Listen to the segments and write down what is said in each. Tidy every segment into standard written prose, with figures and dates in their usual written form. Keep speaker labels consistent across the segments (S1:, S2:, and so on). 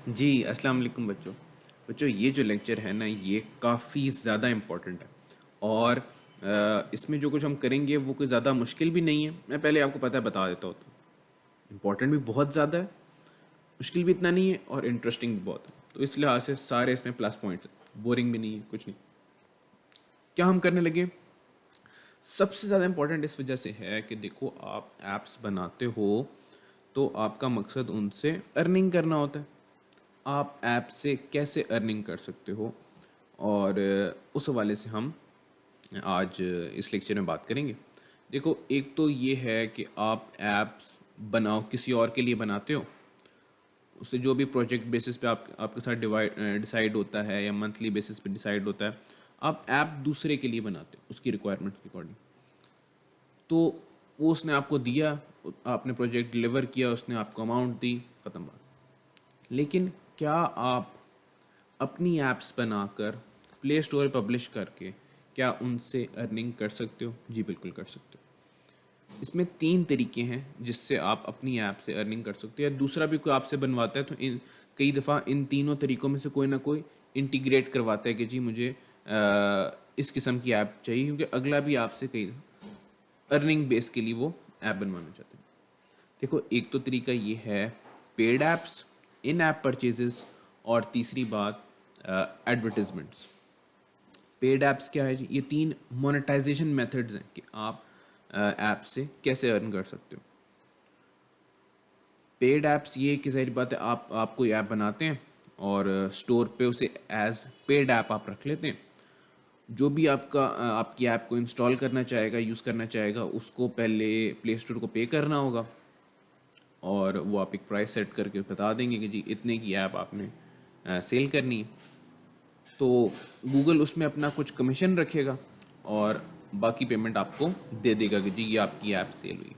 S1: जी, अस्सलाम वालेकुम बच्चों। बच्चों ये जो लेक्चर है ना ये काफ़ी ज़्यादा इम्पोर्टेंट है और इसमें जो कुछ हम करेंगे वो कोई ज़्यादा मुश्किल भी नहीं है। मैं पहले आपको पता है बता देता हूँ तो इम्पोर्टेंट भी बहुत ज़्यादा है, मुश्किल भी इतना नहीं है और इंटरेस्टिंग भी बहुत है। तो इस लिहाज से सारे इसमें प्लस पॉइंट्स हैं, बोरिंग भी नहीं है, कुछ नहीं। क्या हम करने लगे? सबसे ज़्यादा इम्पोर्टेंट इस वजह से है कि देखो आप ऐप्स बनाते हो तो आपका मकसद उनसे अर्निंग करना होता है। आप ऐप से कैसे अर्निंग कर सकते हो और उस हवाले से हम आज इस लेक्चर में बात करेंगे। देखो एक तो ये है कि आप ऐप्स बनाओ किसी और के लिए बनाते हो, उससे जो भी प्रोजेक्ट बेसिस पे आप आपके साथ डिसाइड होता है या मंथली बेसिस पे डिसाइड होता है, आप ऐप दूसरे के लिए बनाते हो उसकी रिक्वायरमेंट के अकॉर्डिंग। तो वो उसने आपको दिया, आपने प्रोजेक्ट डिलीवर किया, उसने आपको अमाउंट दी, ख़त्म बात। लेकिन क्या आप अपनी ऐप्स बनाकर प्ले स्टोर पे पब्लिश करके क्या उनसे अर्निंग कर सकते हो? जी बिल्कुल कर सकते हो। इसमें 3 तरीके हैं जिससे आप अपनी ऐप से अर्निंग कर सकते हो, या दूसरा भी कोई आपसे बनवाता है तो इन कई दफ़ा इन तीनों तरीकों में से कोई ना कोई इंटीग्रेट करवाता है कि जी मुझे इस किस्म की ऐप चाहिए, क्योंकि अगला भी आपसे कई अर्निंग बेस के लिए वो ऐप बनवाना चाहते हैं। देखो एक तो तरीका ये है पेड ऐप्स, इन ऐप परचेजेस, और तीसरी बात एडवर्टिजमेंट्स। पेड ऐप्स क्या है जी? ये 3 मोनेटाइजेशन मेथड्स हैं कि आप ऐप से कैसे अर्न कर सकते हो। पेड ऐप्स ये कि ज़ाहिर बात है आप कोई ऐप बनाते हैं और स्टोर पे उसे एज पेड ऐप आप रख लेते हैं। जो भी आपकी ऐप को इंस्टॉल करना चाहेगा, यूज़ करना चाहेगा, उसको पहले प्ले स्टोर को पे करना होगा और वो आप एक प्राइस सेट करके बता देंगे कि जी इतने की ऐप आपने सेल करनी है। तो गूगल उसमें अपना कुछ कमीशन रखेगा और बाकी पेमेंट आपको दे देगा कि जी ये आपकी ऐप सेल हुई।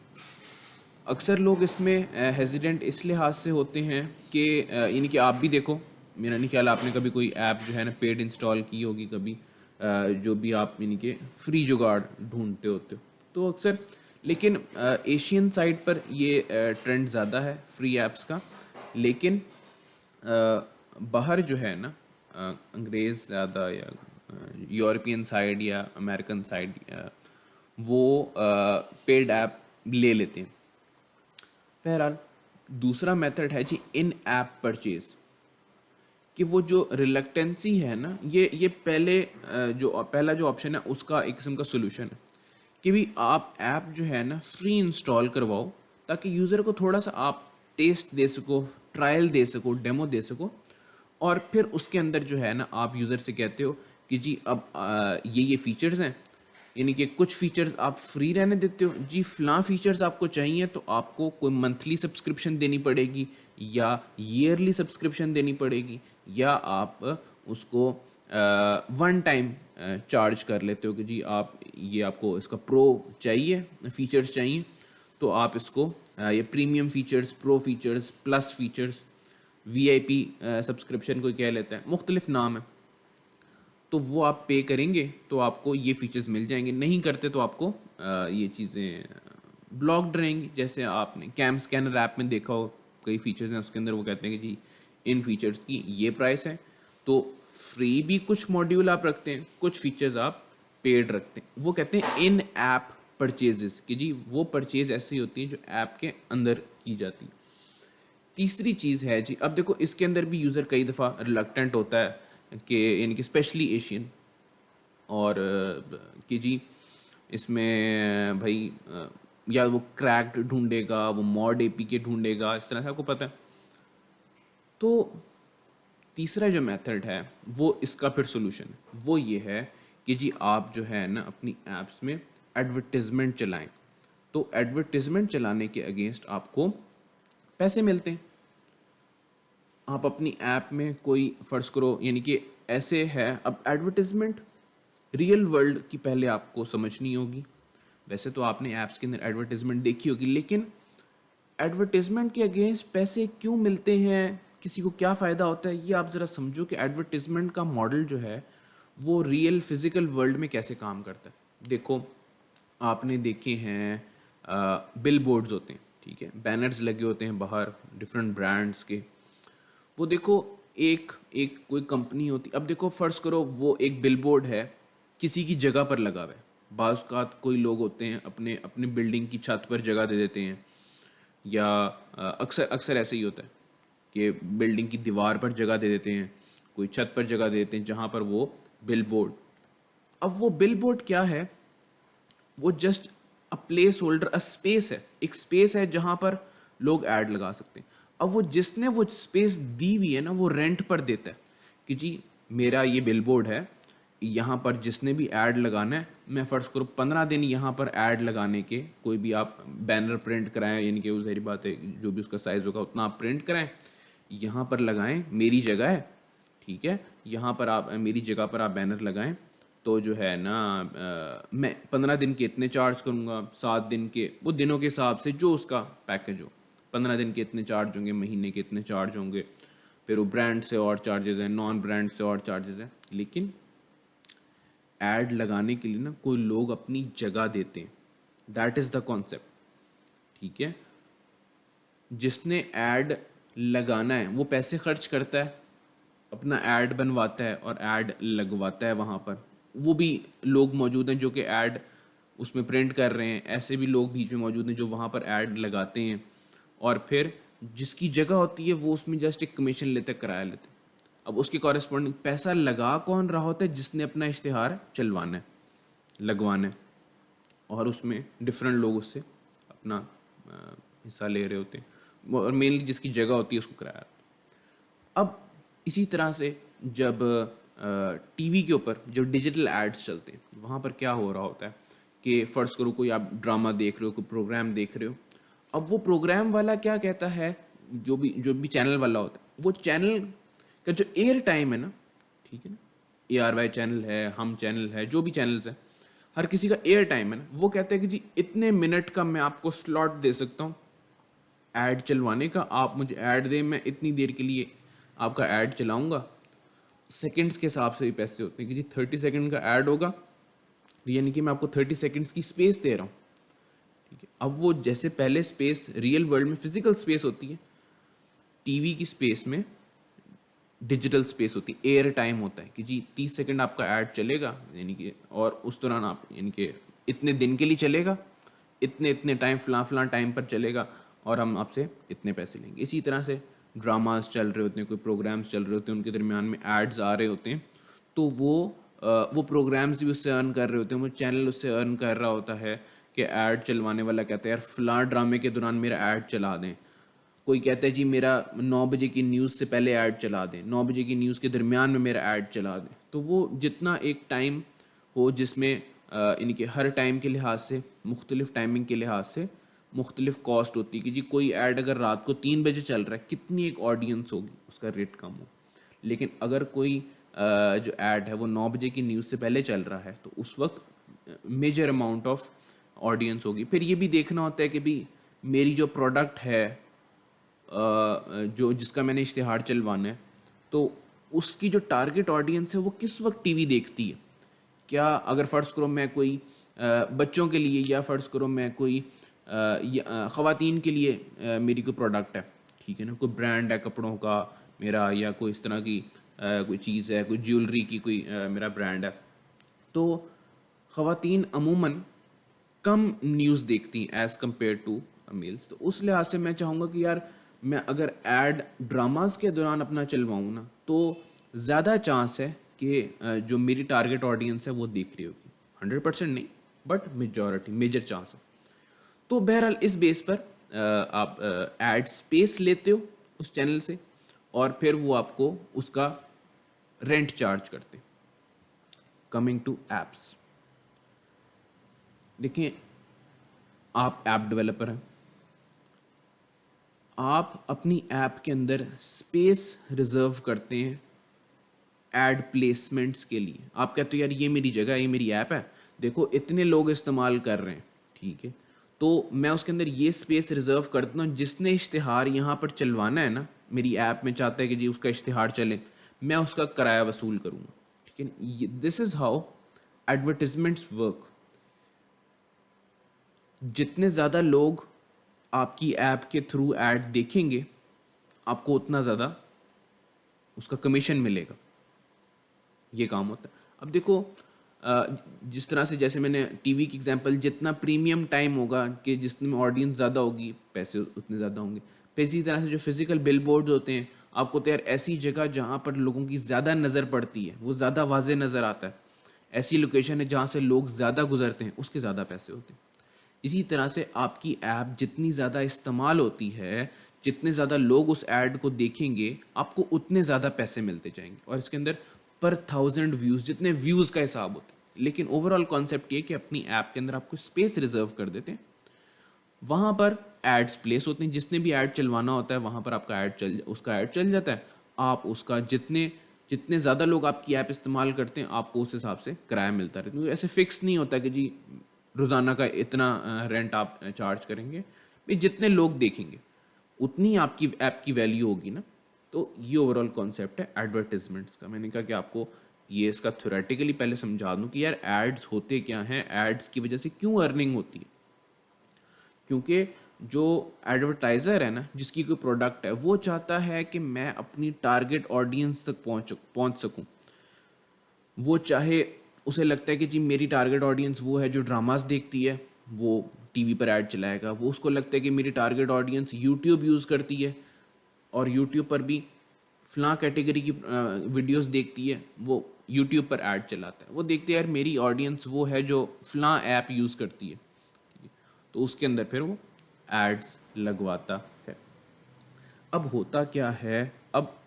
S1: अक्सर लोग इसमें हेजिडेंट इस लिहाज से होते हैं कि यानी कि आप भी देखो, मेरा नहीं ख्याल आपने कभी कोई ऐप जो है ना पेड इंस्टॉल की होगी कभी, जो भी आप यानी कि फ्री जुगाड़ ढूंढते होते हो तो अक्सर। लेकिन एशियन साइड पर ये ट्रेंड ज़्यादा है फ्री ऐप्स का। लेकिन बाहर जो है ना, अंग्रेज़ ज़्यादा या यूरोपियन साइड या अमेरिकन साइड, वो पेड ऐप ले लेते हैं। बहरहाल दूसरा मेथड है जी इन ऐप परचेज, कि वो जो रिलक्टेंसी है ना, ये पहला जो ऑप्शन है उसका एक किस्म का सोल्यूशन है कि भी आप ऐप जो है ना फ्री इंस्टॉल करवाओ, ताकि यूज़र को थोड़ा सा आप टेस्ट दे सको, ट्रायल दे सको, डेमो दे सको। और फिर उसके अंदर जो है ना आप यूज़र से कहते हो कि जी अब ये फीचर्स हैं, यानी कि कुछ फीचर्स आप फ्री रहने देते हो जी, फ़लाँ फीचर्स आपको चाहिए तो आपको कोई मंथली सब्सक्रिप्शन देनी पड़ेगी या ईयरली सब्सक्रिप्शन देनी पड़ेगी, या आप उसको वन टाइम चार्ज कर लेते हो कि जी आप ये आपको इसका प्रो चाहिए, फीचर्स चाहिए तो आप इसको ये premium features, pro features, plus features, VIP subscription कोई कह लेता है, मुख्तलिफ नाम है। तो वो आप पे करेंगे तो आपको ये फीचर्स मिल जाएंगे, नहीं करते तो आपको ये चीज़ें ब्लॉक्ड रहेंगी। जैसे आपने कैम स्कैनर ऐप में देखा हो, कई फीचर्स हैं उसके अंदर वो कहते हैं कि जी इन फीचर्स की ये प्राइस है। तो फ्री भी कुछ मॉड्यूल आप रखते हैं, कुछ फीचर्स आप पेड रखते हैं, वो कहते हैं इन ऐप परचेजेस, कि जी वो परचेज ऐसी होती है जो ऐप के अंदर की जाती है। तीसरी चीज़ है जी, अब देखो इसके अंदर भी यूज़र कई दफ़ा रिलक्टेंट होता है कि यानी कि स्पेशली एशियन, और कि जी इसमें भाई या वो क्रैक्ड ढूंढेगा, वो मॉड एपीके ढूंढेगा, इस तरह से आपको पता है। तो तीसरा जो मेथड है वो इसका फिर सोल्यूशन है, वो ये है कि जी आप जो है ना अपनी ऐप्स में एडवर्टिजमेंट चलाएं। तो एडवर्टिजमेंट चलाने के अगेंस्ट आपको पैसे मिलते हैं। आप अपनी ऐप में कोई फ़र्ज़ करो, यानी कि ऐसे है, अब एडवर्टिजमेंट रियल वर्ल्ड की पहले आपको समझनी होगी। वैसे तो आपने ऐप्स के अंदर एडवर्टिजमेंट देखी होगी, लेकिन एडवर्टिजमेंट के अगेंस्ट पैसे क्यों मिलते हैं, किसी को क्या फ़ायदा होता है, ये आप ज़रा समझो कि एडवर्टिजमेंट का मॉडल जो है वो रियल फिज़िकल वर्ल्ड में कैसे काम करता है। देखो आपने देखे हैं बिल बोर्ड्स होते हैं, ठीक है, बैनर्स लगे होते हैं बाहर डिफरेंट ब्रांड्स के। वो देखो, एक एक कोई कंपनी होती, अब देखो फर्ज करो वो एक बिलबोर्ड है, किसी की जगह पर लगा हुआ है। बाज़ का कोई लोग होते हैं अपने अपने बिल्डिंग की छत पर जगह दे देते हैं, या अक्सर अक्सर ऐसे ही होता है कि बिल्डिंग की दीवार पर जगह दे देते हैं, कोई छत पर जगह दे देते हैं जहाँ पर वो बिलबोर्ड। अब वो बिलबोर्ड क्या है, वो just a place holder, a space है, एक स्पेस है जहां पर लोग ऐड लगा सकते हैं। अब वो जिसने वो स्पेस दी हुई है ना, वो रेंट पर देता है कि जी मेरा ये बिलबोर्ड है, यहाँ पर जिसने भी ऐड लगाना है, मैं फ़र्ज़ करूँ 15 दिन यहाँ पर ऐड लगाने के, कोई भी आप बैनर प्रिंट कराएं, यानी कि वो ज़ाहिर बात है जो भी उसका साइज़ होगा उतना आप प्रिंट कराएं, यहाँ पर लगाएं, मेरी जगह है, ठीक है, यहाँ पर आप मेरी जगह पर आप बैनर लगाएं, तो जो है ना मैं 15 दिन के इतने चार्ज करूँगा, 7 दिन के, वो दिनों के हिसाब से जो उसका पैकेज हो, 15 दिन के इतने चार्ज होंगे, महीने के इतने चार्ज होंगे, फिर वो ब्रांड से और चार्जेस हैं, नॉन ब्रांड से और चार्जेस हैं। लेकिन ऐड लगाने के लिए ना कोई लोग अपनी जगह देते हैं, दैट इज़ द कॉन्सेप्ट, ठीक है। जिसने ऐड लगाना है वो पैसे खर्च करता है, अपना ऐड बनवाता है और ऐड लगवाता है वहाँ पर। वो भी लोग मौजूद हैं जो कि ऐड उसमें प्रिंट कर रहे हैं, ऐसे भी लोग बीच में मौजूद हैं जो वहाँ पर ऐड लगाते हैं, और फिर जिसकी जगह होती है वो उसमें जस्ट एक कमीशन लेते हैं, किराया लेते हैं। अब उसके कॉरेस्पॉन्डिंग पैसा लगा कौन रहा होता है, जिसने अपना इश्तिहार चलवाना है, लगवाना है, और उसमें डिफरेंट लोग उससे अपना हिस्सा ले रहे होते हैं, और मेनली जिसकी जगह होती है उसको किराया। अब इसी तरह से जब टीवी के ऊपर जब डिजिटल एड्स चलते हैं, वहाँ पर क्या हो रहा होता है कि फ़र्ज़ करो कोई आप ड्रामा देख रहे हो, कोई प्रोग्राम देख रहे हो, अब वो प्रोग्राम वाला क्या कहता है, जो भी चैनल वाला होता है, वो चैनल का जो एयर टाइम है ना, ठीक है ना, ARY चैनल है, हम चैनल है, जो भी चैनल्स हैं, हर किसी का एयर टाइम है ना, वो कहते हैं कि जी इतने मिनट का मैं आपको स्लॉट दे सकता हूँ ऐड चलवाने का, आप मुझे ऐड दें, मैं इतनी देर के लिए आपका ऐड चलाऊंगा। सेकंड्स के हिसाब से भी पैसे होते हैं कि जी 30 सेकंड का ऐड होगा, तो यानी कि मैं आपको 30 सेकंड्स की स्पेस दे रहा हूँ, ठीक है। अब वो जैसे पहले स्पेस रियल वर्ल्ड में फिजिकल स्पेस होती है, टीवी की स्पेस में डिजिटल स्पेस होती है, एयर टाइम होता है कि जी 30 सेकंड आपका ऐड चलेगा, यानी कि और उस दौरान आप यानी कि इतने दिन के लिए चलेगा, इतने इतने टाइम फलां फलां टाइम पर चलेगा, और हम आपसे इतने पैसे लेंगे। इसी तरह से ड्रामास चल रहे होते हैं, कोई प्रोग्राम्स चल रहे होते हैं, उनके दरमियान में एड्स आ रहे होते हैं, तो वो प्रोग्राम्स भी उससे अर्न कर रहे होते हैं, वो चैनल उससे अर्न कर रहा होता है कि ऐड चलवाने वाला कहता है यार फलां ड्रामे के दौरान मेरा ऐड चला दें, कोई कहता है जी मेरा 9 बजे की न्यूज़ से पहले ऐड चला दें, 9 बजे की न्यूज़ के दरमियान में मेरा ऐड चला दें। तो वो जितना एक टाइम हो जिसमें इनके हर टाइम के लिहाज से, मुख्तलिफ टाइमिंग के लिहाज से मुख्तलिफ कॉस्ट होती है कि जी कोई ऐड अगर रात को 3 बजे चल रहा है, कितनी एक ऑडियंस होगी, उसका रेट कम हो। लेकिन अगर कोई जो ऐड है वो 9 बजे की न्यूज़ से पहले चल रहा है, तो उस वक्त मेजर अमाउंट ऑफ ऑडियंस होगी। फिर ये भी देखना होता है कि भी मेरी जो प्रोडक्ट है, जो जिसका मैंने इश्तिहार चलवाना है, तो उसकी जो टारगेट ऑडियंस है वो किस वक्त टीवी देखती है। क्या अगर फ़र्ज़ करो मैं कोई बच्चों के लिए, या फ़र्ज़ करो मैं कोई ख़वातीन के लिए मेरी कोई प्रोडक्ट है, ठीक है ना, कोई ब्रांड है कपड़ों का मेरा, या कोई इस तरह की कोई चीज़ है, कोई ज्वेलरी की कोई मेरा ब्रांड है, तो ख़वातीन अमूमन कम न्यूज़ देखती हैं एज़ कम्पेयर टू मेल्स। तो उस लिहाज से मैं चाहूँगा कि यार मैं अगर ऐड ड्रामास के दौरान अपना चलवाऊँ ना, तो ज़्यादा चांस है कि जो मेरी टारगेट ऑडियंस है वो देख रही होगी, 100% नहीं, बट मेजॉरिटी, मेजर चांस है। तो बहरहाल इस बेस पर आप ऐड स्पेस लेते हो उस चैनल से, और फिर वो आपको उसका रेंट चार्ज करते हैं। कमिंग टू एप्स, देखिए आप ऐप डेवलपर हैं, आप अपनी ऐप के अंदर स्पेस रिजर्व करते हैं एड प्लेसमेंट्स के लिए। आप कहते हो यार ये मेरी जगह है, ये मेरी ऐप है, देखो इतने लोग इस्तेमाल कर रहे हैं, ठीक है, तो मैं उसके अंदर ये स्पेस रिजर्व करता हूँ, जिसने इश्तिहार यहाँ पर चलवाना है ना, मेरी ऐप में चाहता है कि जी उसका इश्तिहार चले, मैं उसका किराया वसूल करूँगा, ठीक है। This is how advertisements work. जितने ज़्यादा लोग आपकी ऐप के थ्रू ऐड देखेंगे, आपको उतना ज़्यादा उसका कमीशन मिलेगा, ये काम होता है। अब देखो जिस तरह से, जैसे मैंने टीवी की एग्जांपल, जितना प्रीमियम टाइम होगा कि जिसमें ऑडियंस ज़्यादा होगी पैसे उतने ज़्यादा होंगे। फिर इसी तरह से जो फिजिकल बिलबोर्ड्स होते हैं, आपको तो यार ऐसी जगह जहाँ पर लोगों की ज़्यादा नज़र पड़ती है, वो ज़्यादा वाज़े नज़र आता है, ऐसी लोकेशन है जहाँ से लोग ज़्यादा गुजरते हैं, उसके ज़्यादा पैसे होते हैं। इसी तरह से आपकी ऐप जितनी ज़्यादा इस्तेमाल होती है, जितने ज़्यादा लोग उस ऐड को देखेंगे, आपको उतने ज़्यादा पैसे मिलते जाएंगे। और इसके अंदर पर 1000 व्यूज़, जितने व्यूज़ का हिसाब होता है। लेकिन ओवरऑल कॉन्सेप्ट ये कि अपनी ऐप के अंदर आपको स्पेस रिजर्व कर देते हैं, वहाँ पर एड्स प्लेस होते हैं, जिसने भी ऐड चलवाना होता है वहाँ पर आपका उसका ऐड चल जाता है। आप उसका जितने जितने ज़्यादा लोग आपकी ऐप इस्तेमाल करते हैं, आपको उस हिसाब से किराया मिलता रहता है। ऐसे फिक्स नहीं होता कि जी रोज़ाना का इतना रेंट आप चार्ज करेंगे, भाई जितने लोग देखेंगे उतनी आपकी ऐप की वैल्यू होगी ना। तो ये ओवरऑल कॉन्सेप्ट है एडवर्टिजमेंट्स का। मैंने कहा कि आपको ये इसका थ्योरेटिकली पहले समझा दूं कि यार एड्स होते क्या हैं, एड्स की वजह से क्यों अर्निंग होती है। क्योंकि जो एडवर्टाइज़र है ना, जिसकी कोई प्रोडक्ट है, वो चाहता है कि मैं अपनी टारगेट ऑडियंस तक पहुंच सकूं। वो चाहे, उसे लगता है कि जी मेरी टारगेट ऑडियंस वो है जो ड्रामास देखती है, वो टीवी पर ऐड चलाएगा। वो उसको लगता है कि मेरी टारगेट ऑडियंस यूट्यूब यूज़ करती है और यूट्यूब पर भी फलां कैटेगरी की वीडियोस देखती है, वो यूट्यूब पर ऐड चलाता है। वो देखते हैं यार मेरी ऑडियंस वो है जो फलां ऐप यूज़ करती है, तो उसके अंदर फिर वो एड्स लगवाता है। अब होता क्या है, अब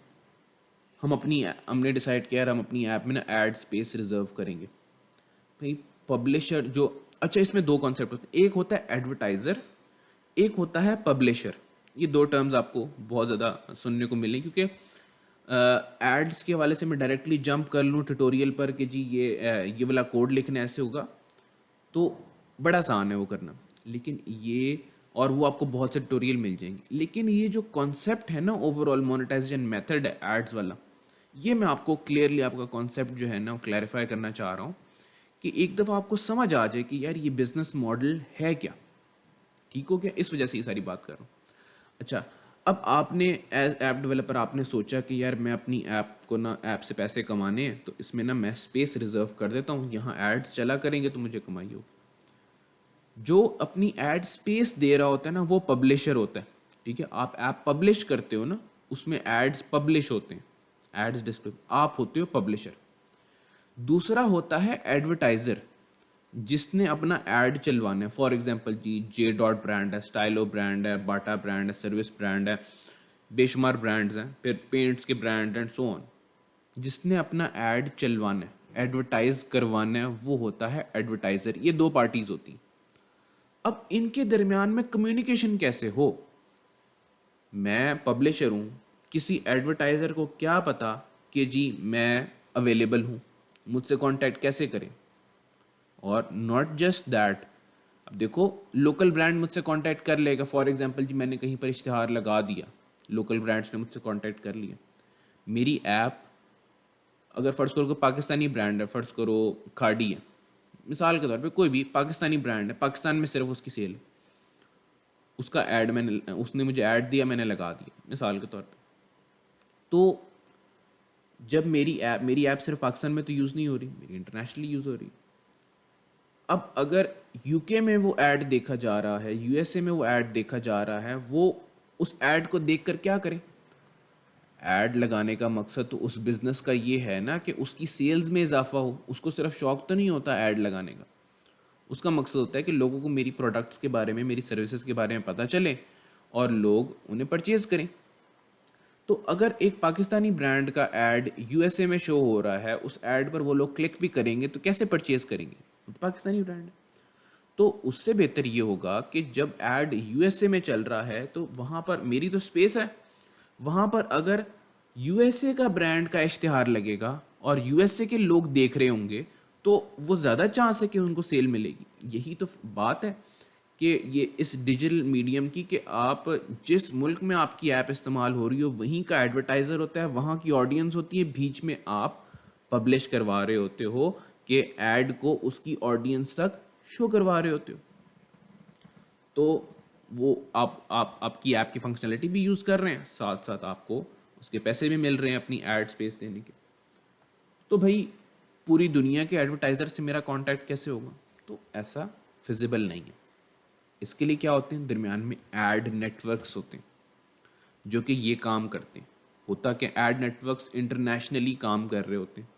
S1: हमने डिसाइड किया यार हम अपनी ऐप में ना एड स्पेस रिजर्व करेंगे। भाई पब्लिशर जो, अच्छा इसमें दो कॉन्सेप्ट होते हैं, एक होता है एडवर्टाइज़र, एक होता है पब्लिशर। ये दो टर्म्स आपको बहुत ज़्यादा सुनने को मिलें, क्योंकि एड्स के हवाले से मैं डायरेक्टली जंप कर लूँ ट्यूटोरियल पर कि जी ये वाला कोड लिखना ऐसे होगा, तो बड़ा आसान है वो करना। लेकिन ये, और वो आपको बहुत से ट्यूटोरियल मिल जाएंगे, लेकिन ये जो कॉन्सेप्ट है ना ओवरऑल मोनेटाइजेशन मेथड है एड्स वाला, ये मैं आपको क्लियरली आपका कॉन्सेप्ट जो है ना वो क्लैरिफाई करना चाह रहा हूँ कि एक दफ़ा आपको समझ आ जाए कि यार ये बिजनेस मॉडल है क्या, ठीक हो गया। इस वजह से ये सारी बात कर रहा हूँ। अच्छा, अब आपने एज ऐप डेवलपर आपने सोचा कि यार मैं अपनी ऐप को ना, ऐप से पैसे कमाने हैं, तो इसमें ना मैं स्पेस रिजर्व कर देता हूँ, यहाँ एड्स चला करेंगे तो मुझे कमाई होगी। जो अपनी एड स्पेस दे रहा होता है ना, वो पब्लिशर होता है, ठीक है। आप ऐप पब्लिश करते हो ना, उसमें एड्स पब्लिश होते हैं, एड्स डिस्प्ले, आप होते हो पब्लिशर। दूसरा होता है एडवर्टाइजर, जिसने अपना ऐड चलवाना है। For example G J dot brand है, स्टाइलो ब्रांड है, बाटा ब्रांड है, सर्विस ब्रांड है, बेशुमार ब्रांड्स हैं, फिर पेंट्स के ब्रांड एंड सो ऑन। जिसने अपना ऐड चलवाना है, एडवर्टाइज करवाना है, वो होता है एडवर्टाइजर। ये दो पार्टीज होती हैं। अब इनके दरमियान में कम्युनिकेशन कैसे हो। मैं पब्लिशर हूँ, किसी एडवर्टाइज़र को क्या पता कि जी मैं अवेलेबल हूँ, मुझसे कांटेक्ट कैसे करें। और नॉट जस्ट दैट, अब देखो लोकल ब्रांड मुझसे कांटेक्ट कर लेगा। फॉर एग्जांपल जी मैंने कहीं पर इश्तिहार लगा दिया, लोकल ब्रांड्स ने मुझसे कांटेक्ट कर लिया। मेरी ऐप, अगर फ़र्ज़ करो कि पाकिस्तानी ब्रांड है, फ़र्ज़ करो खाड़ी है, मिसाल के तौर पे कोई भी पाकिस्तानी ब्रांड है, पाकिस्तान में सिर्फ उसकी सेल है, उसका ऐड मैंने, उसने मुझे ऐड दिया, मैंने लगा दिया मिसाल के तौर पे। तो जब मेरी ऐप सिर्फ पाकिस्तान में तो यूज़ नहीं हो रही, मेरी इंटरनेशनली यूज़ हो रही। अब अगर यूके में वो ऐड देखा जा रहा है, यूएसए में वो ऐड देखा जा रहा है, वो उस ऐड को देखकर क्या करें। ऐड लगाने का मकसद तो उस बिज़नेस का ये है ना कि उसकी सेल्स में इजाफा हो। उसको सिर्फ शौक तो नहीं होता ऐड लगाने का, उसका मकसद होता है कि लोगों को मेरी प्रोडक्ट्स के बारे में, मेरी सर्विसेज के बारे में पता चले और लोग उन्हें परचेज़ करें। तो अगर एक पाकिस्तानी ब्रांड का ऐड यूएसए में शो हो रहा है, उस ऐड पर वो लोग क्लिक भी करेंगे तो कैसे परचेज़ करेंगे, वो तो पाकिस्तानी ब्रांड है। तो उससे बेहतर ये होगा कि जब ऐड यूएसए में चल रहा है तो वहाँ पर मेरी तो स्पेस है, वहाँ पर अगर यूएसए का ब्रांड का इश्तिहार लगेगा और यूएसए के लोग देख रहे होंगे, तो वो ज़्यादा चांस है कि उनको सेल मिलेगी। यही तो बात है कि ये इस डिजिटल मीडियम की, कि आप जिस मुल्क में आपकी ऐप इस्तेमाल हो रही हो वहीं का एडवर्टाइज़र होता है, वहाँ की ऑडियंस होती है, बीच में आप पब्लिश करवा रहे होते हो कि ऐड को उसकी ऑडियंस तक शो करवा रहे होते हो। तो वो आप आपकी ऐप की फंक्शनलिटी भी यूज़ कर रहे हैं, साथ साथ आपको उसके पैसे भी मिल रहे हैं अपनी एड स्पेस देने के। तो भाई पूरी दुनिया के एडवर्टाइज़र से मेरा कांटेक्ट कैसे होगा? तो ऐसा फिजिबल नहीं है। इसके लिए क्या होते हैं, दरमियान में एड नेटवर्क्स होते हैं जो कि ये काम करते हैं। होता कि एड नेटवर्क्स इंटरनेशनली काम कर रहे होते हैं।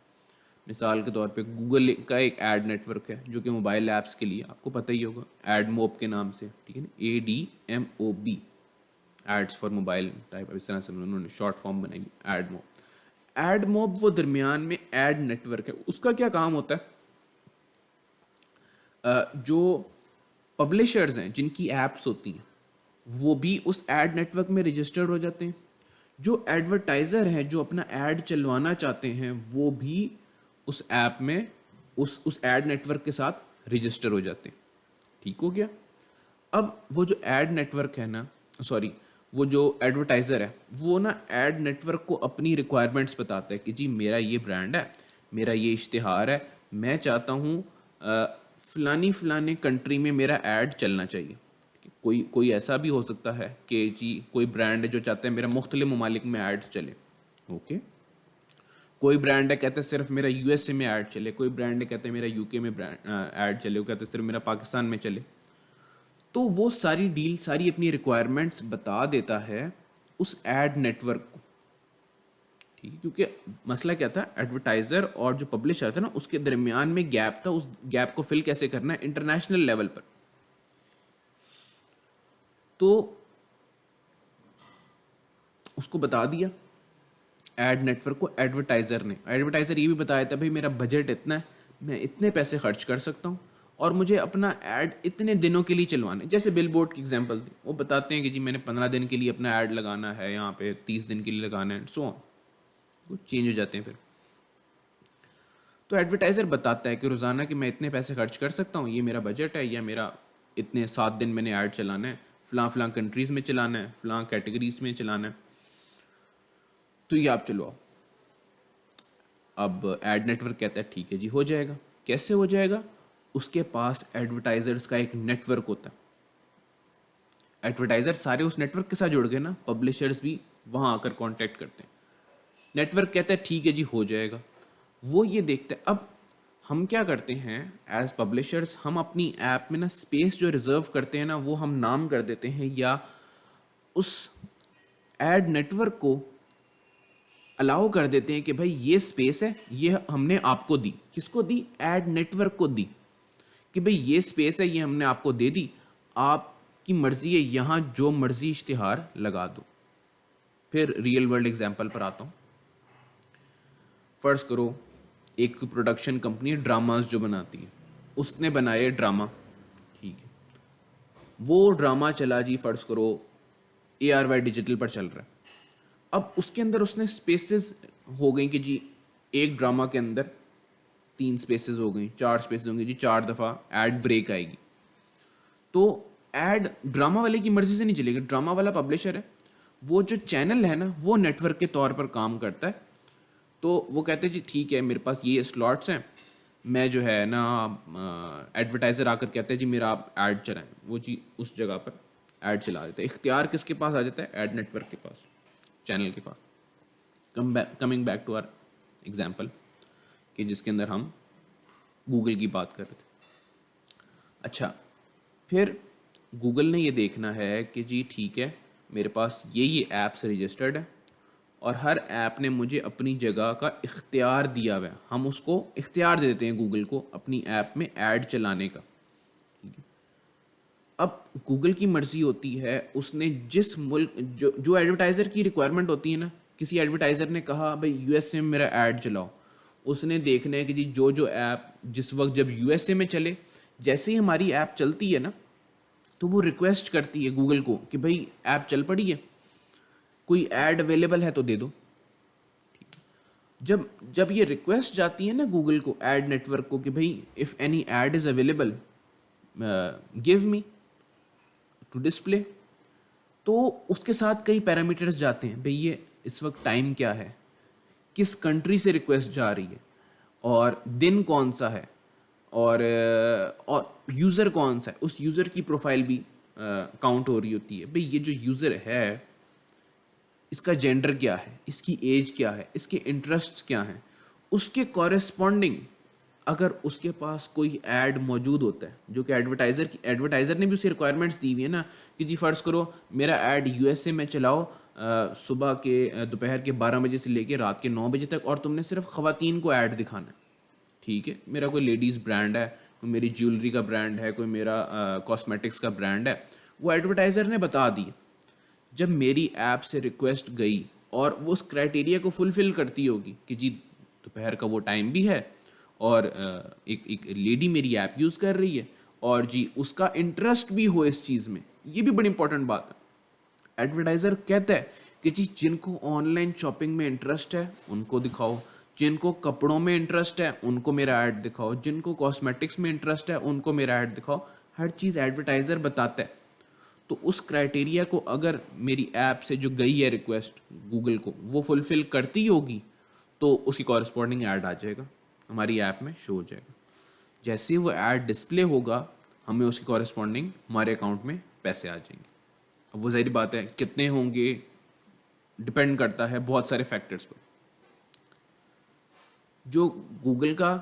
S1: मिसाल के तौर पे गूगल का एक एड नेटवर्क है जो कि मोबाइल ऐप्स के लिए आपको पता ही होगा, एडमोब के नाम से, ठीक है ना, ADMOB, ads for mobile type, इस तरह से उन्होंने शॉर्ट फॉर्म बनाई, एडमोब। एडमोब वो दरमियान में एड नेटवर्क है। उसका क्या काम होता है, जो पब्लिशर्स हैं जिनकी एप्स होती हैं वो भी उस एड नेटवर्क में रजिस्टर्ड हो जाते हैं। जो एडवर्टाइज़र हैं जो अपना एड चलवाना चाहते हैं वो भी उस ऐप में उस एड नेटवर्क के साथ रजिस्टर हो जाते हैं। ठीक हो गया। अब वो जो एड नेटवर्क है ना, सॉरी, वो जो एडवर्टाइज़र है वो ना एड नेटवर्क को अपनी रिक्वायरमेंट्स बताता है कि जी मेरा ये ब्रांड है, मेरा ये इश्तिहार है, मैं चाहता हूँ फलानी फलाने कंट्री में मेरा ऐड चलना चाहिए। कोई कोई ऐसा भी हो सकता है कि जी कोई ब्रांड है जो चाहता है मेरा मुख्तलिफ ममालिक में ऐड चले, ओके। कोई ब्रांड है कहते हैं सिर्फ मेरा USA में ऐड चले, कोई ब्रांड है कहते हैं मेरा UK में ब्रांड ऐड चले, वो कहते हैं सिर्फ मेरा पाकिस्तान में चले। तो वो सारी डील, सारी अपनी रिक्वायरमेंट्स बता देता है उस एड नेटवर्क को, ठीक है। क्योंकि मसला क्या था, एडवर्टाइजर और जो पब्लिशर था ना उसके दरमियान में गैप था। उस गैप को फिल कैसे करना है इंटरनेशनल लेवल पर। तो उसको बता दिया एड नेटवर्क को एडवर्टाइजर ने। एडवर्टाइजर ये भी बताया था भाई मेरा बजट इतना है, मैं इतने पैसे खर्च कर सकता हूँ और मुझे अपना ऐड इतने दिनों के लिए चलवाने। जैसे बिल बोर्ड की एग्जांपल दी, वो बताते हैं कि जी मैंने 15 दिन के लिए अपना ऐड लगाना है, यहाँ पे 30 दिन के लिए लगाना है, सो ऑन। वो चेंज हो जाते हैं फिर। तो एडवर्टाइज़र बताता है कि रोज़ाना कि मैं इतने पैसे खर्च कर सकता हूँ, ये मेरा बजट है, या मेरा इतने 7 दिन मैंने ऐड चलाना है, फ़लाँ फ़लाँ कंट्रीज़ में चलाना है, फ़लाँ कैटेगरीज़ में चलाना है, तो ये आप चलवाओ। अब एड नेटवर्क कहता है ठीक है जी हो जाएगा। कैसे हो जाएगा? उसके पास एडवर्टाइज़र्स का एक नेटवर्क होता है। एडवर्टाइज़र सारे उस नेटवर्क के साथ जुड़ गए ना, पब्लिशर्स भी वहाँ आकर कांटेक्ट करते हैं। नेटवर्क कहता है ठीक है जी हो जाएगा। वो ये देखते हैं। अब हम क्या करते हैं एज पब्लिशर्स, हम अपनी ऐप में ना स्पेस जो रिजर्व करते हैं ना वो हम नाम कर देते हैं, या उस एड नेटवर्क को अलाउ कर देते हैं कि भाई ये स्पेस है, ये हमने आपको दी। किसको दी? एड नेटवर्क को दी कि भाई ये स्पेस है, ये हमने आपको दे दी, आपकी मर्जी है, यहाँ जो मर्जी इश्तिहार लगा दो। फिर रियल वर्ल्ड एग्जाम्पल पर आता हूँ। फर्ज करो एक प्रोडक्शन कंपनी है ड्रामास जो बनाती है, उसने बनाए ड्रामा, ठीक है। वो ड्रामा चला जी, फर्ज करो ARY डिजिटल पर चल रहा है। अब उसके अंदर उसने स्पेसेस हो गई कि जी एक ड्रामा के अंदर 3 स्पेसेस हो गई, 4 स्पेसेस होंगे जी, 4 दफ़ा ऐड ब्रेक आएगी। तो ऐड ड्रामा वाले की मर्जी से नहीं चलेगी। ड्रामा वाला पब्लिशर है, वो जो चैनल है ना वो नेटवर्क के तौर पर काम करता है। तो वो कहते हैं जी ठीक है मेरे पास ये स्लॉट्स हैं, मैं जो है ना एडवर्टाइज़र आकर कहते हैं जी मेरा आप ऐड चलाएं, वो जी उस जगह पर ऐड चला देता है। इख्तियार किसके पास आ जाता है? ऐड नेटवर्क के पास, चैनल के पास। Coming back to our example कि जिसके अंदर हम गूगल की बात कर रहे थे। अच्छा, फिर गूगल ने ये देखना है कि जी ठीक है मेरे पास ये ऐप्स रजिस्टर्ड है और हर ऐप ने मुझे अपनी जगह का इख्तियार दिया हुआ है। हम उसको इख्तियार दे देते हैं गूगल को अपनी ऐप में ऐड चलाने का, ठीक है। अब गूगल की मर्जी होती है, उसने जिस मुल्क जो एडवर्टाइज़र की रिक्वायरमेंट होती है ना, किसी एडवर्टाइज़र ने कहा भाई USA में मेरा ऐड चलाओ, उसने देखना है कि जी जो जो ऐप जिस वक्त जब USA में चले, जैसे ही हमारी ऐप चलती है ना तो वो रिक्वेस्ट करती है गूगल को कि भाई ऐप चल पड़ी है, कोई ऐड अवेलेबल है तो दे दो। जब जब ये रिक्वेस्ट जाती है ना गूगल को, ऐड नेटवर्क को, कि भाई if any ad is available give me to display, तो उसके साथ कई पैरामीटर्स जाते हैं। भाई ये इस वक्त टाइम क्या है, किस कंट्री से रिक्वेस्ट जा रही है, और दिन कौन सा है, और यूज़र कौन सा है, उस यूज़र की प्रोफाइल भी काउंट हो रही होती है। भाई ये जो यूज़र है इसका जेंडर क्या है, इसकी एज क्या है, इसके इंटरेस्ट क्या हैं, उसके कॉरेस्पॉन्डिंग अगर उसके पास कोई ऐड मौजूद होता है जो कि एडवर्टाइज़र ने भी उसकी रिक्वायरमेंट्स दी हुई है ना, कि जी फ़र्ज़ करो मेरा ऐड यूएसए में चलाओ सुबह के दोपहर के 12 बजे से लेके रात के 9 बजे तक, और तुमने सिर्फ ख़वातीन को ऐड दिखाना है। ठीक है, मेरा कोई लेडीज़ ब्रांड है, कोई मेरी ज्वेलरी का ब्रांड है, कोई मेरा कॉस्मेटिक्स का ब्रांड है, वो एडवर्टाइज़र ने बता दी। जब मेरी ऐप से रिक्वेस्ट गई और वो उस क्राइटेरिया को फुलफ़िल करती होगी कि जी दोपहर का वो टाइम भी है और एक लेडी मेरी ऐप यूज़ कर रही है और जी उसका इंटरेस्ट भी हो इस चीज़ में, ये भी बड़ी इंपॉर्टेंट बात है। एडवर्टाइज़र कहता है कि जी जिनको ऑनलाइन शॉपिंग में इंटरेस्ट है उनको दिखाओ, जिनको कपड़ों में इंटरेस्ट है उनको मेरा ऐड दिखाओ, जिनको कॉस्मेटिक्स में इंटरेस्ट है उनको मेरा ऐड दिखाओ। हर चीज़ एडवर्टाइज़र बताता है। तो उस क्राइटेरिया को अगर मेरी ऐप से जो गई है रिक्वेस्ट गूगल को वो फुलफ़िल करती होगी तो उसकी कॉरस्पॉन्डिंग ऐड आ जाएगा, हमारी ऐप में शो हो जाएगा। जैसे ही वो ऐड डिस्प्ले होगा हमें उसकी कॉरस्पॉन्डिंग हमारे अकाउंट में पैसे आ जाएंगे। अब वो ज़ाहिर बात है कितने होंगे डिपेंड करता है बहुत सारे फैक्टर्स पर। जो गूगल का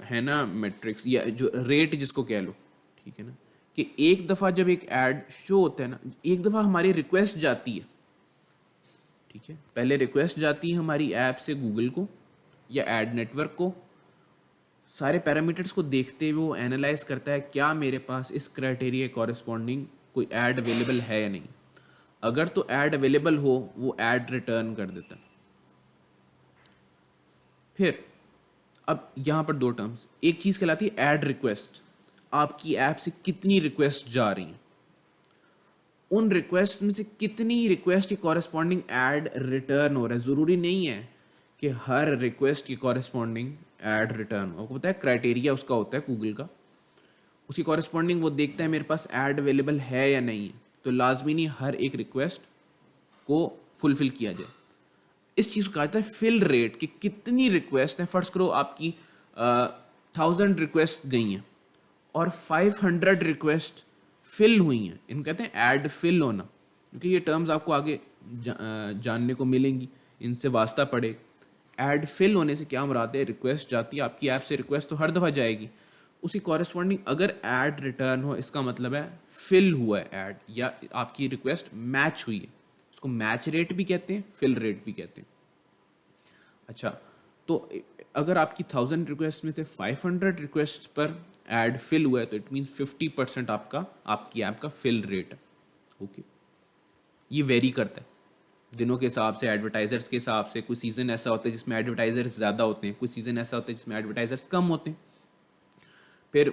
S1: है ना मैट्रिक्स या जो रेट जिसको कह लो, ठीक है ना, कि एक दफ़ा जब एक ऐड शो होता है ना, एक दफ़ा हमारी रिक्वेस्ट जाती है, ठीक है, पहले रिक्वेस्ट जाती है हमारी ऐप से गूगल को या एड नेटवर्क को, सारे पैरामीटर्स को देखते हुए वो एनालाइज करता है क्या मेरे पास इस क्राइटेरिया कॉरेस्पॉन्डिंग कोई ऐड अवेलेबल है या नहीं। अगर तो ऐड अवेलेबल हो वो ऐड रिटर्न कर देता है। फिर अब यहाँ पर दो टर्म्स, एक चीज़ कहलाती है ऐड रिक्वेस्ट, आपकी ऐप से कितनी रिक्वेस्ट जा रही हैं, उन रिक्वेस्ट में से कितनी रिक्वेस्ट की कॉरेस्पॉन्डिंग ऐड रिटर्न हो रहा है। ज़रूरी नहीं है कि हर रिक्वेस्ट की कॉरेस्पॉन्डिंग ऐड रिटर्न हो। आपको पता है क्राइटेरिया उसका होता है गूगल का, उसकी कॉरेस्पॉन्डिंग वो देखता है मेरे पास ऐड अवेलेबल है या नहीं है, तो लाजमी नहीं हर एक रिक्वेस्ट को फुलफिल किया जाए। इस चीज़ को कहा जाता है फिल रेट, कि कितनी रिक्वेस्ट है। फर्स्ट करो आपकी 1000 रिक्वेस्ट गई हैं और 500 रिक्वेस्ट फिल हुई हैं, इनको कहते हैं ऐड फिल होना, क्योंकि ये टर्म्स आपको आगे जानने को मिलेंगी, इनसे वास्ता पड़े। ऐड फिल होने से क्या मुराद है, रिक्वेस्ट जाती है आपकी ऐप से, रिक्वेस्ट तो हर दफ़ा जाएगी, उसी कॉरेस्पॉन्डिंग अगर ऐड रिटर्न हो इसका मतलब है फिल हुआ है ऐड, या आपकी रिक्वेस्ट मैच हुई है। उसको मैच रेट भी कहते हैं, फिल रेट भी कहते हैं। अच्छा, तो अगर आपकी 1000 रिक्वेस्ट में से 500 रिक्वेस्ट पर ऐड फिल हुआ है तो इट मीन्स 50% आपकी ऐप का फिल रेट है। ओके, ये वेरी करता है दिनों के हिसाब से, एडवर्टाइजर्स के हिसाब से। कोई सीज़न ऐसा होता है जिसमें एडवर्टाइजर्स ज़्यादा होते हैं, कोई सीज़न ऐसा होता है जिसमें एडवर्टाइजर्स कम होते हैं। फिर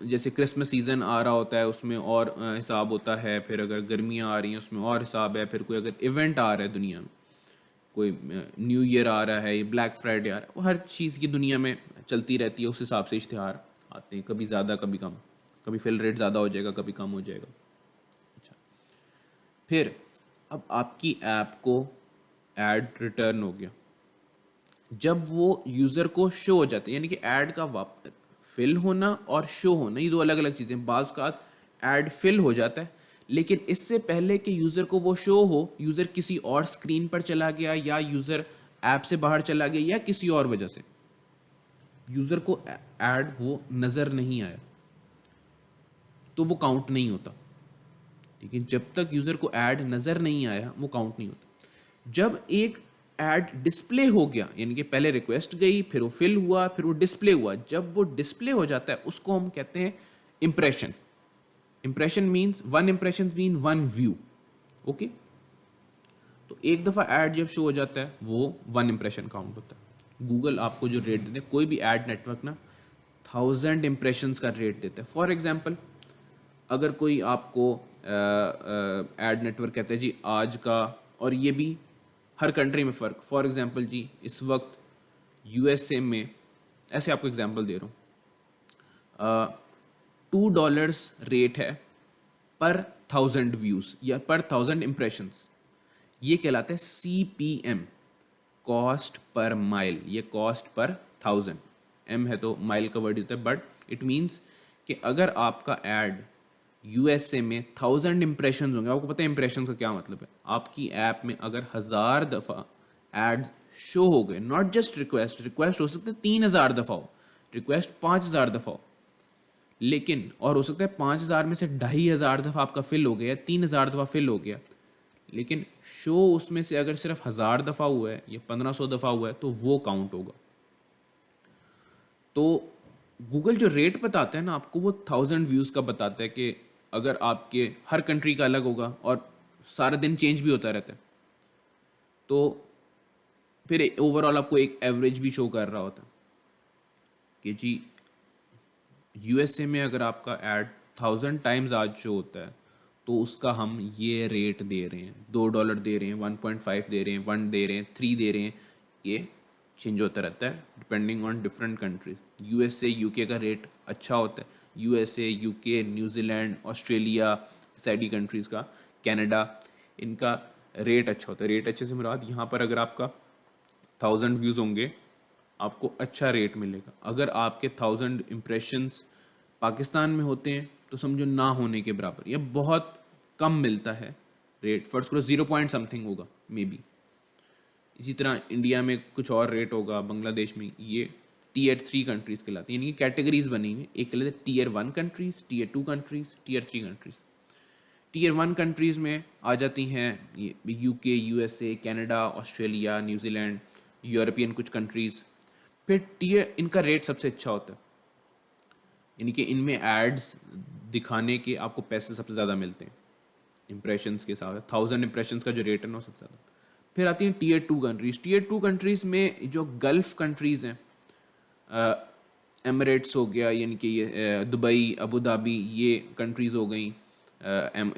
S1: जैसे क्रिसमस सीज़न आ रहा होता है उसमें और हिसाब होता है, फिर अगर गर्मियाँ आ रही हैं उसमें और हिसाब है, फिर कोई अगर इवेंट आ रहा है दुनिया में, कोई न्यू ईयर आ रहा है, ये ब्लैक फ्राइडे आ रहा है, वो हर चीज़ की दुनिया में चलती रहती है, उस हिसाब से इश्तिहार आते हैं, कभी ज़्यादा कभी कम, कभी फिल रेट ज़्यादा हो जाएगा कभी कम हो जाएगा। अच्छा, फिर अब आपकी ऐप को ऐड रिटर्न हो गया, जब वो यूज़र को शो हो जाता है, यानी कि ऐड का फिल होना और शो होना ये दो अलग अलग चीज़ें। बाज़ का ऐड फिल हो जाता है लेकिन इससे पहले कि यूज़र को वो शो हो, यूज़र किसी और स्क्रीन पर चला गया या यूज़र ऐप से बाहर चला गया या किसी और वजह से यूज़र को ऐड वो नज़र नहीं आया तो वो काउंट नहीं होता। लेकिन जब तक यूज़र को ऐड नज़र नहीं आया वो काउंट नहीं होता। जब एक ऐड डिस्प्ले हो गया, यानी कि पहले रिक्वेस्ट गई, फिर वो फिल हुआ, फिर वो डिस्प्ले हुआ, जब वो डिस्प्ले हो जाता है उसको हम कहते हैं impression. Impression means one impression mean one view. Okay, तो एक दफ़ा ऐड जब शो हो जाता है वो वन इंप्रेशन काउंट होता है। गूगल आपको जो रेट देते हैं, कोई भी ऐड नेटवर्क ना 1000 इंप्रेशंस का रेट देता है। फॉर एग्जांपल, अगर कोई आपको ऐड नेटवर्क कहते हैं जी आज का, और ये भी हर कंट्री में फ़र्क, फॉर एग्जांपल जी इस वक्त यूएसए में, ऐसे आपको एग्जांपल दे रहा हूँ, $2 रेट है पर 1000 व्यूज़ या पर 1000 इम्प्रेशंस, ये कहलाता है CPM, कॉस्ट पर माइल। ये कॉस्ट पर 1000, M है तो माइल का वर्ड होता है, बट इट मीन्स कि अगर आपका ऐड यूएसए में 1000 इम्प्रेशंस होंगे। आपको पता है इम्प्रेशन का क्या मतलब है? आपकी ऐप में अगर 1000 दफ़ा एड्स शो हो गए, नॉट जस्ट रिक्वेस्ट, रिक्वेस्ट हो सकते 3000 दफ़ा हो, रिक्वेस्ट 5000 दफ़ा हो, लेकिन और हो सकता है 5000 में से 2500 दफ़ा आपका फिल हो गया, 3000 दफ़ा फिल हो गया, लेकिन शो उसमें से अगर सिर्फ 1000 दफ़ा हुआ है या 1500 दफ़ा हुआ है तो वो काउंट होगा। तो गूगल जो रेट बताता है ना आपको, वो 1000 व्यूज़ का बताता है कि अगर आपके हर कंट्री का अलग होगा और सारा दिन चेंज भी होता रहता है, तो फिर ओवरऑल आपको एक एवरेज भी शो कर रहा होता है कि जी यूएसए में अगर आपका एड 1000 टाइम्स आज शो होता है तो उसका हम ये रेट दे रहे हैं, $2 दे रहे हैं, 1.5 दे रहे हैं, 1 दे रहे हैं, 3 दे रहे हैं। ये चेंज होता रहता है depending on different countries. USA UK का रेट अच्छा होता है, USA UK New Zealand Australia सैडी countries का, कनाडा, इनका रेट अच्छा होता है। रेट अच्छे से मुराद यहाँ पर अगर आपका 1000 व्यूज़ होंगे आपको अच्छा रेट मिलेगा। अगर आपके 1000 इम्प्रेशंस पाकिस्तान में होते हैं तो समझो ना होने के बराबर, यह बहुत कम मिलता है रेट। फर्स्ट करो 0 पॉइंट समथिंग होगा मे बी। इसी तरह इंडिया में कुछ और रेट होगा, बांग्लादेश में। ये Tier 3 कंट्रीज़ कहलाती हैं, यानी कि कैटेगरीज बनी हुई हैं। एक कहलाते हैं Tier 1 countries, Tier 2 countries, Tier 3 countries. Tier 1 countries में आ जाती हैं ये UK, USA, Canada, Australia, New Zealand, European कुछ कंट्रीज़। फिर टीयर इनका रेट सबसे अच्छा होता है, यानी कि इनमें एड्स दिखाने के आपको पैसे सबसे ज़्यादा मिलते हैं इम्प्रेशंस के साथ। 1000 इम्प्रेशंस का जो रेट है ना वो सबसे ज़्यादा। फिर आती हैं Tier 2 कंट्रीज़। Tier 2 कंट्रीज़ में जो गल्फ़ कंट्रीज़ हैं, एमिरेट्स हो गया, यानी कि ये दुबई, अबू धाबी, ये कंट्रीज़ हो गई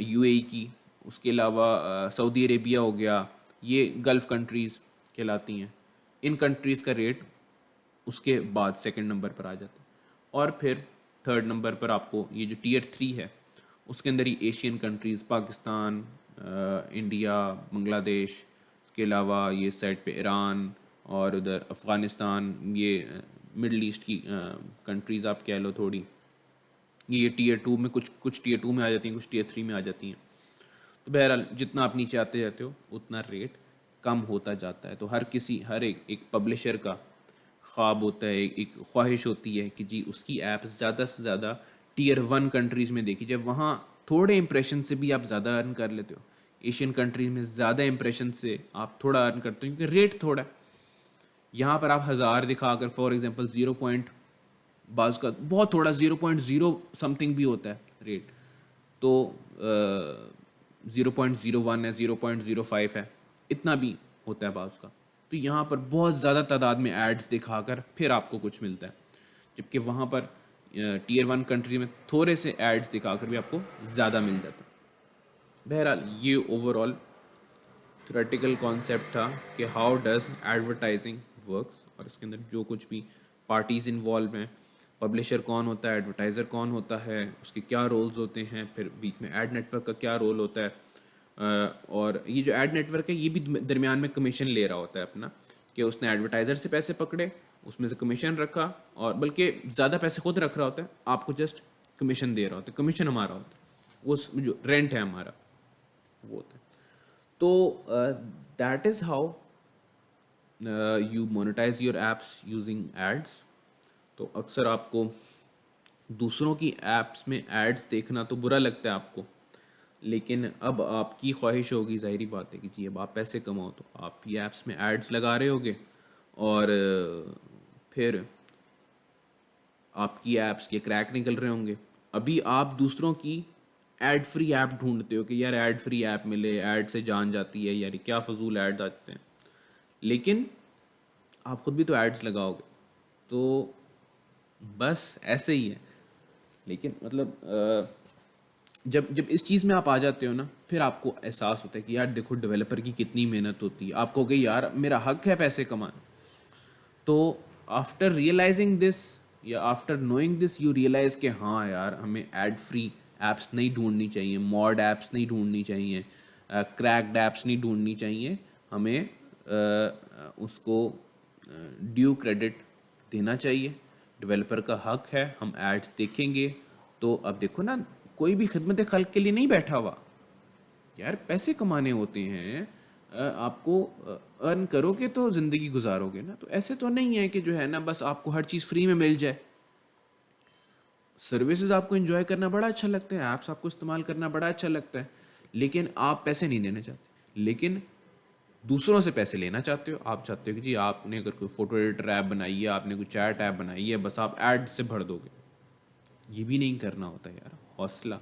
S1: यूएई की। उसके अलावा सऊदी अरेबिया हो गया, ये गल्फ़ कंट्रीज़ कहलाती हैं। इन कंट्रीज़ का रेट उसके बाद सेकंड नंबर पर आ जाता है। और फिर थर्ड नंबर पर आपको ये जो Tier 3 है उसके अंदर ही Asian countries, Pakistan, India, Bangladesh, इसके अलावा ये साइड पे ईरान और उधर अफ़गानिस्तान, ये मिडल ईस्ट की कंट्रीज़ आप कह लो थोड़ी। ये Tier 2 में कुछ कुछ Tier 2 में आ जाती हैं, कुछ Tier 3 में आ जाती हैं। तो बहरहाल जितना आप नीचे आते जाते हो उतना रेट कम होता जाता है। तो हर एक पब्लिशर का ख्वाब होता है, एक ख्वाहिश होती है कि जी उसकी ऐप ज़्यादा से ज़्यादा Tier 1 कंट्रीज़ में देखी जाए। वहाँ थोड़े इंप्रेशन से भी आप ज़्यादा अर्न कर लेते हो। एशियन कंट्रीज़ में ज़्यादा इंप्रेशन से आप थोड़ा अर्न करते हो क्योंकि रेट थोड़ा है। यहाँ पर आप 1000 दिखाकर फॉर एग्जांपल 0 पॉइंट, बाज़ का बहुत थोड़ा 0.0 समथिंग भी होता है रेट, तो 0.01 है, 0.05 है, इतना भी होता है बाज़ का। तो यहाँ पर बहुत ज़्यादा तादाद में एड्स दिखाकर फिर आपको कुछ मिलता है, जबकि वहाँ पर Tier 1 कंट्री में थोड़े से एड्स दिखाकर भी आपको ज़्यादा मिल जाता है। बहरहाल ये ओवरऑल थ्योरेटिकल कॉन्सेप्ट था कि हाउ डज़ एडवर्टाइजिंग वर्क्स, और इसके अंदर जो कुछ भी पार्टीज़ इन्वॉल्व हैं, पब्लिशर कौन होता है, एडवर्टाइज़र कौन होता है, उसके क्या रोल्स होते हैं, फिर बीच में एड नेटवर्क का क्या रोल होता है। और ये जो एड नेटवर्क है ये भी दरमियान में कमीशन ले रहा होता है अपना, कि उसने एडवर्टाइज़र से पैसे पकड़े, उसमें से कमीशन रखा, और बल्कि ज़्यादा पैसे खुद रख रहा होता है, आपको जस्ट कमीशन दे रहा होता है। कमीशन हमारा होता है, वो जो रेंट है हमारा वो होता है। तो that is how you monetise your apps using ads. तो अक्सर आपको दूसरों की एप्स में एड्स देखना तो बुरा लगता है आपको, लेकिन अब आपकी ख्वाहिश होगी, ज़ाहिरी बात है कि जी अब आप पैसे कमाओ, तो आप ये ऐप्स में एड्स लगा रहे होगे और फिर आपकी ऐप्स के क्रैक निकल रहे होंगे। अभी आप दूसरों की एड फ्री ऐप ढूंढते हो कि यार एड फ्री ऐप मिले, ऐड से जान जाती है, यार क्या फजूल ऐड आते हैं, लेकिन आप खुद भी तो एड्स लगाओगे। तो बस ऐसे ही है। लेकिन मतलब जब जब इस चीज़ में आप आ जाते हो ना, फिर आपको एहसास होता है कि यार देखो डेवलपर की कितनी मेहनत होती है। आप कहोगे यार मेरा हक है पैसे कमाना। तो आफ्टर रियलाइजिंग दिस या after knowing this you realise कि हाँ यार हमें एड फ्री एप्स नहीं ढूंढनी चाहिए, मॉड एप्स नहीं ढूंढनी चाहिए, क्रैक्ड एप्स नहीं ढूंढनी चाहिए। हमें उसको ड्यू क्रेडिट देना चाहिए। डेवलपर का हक है, हम एड्स देखेंगे। तो अब देखो ना, कोई भी खिदमत खल्क के लिए नहीं बैठा हुआ यार, पैसे कमाने होते हैं। आपको अर्न करोगे तो ज़िंदगी गुजारोगे ना। तो ऐसे तो नहीं है कि जो है ना बस आपको हर चीज़ फ्री में मिल जाए। सर्विसेज आपको एंजॉय करना बड़ा अच्छा लगता है, ऐप्स आपको इस्तेमाल करना बड़ा अच्छा लगता है, लेकिन आप पैसे नहीं देना चाहते, लेकिन दूसरों से पैसे लेना चाहते हो। आप चाहते हो कि जी आपने अगर कोई फोटो एडिटर ऐप बनाई है, आपने कोई चैट ऐप बनाई है, बस आप ऐड से भर दोगे। ये भी नहीं करना होता यार, हौसला।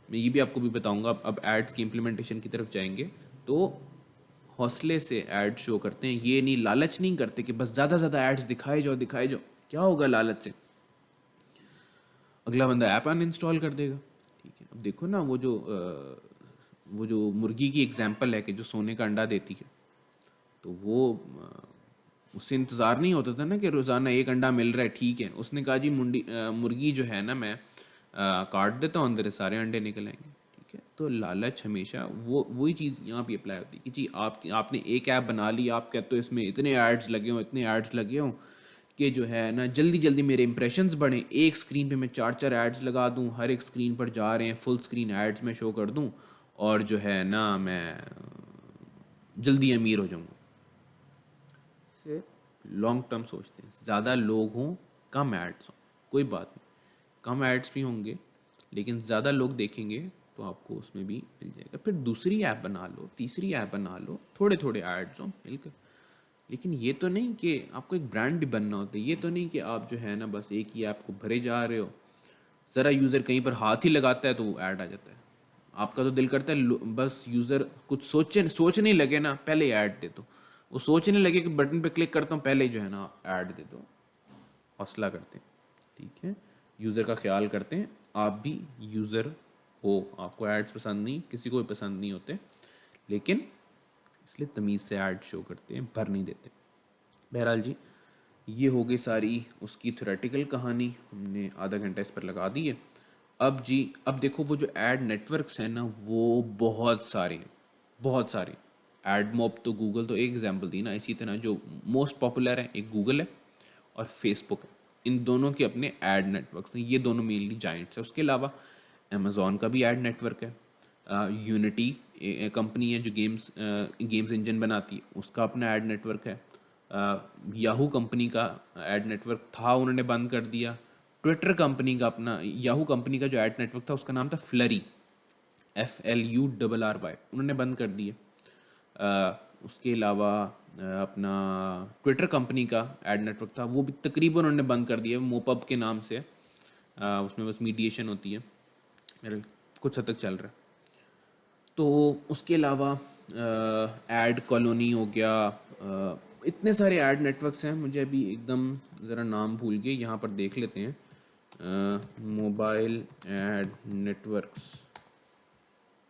S1: मैं ये भी आपको भी बताऊंगा। अब एड्स की इम्प्लीमेंटेशन की तरफ जाएंगे तो हौसले से ऐड शो करते हैं। ये नहीं, लालच नहीं करते कि बस ज़्यादा ज़्यादा एड्स दिखाए जाओ दिखाए जाओ। क्या होगा लालच से? अगला बंदा ऐप अनइंस्टॉल कर देगा। ठीक है, अब देखो ना वो जो मुर्गी की एग्जांपल है कि जो सोने का अंडा देती है, तो वो उससे इंतज़ार नहीं होता था ना कि रोज़ाना एक अंडा मिल रहा है। ठीक है, उसने कहा जी मुर्गी जो है ना, मैं काट देता हूँ, अंदर से सारे अंडे निकल आएंगे। ठीक है, तो लालच हमेशा वही चीज़ यहाँ पे अप्लाई होती है कि जी आपने एक ऐप बना ली, आप कहते हो इसमें इतने एड्स लगे हों, इतने एड्स लगे हों कि जो है ना जल्दी जल्दी मेरे इंप्रेशंस बढ़ें। एक स्क्रीन पे मैं 4 4 एड्स लगा दूं, हर एक स्क्रीन पर जा रहे हैं, फुल स्क्रीन एड्स में शो कर दूं, और जो है ना मैं जल्दी अमीर हो जाऊंगा। से लॉन्ग टर्म सोचते हैं, ज़्यादा लोग हों, कम एड्स हों, कोई बात नहीं, कम एड्स भी होंगे लेकिन ज़्यादा लोग देखेंगे तो आपको उसमें भी मिल जाएगा। फिर दूसरी ऐप बना लो, तीसरी ऐप बना लो, थोड़े थोड़े एड्स हों मिलकर। लेकिन ये तो नहीं कि आपको एक ब्रांड भी बनना होता है। ये तो नहीं कि आप जो है ना बस एक ही ऐप को भरे जा रहे हो, ज़रा यूज़र कहीं पर हाथ ही लगाता है तो वो ऐड आ जाता है। आपका तो दिल करता है बस यूज़र कुछ सोचने लगे ना, पहले ही ऐड दे दो। वो सोचने लगे कि बटन पे क्लिक करता हूँ, पहले ही जो है ना ऐड दे दो। हौसला करते हैं, ठीक है, यूज़र का ख्याल करते हैं। आप भी यूज़र हो, आपको एड्स पसंद नहीं, किसी को भी पसंद नहीं होते, लेकिन इसलिए तमीज़ से ऐड शो करते हैं, भर नहीं देते। बहरहाल जी, ये हो गई सारी उसकी थ्योरेटिकल कहानी, हमने आधा घंटा इस पर लगा दी है। अब जी, अब देखो वो जो ऐड नेटवर्क्स हैं ना, वो बहुत सारे हैं, बहुत सारे। एडमॉब तो गूगल तो एक एग्जांपल दी ना, इसी तरह जो मोस्ट पॉपुलर है एक गूगल है और फेसबुक है। इन दोनों के अपने ऐड नेटवर्क्स हैं, ये दोनों मेनली जाइंट्स हैं। उसके अलावा अमेज़ॉन का भी ऐड नेटवर्क है, यूनिटी कंपनी है जो गेम्स इंजन बनाती है, उसका अपना ऐड नेटवर्क है। याहू कंपनी का ऐड नेटवर्क था, उन्होंने बंद कर दिया। ट्विटर कंपनी का अपना, याहू कंपनी का जो ऐड नेटवर्क था उसका नाम था फ्लरी, FLURRY, उन्होंने बंद कर दिया। उसके अलावा अपना ट्विटर कंपनी का ऐड नेटवर्क था, वो भी तकरीबन उन्होंने बंद कर दिया, मोपब के नाम से। उसमें बस मीडिएशन होती है, मेरे कुछ हद तक चल रहा है। तो उसके अलावा ऐड कॉलोनी हो गया, इतने सारे ऐड नेटवर्क्स हैं, मुझे अभी एकदम ज़रा नाम भूल गए। यहाँ पर देख लेते हैं, मोबाइल ऐड नेटवर्क्स,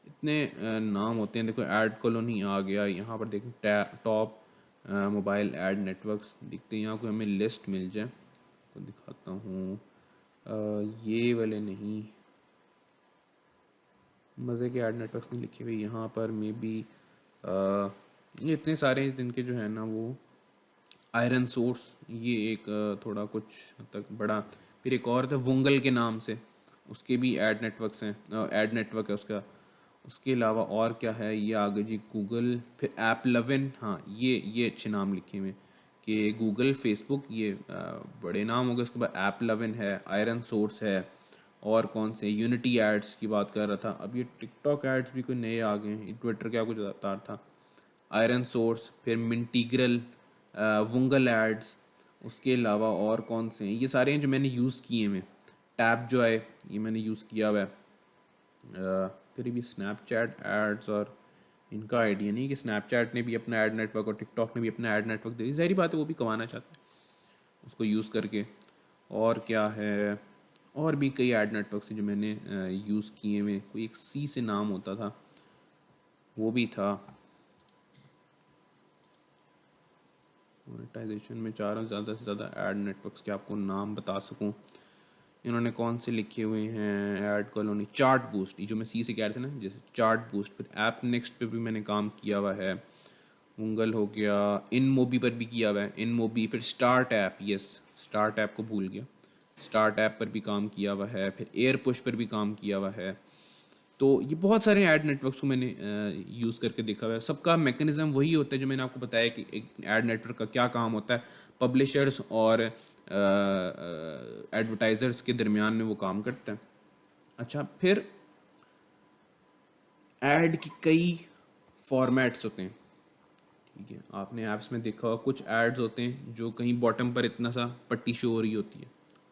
S1: इतने नाम होते हैं। देखो ऐड कॉलोनी आ गया, यहाँ पर देखें टॉप मोबाइल ऐड नेटवर्क्स दिखते हैं। यहाँ कोई हमें लिस्ट मिल जाए तो दिखाता हूँ। ये वाले नहीं, मज़े के ऐड नेटवर्क्स नहीं लिखे हुए यहाँ पर। मे बी ये इतने सारे जिनके जो है ना वो आयरन सोर्स, ये एक थोड़ा कुछ हद तक बड़ा। फिर एक और था वुंगल के नाम से, उसके भी ऐड नेटवर्क्स हैं, ऐड नेटवर्क है उसका। उसके अलावा और क्या है, ये आगे जी गूगल, फिर ऐप11। हाँ, ये अच्छे नाम लिखे हुए हैं कि गूगल, फेसबुक, ये बड़े नाम हो गए। उसके बाद ऐप11 है, आयरन सोर्स है, और कौन से, यूनिटी एड्स की बात कर रहा था। अब ये टिकटॉक एड्स भी कोई नए आ गए हैं, ट्विटर क्या कुछ बता था। आयरन सोर्स, फिर मिंटीग्रल, वुंगल एड्स। उसके अलावा और कौन से हैं, ये सारे हैं जो मैंने यूज़ किए हैं। टैप जो है ये मैंने यूज़ किया हुआ है। फिर भी स्नैपचैट एड्स, और इनका आइडिया नहीं कि स्नैपचैट ने भी अपना ऐड नेटवर्क और टिकटॉक ने भी अपना ऐड नेटवर्क दे दी। ज़ाहिर बात है वो भी कमाना चाहते हैं उसको यूज़ करके। और क्या है, और भी कई ऐड नेटवर्क्स हैं जो मैंने यूज़ किए हुए। कोई एक सी से नाम होता था, वो भी था। मोनेटाइजेशन में चाह रहा हूँ ज़्यादा से ज़्यादा ऐड नेटवर्क्स के आपको नाम बता सकूँ। इन्होंने कौन से लिखे हुए हैं, ऐड कॉलोनी, चार्ट बूस्ट, ये जो मैं सी से कह रहे थे ना, जैसे चार्ट बूस्ट। फिर ऐप नेक्स्ट पे भी मैंने काम किया हुआ है। गूगल हो गया, इन मोबी पर भी किया हुआ है, इन मोबी। फिर start app, yes, start app को भूल गया, स्टार्ट ऐप पर भी काम किया हुआ है। फिर एयर पुश पर भी काम किया हुआ है। तो ये बहुत सारे ऐड नेटवर्क्स को मैंने यूज़ करके देखा हुआ है। सबका मैकेनिज़्म वही होता है जो मैंने आपको बताया कि एक ऐड नेटवर्क का क्या काम होता है। पब्लिशर्स और एडवर्टाइज़र्स के दरमियान में वो काम करता है। अच्छा, फिर ऐड की कई फॉर्मेट्स होते हैं। ठीक है, आपने ऐप्स में देखा होगा कुछ एड्स होते हैं जो कहीं बॉटम पर इतना सा पट्टी शो हो रही होती है,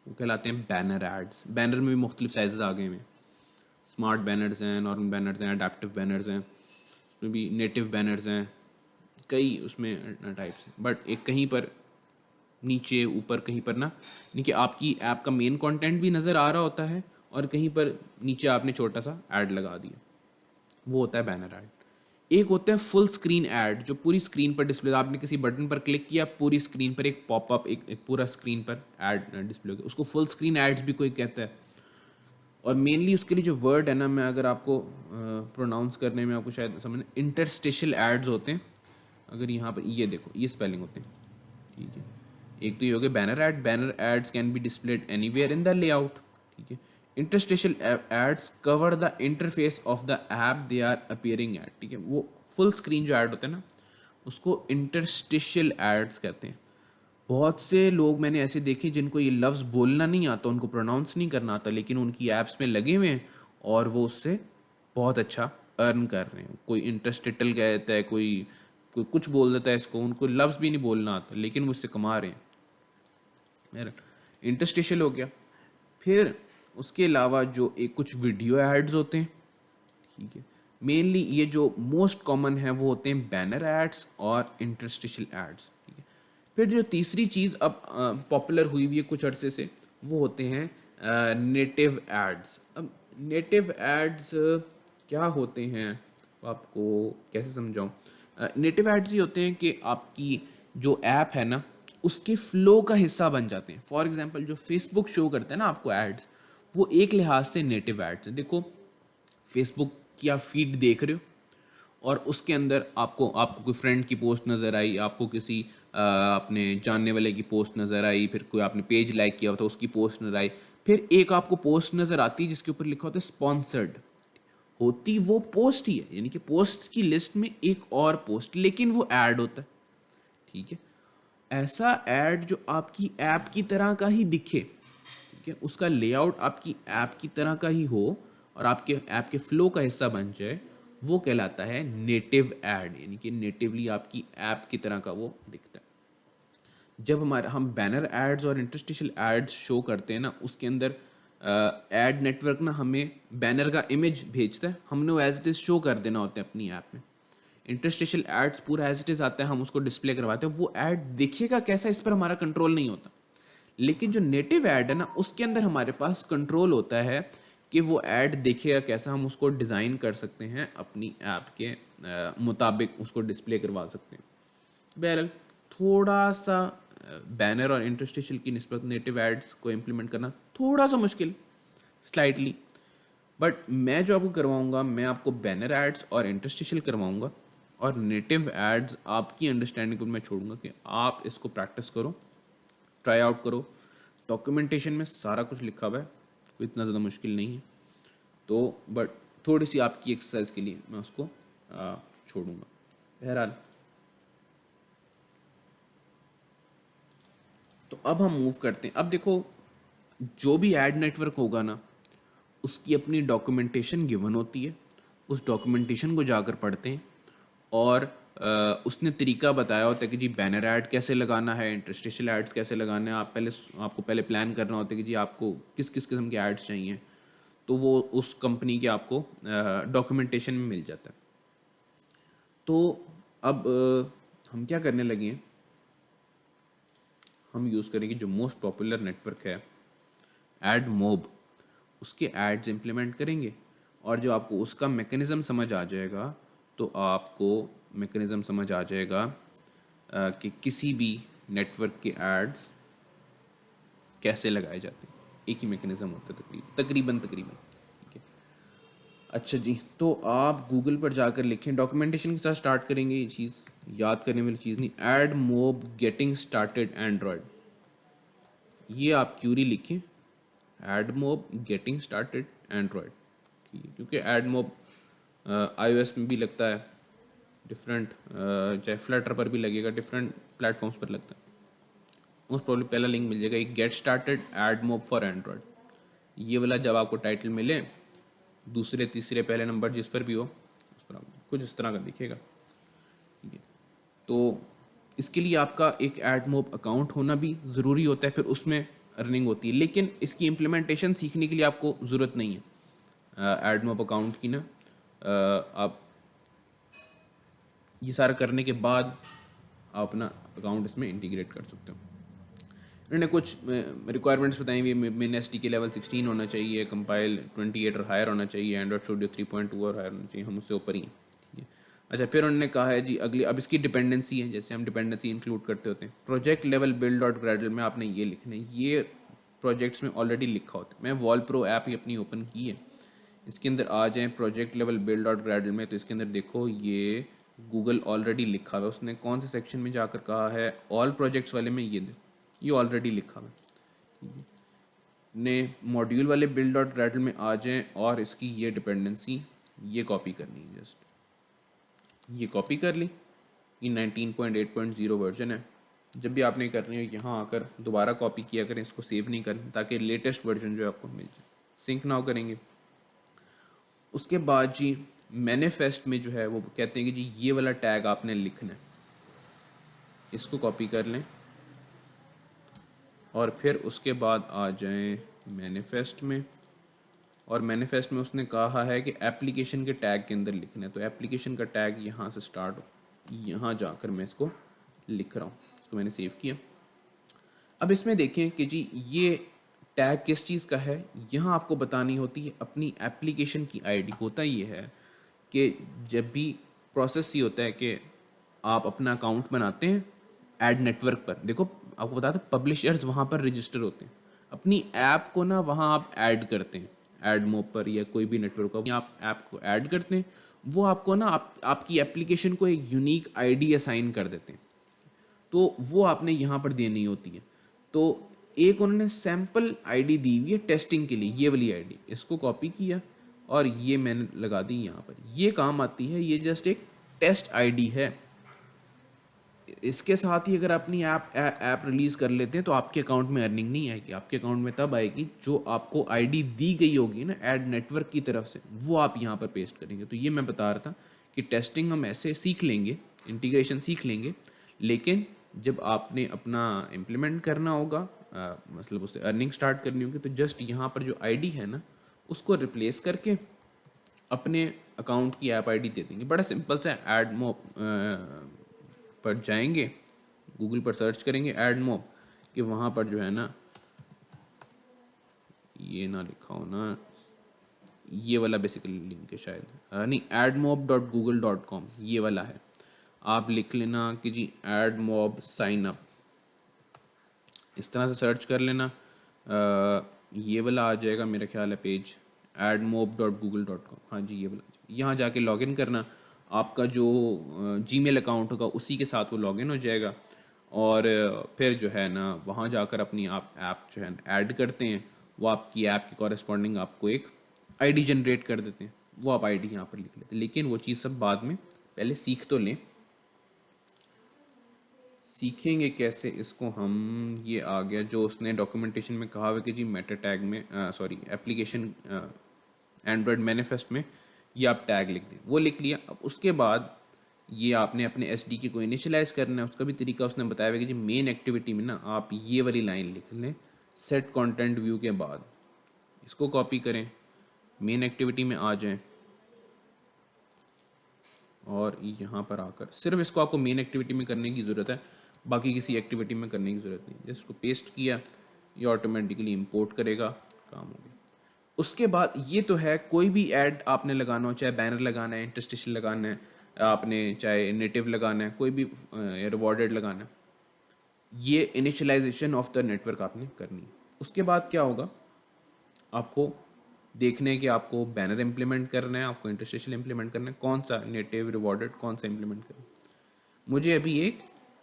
S1: वो कहलाते हैं बैनर एड्स। बैनर में भी मुख्तलिफ साइज़ आ गए हैं। स्मार्ट बैनर्स हैं, नॉर्मल बैनर्स हैं, अडेप्टिव बैनर्स हैं, उसमें भी नेटिव बैनर्स हैं, कई उसमें टाइप्स हैं। बट एक कहीं पर नीचे ऊपर कहीं पर ना, यानी कि आपकी ऐप का मेन कंटेंट भी नज़र आ रहा होता है और कहीं पर नीचे आपने छोटा सा ऐड लगा दिया, वो होता है बैनर ऐड। एक होता है फुल स्क्रीन ऐड जो पूरी स्क्रीन पर डिस्प्ले, आपने किसी बटन पर क्लिक किया, पूरी स्क्रीन पर एक पॉपअप, एक पूरा स्क्रीन पर ऐड डिस्प्ले हो गया, उसको फुल स्क्रीन एड्स भी कोई कहता है। और मेनली उसके लिए जो वर्ड है ना, मैं अगर आपको प्रोनाउंस करने में आपको शायद समझ, इंटरस्टिशियल एड्स होते हैं। अगर यहाँ पर ये देखो, ये स्पेलिंग होते हैं। ठीक है, एक तो ये हो गया banner ad. Banner ads can be displayed anywhere in the layout. ठीक है, interstitial ads cover the interface of the app they are appearing at. ठीक है, वो फुल स्क्रीन जो ऐड होते हैं ना, उसको इंटरस्टिशियल एड्स कहते हैं। बहुत से लोग मैंने ऐसे देखे जिनको ये लफ्ज़ बोलना नहीं आता, उनको प्रोनाउंस नहीं करना आता, लेकिन उनकी ऐप्स में लगे हुए हैं और वो उससे बहुत अच्छा अर्न कर रहे हैं। कोई इंटरस्टिटल कहता है, कोई कोई कुछ बोल देता है इसको, उनको लफ्ज़ भी नहीं बोलना आता, लेकिन वो इससे कमा रहे हैं। मेरा इंटरस्टिशियल हो गया। फिर उसके अलावा जो एक कुछ वीडियो एड्स होते हैं। ठीक है, मेनली ये जो मोस्ट कॉमन है वो होते हैं बैनर एड्स और इंटरस्टिशियल एड्स। ठीक है, फिर जो तीसरी चीज़ अब पॉपुलर हुई हुई है कुछ अरसे से, वो होते हैं नेटिव एड्स। अब नेटिव एड्स क्या होते हैं, आपको कैसे समझाऊं। नेटिव एड्स ये होते हैं कि आपकी जो ऐप है ना, उसके फ्लो का हिस्सा बन जाते हैं। फॉर एग्जांपल जो फेसबुक शो करता है ना आपको एड्स, वो एक लिहाज से नेटिव एड्स है। देखो, फेसबुक की आप फीड देख रहे हो और उसके अंदर आपको आपको कोई फ्रेंड की पोस्ट नज़र आई, आपको किसी अपने जानने वाले की पोस्ट नज़र आई, फिर कोई आपने पेज लाइक किया होता उसकी पोस्ट नज़र आई, फिर एक आपको पोस्ट नज़र आती है जिसके ऊपर लिखा होता है स्पॉन्सर्ड। होती वो पोस्ट ही है, यानी कि पोस्ट की लिस्ट में एक और पोस्ट, लेकिन वो ऐड होता है। ठीक है, ऐसा ऐड जो आपकी ऐप की तरह का ही दिखे, ठीक है, उसका लेआउट आपकी ऐप की तरह का ही हो और आपके ऐप के फ्लो का हिस्सा बन जाए, वो कहलाता है नेटिव ऐड। यानी कि नेटिवली आपकी ऐप की तरह का वो दिखता है। जब हम बैनर एड्स और इंटरस्टिशियल एड्स शो करते हैं ना, उसके अंदर एड नेटवर्क ना हमें बैनर का इमेज भेजता है, हमने वो एज इट इज़ शो कर देना होता है अपनी ऐप में। इंटरस्टिशियल एड्स पूरा एज इट इज़ आता है, हम उसको डिस्प्ले करवाते हैं, वो ऐड दिखेगा कैसा इस पर हमारा कंट्रोल नहीं होता। लेकिन जो नेटिव ऐड है ना, उसके अंदर हमारे पास कंट्रोल होता है कि वो ऐड दिखेगा कैसा, हम उसको डिज़ाइन कर सकते हैं, अपनी ऐप के मुताबिक उसको डिस्प्ले करवा सकते हैं। बहरहाल थोड़ा सा बैनर और इंटरस्टिशियल की निस्बत नेटिव एड्स को इम्प्लीमेंट करना थोड़ा सा मुश्किल, स्लाइटली। बट मैं जो आपको करवाऊंगा, मैं आपको बैनर एड्स और इंटरस्टिशियल करवाऊंगा, और नेटिव एड्स आपकी अंडरस्टैंडिंग को मैं छोड़ूंगा कि आप इसको प्रैक्टिस करो, ट्राई आउट करो। डॉक्यूमेंटेशन में सारा कुछ लिखा हुआ है, कोई इतना ज़्यादा मुश्किल नहीं है। तो बट थोड़ी सी आपकी एक्सरसाइज के लिए मैं उसको छोड़ूंगा। बहरहाल, तो अब हम मूव करते हैं। अब देखो, जो भी ऐड नेटवर्क होगा ना, उसकी अपनी डॉक्यूमेंटेशन गिवन होती है। उस डॉक्यूमेंटेशन को जाकर पढ़ते हैं और उसने तरीका बताया होता है कि जी बैनर ऐड कैसे लगाना है, इंटरस्टिशियल एड्स कैसे लगाना है। आपको पहले प्लान करना होता है कि जी आपको किस किस किस्म के एड्स चाहिए, तो वो उस कंपनी के आपको डॉक्यूमेंटेशन में मिल जाता है। तो अब हम क्या करने लगे हैं, हम यूज़ करेंगे जो मोस्ट पॉपुलर नेटवर्क है एड मोब, उसके एड्स इम्प्लीमेंट करेंगे। और जो आपको उसका मैकेनिज़्म समझ आ जाएगा, तो आपको मैकेनिज़्म समझ आ जाएगा कि किसी भी नेटवर्क के एड्स कैसे लगाए जाते हैं। एक ही मैकेनिज़्म होता है तकरीबन तकरीबन। ठीक है, अच्छा जी, तो आप गूगल पर जाकर लिखें, डॉक्यूमेंटेशन के साथ स्टार्ट करेंगे। ये चीज़ याद करने वाली चीज़ नहीं, AdMob getting started Android, ये आप क्यूरी लिखें, एडमोब गेटिंग स्टार्टेड एंड्रॉयड। ठीक है, क्योंकि एड मॉब iOS में भी लगता है डिफरेंट, चाहे फ्लटर पर भी लगेगा, डिफरेंट प्लेटफॉर्म्स पर लगता है। मोस्ट प्रॉब्लम पहला लिंक मिल जाएगा एक get started AdMob for Android, ये वाला जब आपको टाइटल मिले दूसरे तीसरे पहले नंबर जिस पर भी हो उस पर कुछ इस तरह का दिखेगा। ठीक है, तो इसके लिए आपका एक एड मॉब अकाउंट होना भी ज़रूरी होता है, फिर उसमें अर्निंग होती है, लेकिन इसकी इम्प्लीमेंटेशन सीखने के लिए आपको ज़रूरत नहीं है एड मॉब अकाउंट की ना। आप ये सारा करने के बाद आप अपना अकाउंट इसमें इंटीग्रेट कर सकते हो। इन्होंने कुछ रिक्वायरमेंट्स बताई हुई, मेन एस टी के लेवल 16 होना चाहिए, कंपाइल 28 और हायर होना चाहिए, एंड्रॉइड स्टूडियो 3.2 और हायर होना चाहिए, हम उससे ऊपर ही हैं। ठीक है, अच्छा फिर उन्होंने कहा है जी अगली, अब इसकी डिपेंडेंसी है, जैसे हम डिपेंडेंसी इंक्लूड करते होते हैं, project level build dot Gradle में आपने ये लिखना है, ये प्रोजेक्ट्स में ऑलरेडी लिखा होता है। मैं वॉल प्रो ऐप ही अपनी ओपन की है, इसके अंदर आ जाएँ project level build dot Gradle में, तो इसके अंदर देखो ये गूगल ऑलरेडी लिखा हुआ है, उसने कौन से सेक्शन में जाकर कहा है, ऑल प्रोजेक्ट्स वाले में ये ऑलरेडी लिखा हुआ है। ने मॉड्यूल वाले बिल्ड डॉट ग्रेडल में आ जाएं और इसकी ये डिपेंडेंसी ये कॉपी करनी है, जस्ट ये कॉपी कर ली, ये 19.8.0 वर्जन है। जब भी आपने करनी हो यहाँ आकर दोबारा कॉपी किया करें, इसको सेव नहीं करें ताकि लेटेस्ट वर्जन जो आपको मिल जाए, सिंक नाउ करेंगे। उसके बाद जी मैनिफेस्ट में जो है वो कहते हैं कि जी ये वाला टैग आपने लिखना है, इसको कॉपी कर लें और फिर उसके बाद आ जाएं मैनिफेस्ट में, और मैनिफेस्ट में उसने कहा है कि एप्लीकेशन के टैग के अंदर लिखना है, तो एप्लीकेशन का टैग यहाँ से स्टार्ट हो, यहाँ जाकर मैं इसको लिख रहा हूँ, इसको मैंने सेव किया। अब इसमें देखें कि जी ये टैग किस चीज़ का है, यहाँ आपको बतानी होती है अपनी एप्लीकेशन की आईडी। होता ये है कि जब भी प्रोसेस ये होता है कि आप अपना अकाउंट बनाते हैं एड नेटवर्क पर, देखो आपको बताया था पब्लिशर्स वहाँ पर रजिस्टर होते हैं, अपनी ऐप को ना वहाँ आप ऐड करते हैं एड मोब पर या कोई भी नेटवर्क का आप ऐप को ऐड करते हैं, वो आपको ना आपकी एप्लीकेशन को एक यूनिक आईडी असाइन कर देते हैं, तो वो आपने यहाँ पर देनी होती है। तो एक उन्होंने सैम्पल आईडी दी हुई है टेस्टिंग के लिए, ये वाली आईडी, इसको कॉपी किया और ये मैंने लगा दी यहाँ पर, ये काम आती है, ये जस्ट एक टेस्ट आईडी है। इसके साथ ही अगर अपनी ऐप रिलीज़ कर लेते हैं तो आपके अकाउंट में अर्निंग नहीं आएगी, आपके अकाउंट में तब आएगी जो आपको आईडी दी गई होगी ना ऐड नेटवर्क की तरफ से, वो आप यहाँ पर पेस्ट करेंगे। तो ये मैं बता रहा था कि टेस्टिंग हम ऐसे सीख लेंगे, इंटीग्रेशन सीख लेंगे, लेकिन जब आपने अपना इम्प्लीमेंट करना होगा, मतलब उससे अर्निंग स्टार्ट करनी होगी, तो जस्ट यहाँ पर जो आईडी है ना उसको रिप्लेस करके अपने अकाउंट की ऐप आईडी दे देंगे। बड़ा सिंपल सा, ऐड मॉब पर जाएंगे, गूगल पर सर्च करेंगे ऐड मॉब, कि वहाँ पर जो है ना, ये ना लिखा हो ना, ये वाला बेसिकली लिंक है शायद, नहीं admob.google.com ये वाला है, आप लिख लेना कि जी एड मॉब साइन अप, इस तरह से सर्च कर लेना, ये वाला आ जाएगा मेरा ख्याल है पेज admob.google.com, हाँ जी ये वाला, यहाँ जाके लॉगिन करना, आपका जो जीमेल अकाउंट होगा उसी के साथ वो लॉगिन हो जाएगा, और फिर जो है ना वहाँ जाकर अपनी आप ऐप जो है ऐड करते हैं, वो आपकी ऐप की कॉरेस्पॉन्डिंग आपको एक आईडी जनरेट कर देते हैं, वो आप आईडी यहाँ पर लिख लेते हैं, लेकिन वो चीज़ सब बाद में, पहले सीख तो लें। सीखेंगे कैसे इसको हम, ये आ गया जो उसने डॉक्यूमेंटेशन में कहा हुआ कि जी मेटा टैग में, सॉरी एप्लीकेशन एंड्रॉयड मैनिफेस्ट में ये आप टैग लिख दें, वो लिख लिया। अब उसके बाद ये आपने अपने एसडीके को इनिशियलाइज़ करना है, उसका भी तरीका उसने बताया हुआ कि जी मेन एक्टिविटी में ना आप ये वाली लाइन लिख लें सेट कंटेंट व्यू के बाद, इसको कॉपी करें, मेन एक्टिविटी में आ जाएं और यहाँ पर आकर सिर्फ इसको आपको मेन एक्टिविटी में करने की ज़रूरत है, बाकी किसी एक्टिविटी में करने की ज़रूरत नहीं। जस्ट को पेस्ट किया, ये ऑटोमेटिकली इंपोर्ट करेगा, काम हो गया। उसके बाद ये तो है कोई भी ऐड आपने लगाना हो, चाहे बैनर लगाना है, इंटरस्टिशन लगाना है आपने, चाहे नेटिव लगाना है, कोई भी रिवॉर्डेड लगाना है, ये इनिशियलाइजेशन ऑफ द नेटवर्क आपने करनी है। उसके बाद क्या होगा, आपको देखने है कि आपको बैनर इम्प्लीमेंट करना है, आपको इंटरस्टिशन इम्प्लीमेंट करना है, कौन सा नेटिव रिवॉर्डेड कौन सा इम्प्लीमेंट करना है। मुझे अभी एक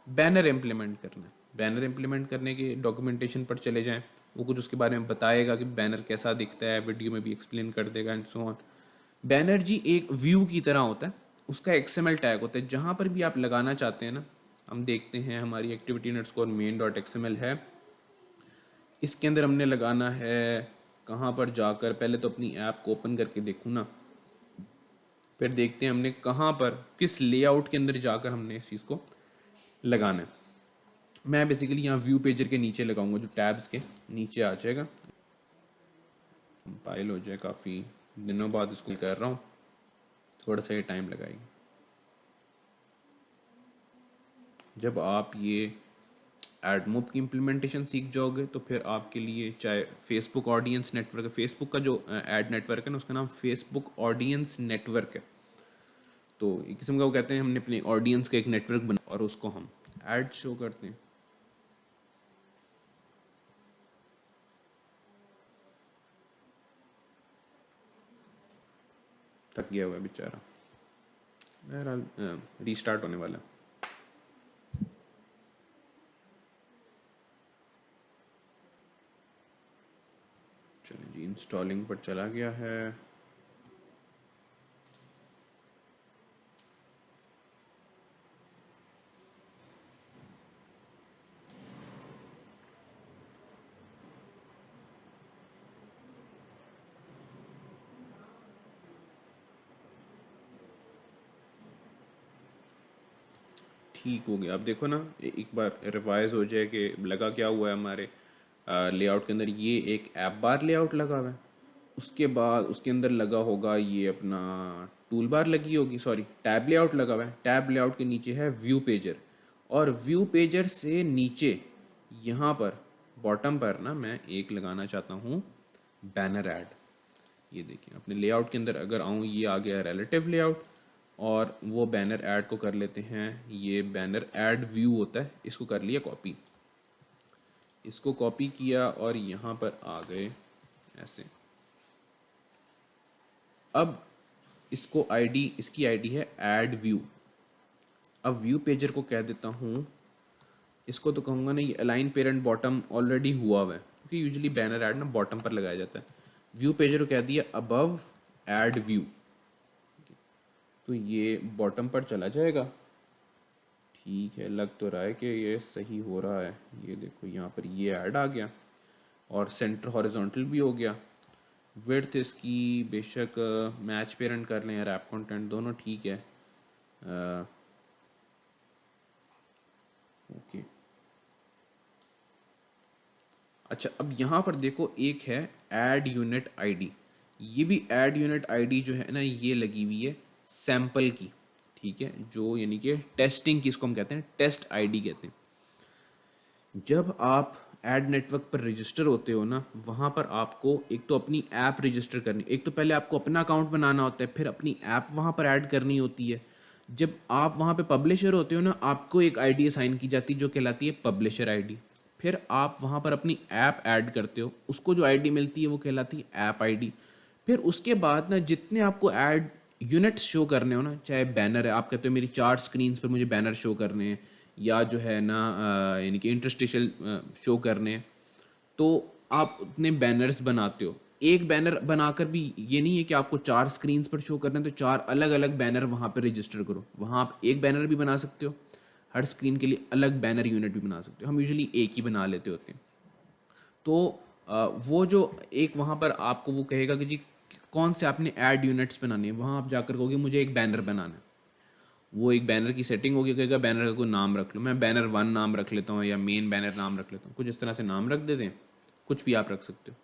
S1: बैनर इम्प्लीमेंट करना है, बैनर इम्प्लीमेंट करने के डॉक्यूमेंटेशन पर चले जाएं, वो कुछ उसके बारे में बताएगा कि बैनर कैसा दिखता है, वीडियो में भी एक्सप्लेन कर देगा एंड सो ऑन। बैनर जी एक व्यू की तरह होता है, उसका एक्सएमएल टैग होता है, जहाँ पर भी आप लगाना चाहते हैं ना, हम देखते हैं हमारी activity underscore main dot XML है, इसके अंदर हमने लगाना है कहाँ पर जाकर, पहले तो अपनी ऐप को ओपन करके देखूँ ना, फिर देखते हैं हमने कहाँ पर किस लेआउट के अंदर जाकर हमने इस चीज़ को लगाना है। मैं बेसिकली यहाँ व्यू पेजर के नीचे लगाऊंगा, जो टैब्स के नीचे आ जाएगा, कंपाइल हो जाए, काफ़ी दिनों बाद इसको कर रहा हूँ, थोड़ा सा ये टाइम लगाएगी। जब आप ये एडमोब की इम्प्लीमेंटेशन सीख जाओगे तो फिर आपके लिए, चाहे फेसबुक ऑडियंस नेटवर्क है, फेसबुक का जो एड नेटवर्क है ना, उसका नाम फेसबुक ऑडियंस नेटवर्क है, तो एक किस्म का वो कहते हैं हमने अपने ऑडियंस का एक नेटवर्क बना और उसको हम एड शो करते हैं। थक गया हुआ है बेचारा, बहरहाल रीस्टार्ट होने वाला है। चलिए जी, इंस्टॉलिंग पर चला गया है। ठीक हो गया, अब देखो ना, एक बार रिवाइज हो जाए कि लगा क्या हुआ है हमारे लेआउट के अंदर। ये एक ऐप बार लेआउट लगा हुआ है, उसके बाद उसके अंदर लगा होगा ये अपना टूल बार लगी होगी, सॉरी टैब लेआउट लगा हुआ है, टैब लेआउट के नीचे है व्यू पेजर, और व्यू पेजर से नीचे यहाँ पर बॉटम पर ना मैं एक लगाना चाहता हूँ बैनर ऐड। ये देखिए अपने लेआउट के अंदर अगर आऊँ, ये आ गया रिलेटिव लेआउट, और वो बैनर ऐड को कर लेते हैं, ये बैनर ऐड व्यू होता है, इसको कर लिया कॉपी, इसको कॉपी किया और यहाँ पर आ गए ऐसे। अब इसको आईडी, इसकी आईडी है ऐड व्यू। अब व्यू पेजर को कह देता हूँ, इसको तो कहूँगा नहीं, अलाइन पेरेंट बॉटम ऑलरेडी हुआ है, क्योंकि यूजुअली बैनर ऐड ना बॉटम पर लगाया जाता है। व्यू पेजर को कह दिया अबव ऐड व्यू, तो ये बॉटम पर चला जाएगा। ठीक है, लग तो रहा है कि ये सही हो रहा है। ये देखो यहाँ पर ये ऐड आ गया और सेंटर हॉरिजॉन्टल भी हो गया। विड्थ इसकी बेशक मैच पेरेंट कर लें या रैप कंटेंट, दोनों ठीक है। ओके, अच्छा अब यहाँ पर देखो एक है ऐड यूनिट आईडी, ये भी ऐड यूनिट आईडी जो है ना, ये लगी हुई है सैंपल की, ठीक है, जो यानी कि टेस्टिंग की, इसको हम कहते हैं टेस्ट आईडी कहते हैं। जब आप एड नेटवर्क पर रजिस्टर होते हो ना, वहाँ पर आपको एक तो अपनी ऐप रजिस्टर करनी, एक तो पहले आपको अपना अकाउंट बनाना होता है, फिर अपनी ऐप वहाँ पर ऐड करनी होती है। जब आप वहाँ पे पब्लिशर होते हो ना, आपको एक आईडी असाइन की जाती है जो कहलाती है पब्लिशर आईडी। फिर आप वहाँ पर अपनी ऐप ऐड करते हो, उसको जो आईडी मिलती है वो कहलाती है ऐप आईडी। फिर उसके बाद ना जितने आपको ऐड यूनिट्स शो करने हो ना, चाहे बैनर है, आप कहते हो मेरी 4 स्क्रीन्स पर मुझे बैनर शो करने हैं, या जो है ना यानी कि इंटरस्टिशियल शो करने हैं, तो आप उतने बैनर्स बनाते हो। एक बैनर बनाकर भी ये नहीं है कि आपको 4 स्क्रीन्स पर शो करना है, तो 4 अलग अलग बैनर वहाँ पर रजिस्टर करो। वहाँ आप एक बैनर भी बना सकते हो, हर स्क्रीन के लिए अलग बैनर यूनिट भी बना सकते हो, हम यूजुअली एक ही बना लेते होते हैं। तो वो जो एक वहाँ पर आपको वो कहेगा कि जी कौन से आपने ऐड यूनिट्स बनाने हैं, वहाँ आप जाकर कहोगे मुझे एक बैनर बनाना है, वो एक बैनर की सेटिंग होगी, कहेगा बैनर का कोई नाम रख लो, मैं बैनर 1 नाम रख लेता हूँ या मेन बैनर नाम रख लेता हूँ, कुछ इस तरह से नाम रख देते हैं, कुछ भी आप रख सकते हो।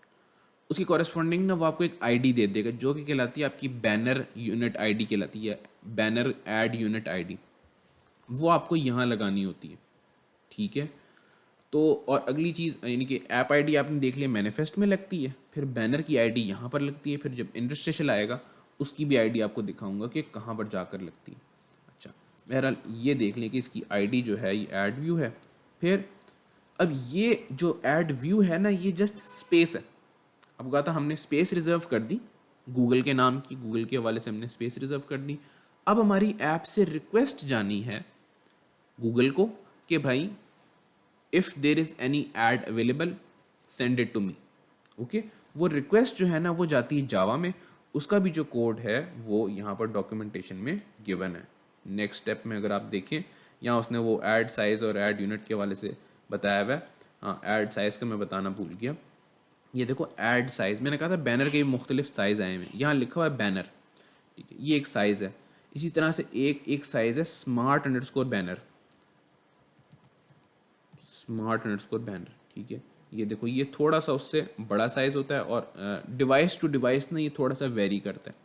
S1: उसकी कॉरेस्पॉन्डिंग ना वो आपको एक आईडी दे देगा जो कि कहलाती है आपकी बैनर यूनिट आईडी कहलाती है, बैनर ऐड यूनिट आईडी, वो आपको यहाँ लगानी होती है, ठीक है। तो और अगली चीज़ यानी कि ऐप आईडी आपने देख लिया मैनिफेस्ट में लगती है, फिर बैनर की आईडी यहाँ पर लगती है, फिर जब इंटरस्टेशल आएगा उसकी भी आईडी आपको दिखाऊंगा कि कहाँ पर जाकर लगती है। अच्छा, बहरहाल ये देख लें कि इसकी आईडी जो है ये ऐड व्यू है। फिर अब ये जो ऐड व्यू है ना, ये जस्ट स्पेस है। अब कहा था हमने स्पेस रिजर्व कर दी गूगल के नाम की, गूगल के हवाले से हमने स्पेस रिजर्व कर दी। अब हमारी ऐप से रिक्वेस्ट जानी है गूगल को कि भाई if there is any ad available send it to me. Okay, वो रिक्वेस्ट जो है ना वो जाती है जावा में, उसका भी जो कोड है वो यहाँ पर डॉक्यूमेंटेशन में गिवन है। नेक्स्ट स्टेप में अगर आप देखें, यहाँ उसने वो ऐड साइज़ और ऐड यूनिट के वाले से बताया हुआ है। हाँ, ऐड साइज़ का मैं बताना भूल गया। ये देखो ऐड साइज़, मैंने कहा था बैनर के भी मुख्तलिफ साइज़ आए हैं, यहाँ लिखा हुआ है बैनर, ठीक है, ये एक साइज़ है। इसी तरह से एक साइज़ है smart underscore banner, smart underscore banner, ठीक है। ये देखो ये थोड़ा सा उससे बड़ा साइज़ होता है और डिवाइस टू डिवाइस ना ये थोड़ा सा वेरी करता है।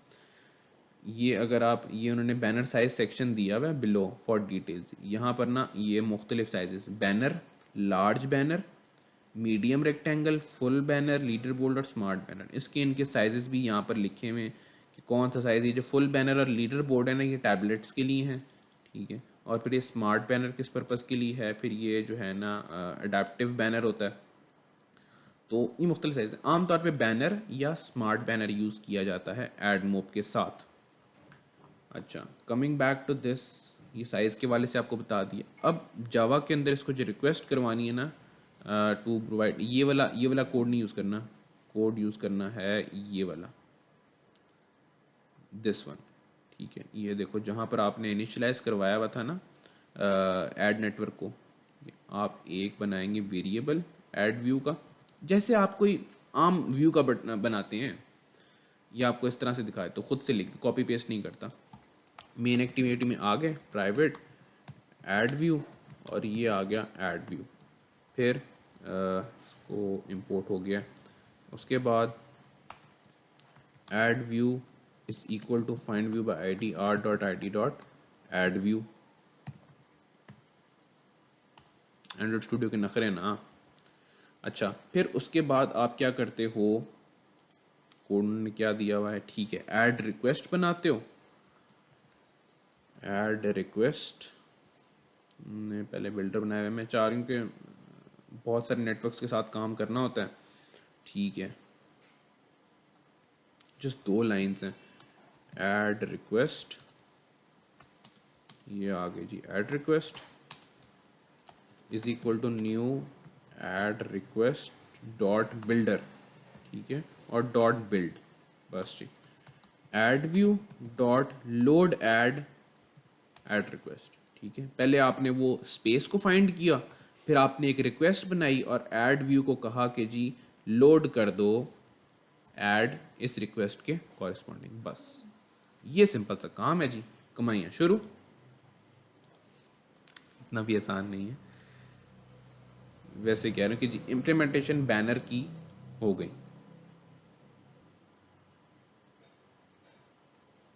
S1: ये अगर आप, ये उन्होंने बैनर साइज सेक्शन दिया हुआ है बिलो फॉर डिटेल्स, यहाँ पर ना ये मुख्तलिफ sizes, banner, large banner, medium rectangle, full banner, leader board और स्मार्ट बैनर, इसके इनके साइजेस भी यहाँ पर लिखे हुए हैं कि कौन सा साइज़। ये जो फुल बैनर और लीडर बोर्ड है ना ये टैबलेट्स के लिए हैं, ठीक है। और फिर ये स्मार्ट बैनर किस पर्पज़ के लिए है, फिर ये जो है ना अडेप्टिव बैनर होता है। तो ये मुख्तलिफ साइज, आमतौर पर बैनर या स्मार्ट बैनर यूज़ किया जाता है एडमोब के साथ। अच्छा, कमिंग बैक टू दिस, ये साइज़ के वाले से आपको बता दिया। अब जावा के अंदर इसको जो रिक्वेस्ट करवानी है ना टू प्रोवाइड, ये वाला कोड नहीं यूज़ करना, कोड यूज़ करना है ये वाला, दिस वन, ठीक है। ये देखो जहाँ पर आपने इनिशियलाइज करवाया हुआ था ना ऐड नेटवर्क को, आप एक बनाएंगे वेरिएबल ऐड व्यू का, जैसे आप कोई आम व्यू का बनाते हैं। ये आपको इस तरह से दिखाए तो खुद से लिख, कॉपी पेस्ट नहीं करता। मेन एक्टिविटी में आ गए प्राइवेट ऐड व्यू और ये आ गया ऐड व्यू, फिर इसको इंपोर्ट हो गया। उसके बाद ad view is equal to find view by ID r.id.add view. Android studio के नखरे ना। अच्छा, फिर उसके बाद आप क्या करते हो, कोड ने क्या दिया हुआ है, ठीक है, ऐड रिक्वेस्ट बनाते हो। ऐड रिक्वेस्ट ने पहले बिल्डर बनाया है, मैं चाह रही हूँ कि बहुत सारे नेटवर्क्स के साथ काम करना होता है, ठीक है। जस्ट 2 लाइंस हैं, ऐड रिक्वेस्ट, ये आ गई जी, ad request is equal to new ad request dot builder, ठीक है, और डॉट बिल्ड, बस जी। Ad view dot load ad request, ठीक है। पहले आपने वो स्पेस को फाइंड किया, फिर आपने एक रिक्वेस्ट बनाई और ऐड व्यू को कहा कि जी लोड कर दो ऐड इस रिक्वेस्ट के कॉरेस्पॉन्डिंग, बस ये सिंपल सा काम है जी, कमाइयाँ शुरू। इतना भी आसान नहीं है। वैसे कह रहे हो कि जी इम्प्लीमेंटेशन बैनर की हो गई।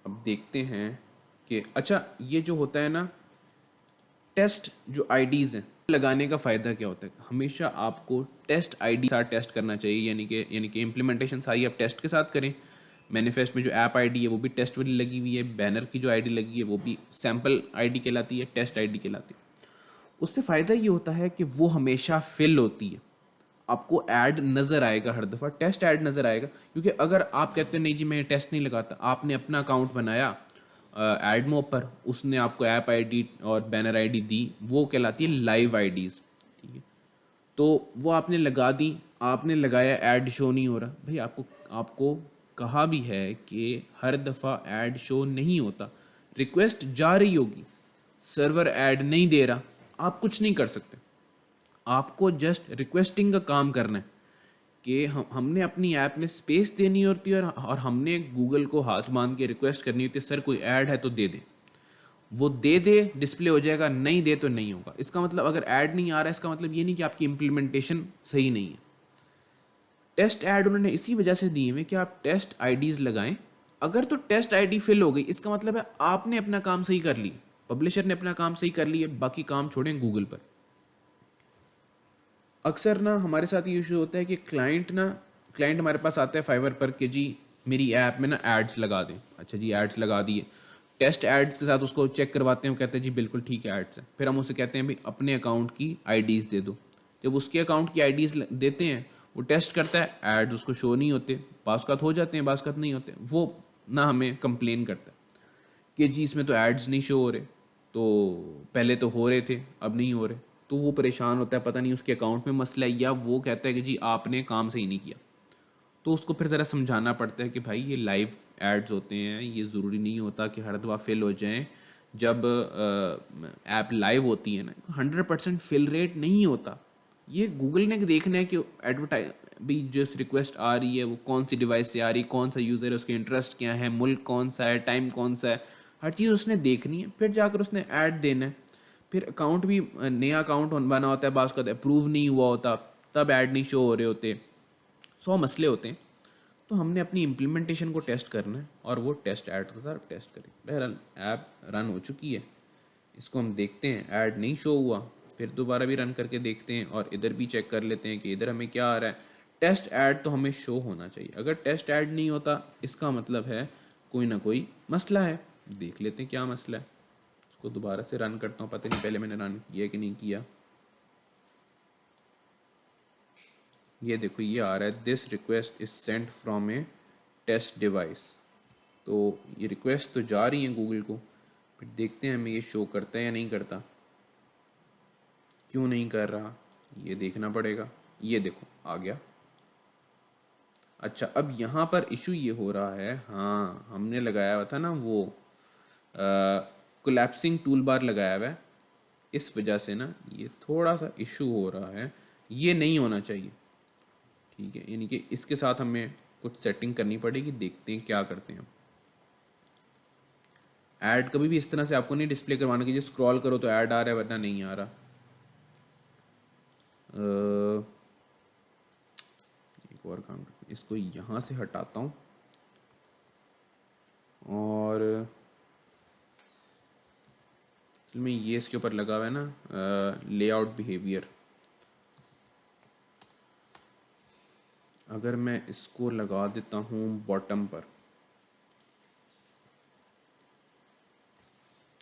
S1: अब देखते हैं कि अच्छा ये जो होता है ना टेस्ट जो आईडीज़ हैं लगाने का फ़ायदा क्या होता है, हमेशा आपको टेस्ट आईडी साथ टेस्ट करना चाहिए, यानी कि इम्प्लीमेंटेशन सारी आप टेस्ट के साथ करें। मैनिफेस्ट में जो ऐप आईडी है वो भी टेस्ट वाली लगी हुई है, बैनर की जो आईडी लगी है वो भी सैम्पल आईडी कहलाती है, टेस्ट आईडी कहलाती है। उससे फ़ायदा ये होता है कि वो हमेशा फिल होती है, आपको ऐड नज़र आएगा, हर दफ़ा टेस्ट ऐड नज़र आएगा। क्योंकि अगर आप कहते हैं नहीं जी मैं टेस्ट नहीं लगाता, आपने अपना अकाउंट बनाया एडमोब पर, उसने आपको ऐप आईडी और बैनर आईडी दी, वो कहलाती है लाइव आईडीज़, ठीक है। तो वो आपने लगा दी, आपने लगाया, ऐड शो नहीं हो रहा, भाई आपको आपको कहा भी है कि हर दफ़ा ऐड शो नहीं होता, रिक्वेस्ट जा रही होगी, सर्वर ऐड नहीं दे रहा, आप कुछ नहीं कर सकते। आपको जस्ट रिक्वेस्टिंग का काम करना है कि हमने अपनी ऐप में स्पेस देनी होती है और हमने गूगल को हाथ बांध के रिक्वेस्ट करनी होती है, सर कोई ऐड है तो दे दे, वो दे दे, डिस्प्ले हो जाएगा, नहीं दे तो नहीं होगा। इसका मतलब अगर ऐड नहीं आ रहा है, इसका मतलब ये नहीं कि आपकी इम्प्लीमेंटेशन सही नहीं है। टेस्ट ऐड उन्होंने इसी वजह से दिए हुए कि आप टेस्ट आईडीज़ लगाएं, अगर तो टेस्ट आईडी फिल हो गई इसका मतलब है आपने अपना काम सही कर लिया, पब्लिशर ने अपना काम सही कर लिया, बाकी काम छोड़ें गूगल पर। अक्सर ना हमारे साथ ये इशू होता है कि क्लाइंट हमारे पास आता है फाइवर पर कि जी मेरी ऐप में ना एड्स लगा दें। अच्छा जी एड्स लगा दिए, टेस्ट एड्स के साथ उसको चेक करवाते हैं, वो कहते हैं जी बिल्कुल ठीक है एड्स है। फिर हम उससे कहते हैं भाई अपने अकाउंट की आईडीज़ दे दो। जब उसके अकाउंट की आईडीज़ देते हैं वो टेस्ट करता है, एड्स उसको शो नहीं होते, बाज़ हो जाते हैं, बाज़ नहीं होते। वो ना हमें कंप्लेन करता है कि जी इसमें तो एड्स नहीं शो हो रहे, तो पहले तो हो रहे थे अब नहीं हो रहे। तो वो परेशान होता है, पता नहीं उसके अकाउंट में मसला है या वो कहता है कि जी आपने काम सही नहीं किया। तो उसको फिर ज़रा समझाना पड़ता है कि भाई ये लाइव एड्स होते हैं ये ज़रूरी नहीं होता कि हर दफ़ा फिल हो जाएं। जब ऐप लाइव होती है ना 100% फिल रेट नहीं होता। ये गूगल ने देखना है कि एडवर्टाइज भी जिस रिक्वेस्ट आ रही है वो कौन सी डिवाइस से आ रही है, कौन सा यूज़र है, उसके इंटरेस्ट क्या है, मुल्क कौन सा है, टाइम कौन सा है, हर चीज़ उसने देखनी है। फिर जाकर उसने ऐड देना है। फिर अकाउंट भी नया अकाउंट बना होता है, बास का अप्रूव नहीं हुआ होता, तब ऐड नहीं शो हो रहे होते, 100 मसले होते हैं। तो हमने अपनी इम्प्लीमेंटेशन को टेस्ट करना है और वो टेस्ट ऐड के साथ टेस्ट करें। बहरहाल ऐप रन हो चुकी है, इसको हम देखते हैं, ऐड नहीं शो हुआ, फिर दोबारा भी रन करके देखते हैं और इधर भी चेक कर लेते हैं कि इधर हमें क्या आ रहा है। टेस्ट ऐड तो हमें शो होना चाहिए। अगर टेस्ट ऐड नहीं होता इसका मतलब है कोई ना कोई मसला है। देख लेते हैं क्या मसला है। इसको दोबारा से रन करता हूँ, पता नहीं पहले मैंने रन किया कि नहीं किया। ये देखो ये आ रहा है this request is sent from a test device. तो ये रिक्वेस्ट तो जा रही है गूगल को, फिर देखते हैं हमें ये शो करता है या नहीं करता। क्यों नहीं कर रहा ये देखना पड़ेगा। ये देखो आ गया। अच्छा अब यहाँ पर इशू ये हो रहा है, हाँ हमने लगाया हुआ था ना वो कोलैप्सिंग टूल बार लगाया हुआ है, इस वजह से ना ये थोड़ा सा इशू हो रहा है। ये नहीं होना चाहिए, ठीक है, यानी कि इसके साथ हमें कुछ सेटिंग करनी पड़ेगी। देखते हैं क्या करते हैं। ऐड कभी भी इस तरह से आपको नहीं डिस्प्ले करवाना कि स्क्रॉल करो तो ऐड आ रहा है वरना नहीं आ रहा। एक और काम करते हैं, इसको यहाँ से हटाता हूँ और में ये इसके ऊपर लगा हुआ है ना लेआउट बिहेवियर। अगर मैं इसको लगा देता हूँ बॉटम पर,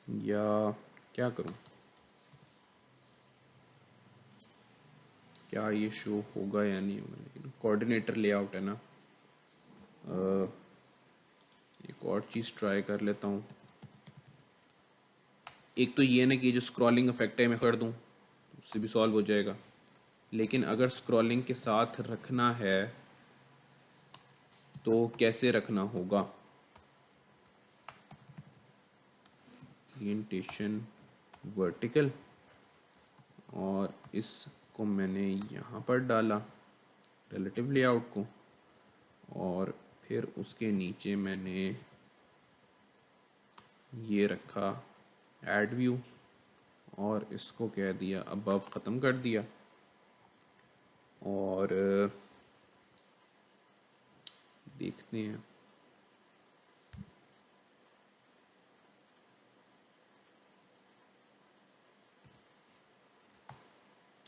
S1: या क्या करूँ, क्या ये शो होगा या नहीं होगा। लेकिन कोऑर्डिनेटर लेआउट है ना, एक और चीज़ ट्राई कर लेता हूँ। एक तो ये ना कि जो स्क्रॉलिंग इफेक्ट है मैं कर दूँ उससे भी सॉल्व हो जाएगा, लेकिन अगर स्क्रॉलिंग के साथ रखना है तो कैसे रखना होगा। ओरिएंटेशन वर्टिकल, और इसको मैंने यहाँ पर डाला रिलेटिव लेआउट को, और फिर उसके नीचे मैंने ये रखा ऐड व्यू और इसको कह दिया अबव, ख़त्म कर दिया। और देखते हैं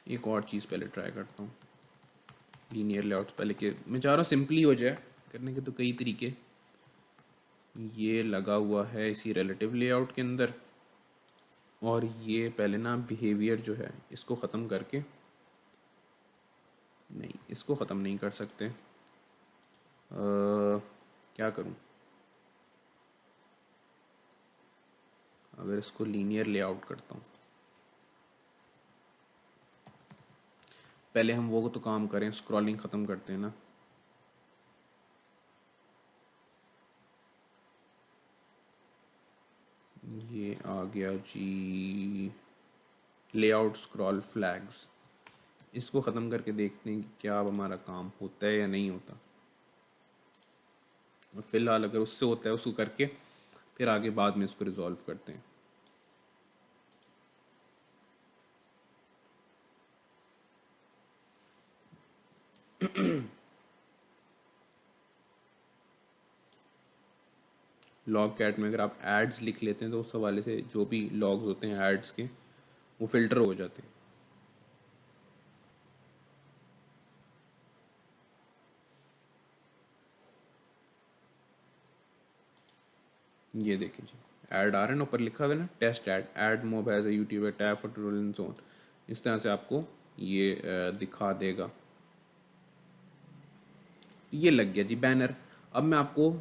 S1: एक और चीज़ पहले ट्राई करता हूँ। लीनियर लेआउट पहले के मैं चाह रहा हूँ सिंपली हो जाए, करने के तो कई तरीके। ये लगा हुआ है इसी रिलेटिव लेआउट के अंदर, और ये पहले ना बिहेवियर जो है इसको ख़त्म करके, नहीं इसको ख़त्म नहीं कर सकते, क्या करूँ। अगर इसको लीनियर लेआउट करता हूँ, पहले हम वो तो काम करें, स्क्रॉलिंग ख़त्म करते हैं ना। ये आ गया जी लेआउट स्क्रॉल फ्लैग्स। इसको ख़त्म करके देखते हैं कि क्या अब हमारा काम होता है या नहीं होता। और फिलहाल अगर उससे होता है उसको करके फिर आगे बाद में इसको रिजॉल्व करते हैं। लॉग कैट में अगर आप एड्स लिख लेते हैं तो उस हवाले से जो भी लॉग्स होते हैं एड्स के वो फिल्टर हो जाते हैं। ये देखिए जी ऐड आ रहे हैं ना, ऊपर लिखा हुआ है ना test AdMob has a YouTube tab for tutorial and so on. इस तरह से आपको ये दिखा देगा। ये लग गया जी बैनर। अब मैं आपको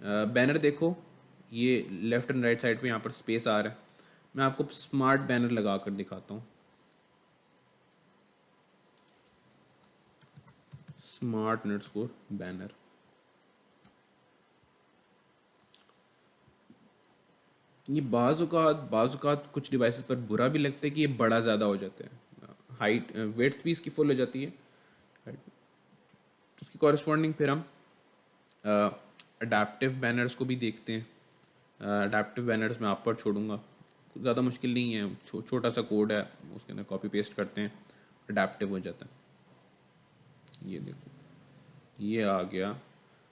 S1: बैनर देखो, ये लेफ्ट एंड राइट साइड पे यहाँ पर स्पेस आ रहा है। मैं आपको स्मार्ट बैनर लगा कर दिखाता हूँ। स्मार्ट अंडरस्कोर बैनर, ये बाज़ औक़ात कुछ डिवाइसेस पर बुरा भी लगता है कि ये बड़ा ज़्यादा हो जाता है, हाइट वेड्थ भी इसकी फुल हो जाती है। उसकी कॉरस्पॉन्डिंग फिर हम अडेप्टिव बैनर्स को भी देखते हैं। अडेप्टिव बैनर्स मैं आप पर छोड़ूंगा, ज़्यादा मुश्किल नहीं है, छोटा सा कोड है, उसके अंदर कॉपी पेस्ट करते हैं, अडेप्टिव हो जाता है। ये देखो, ये आ गया।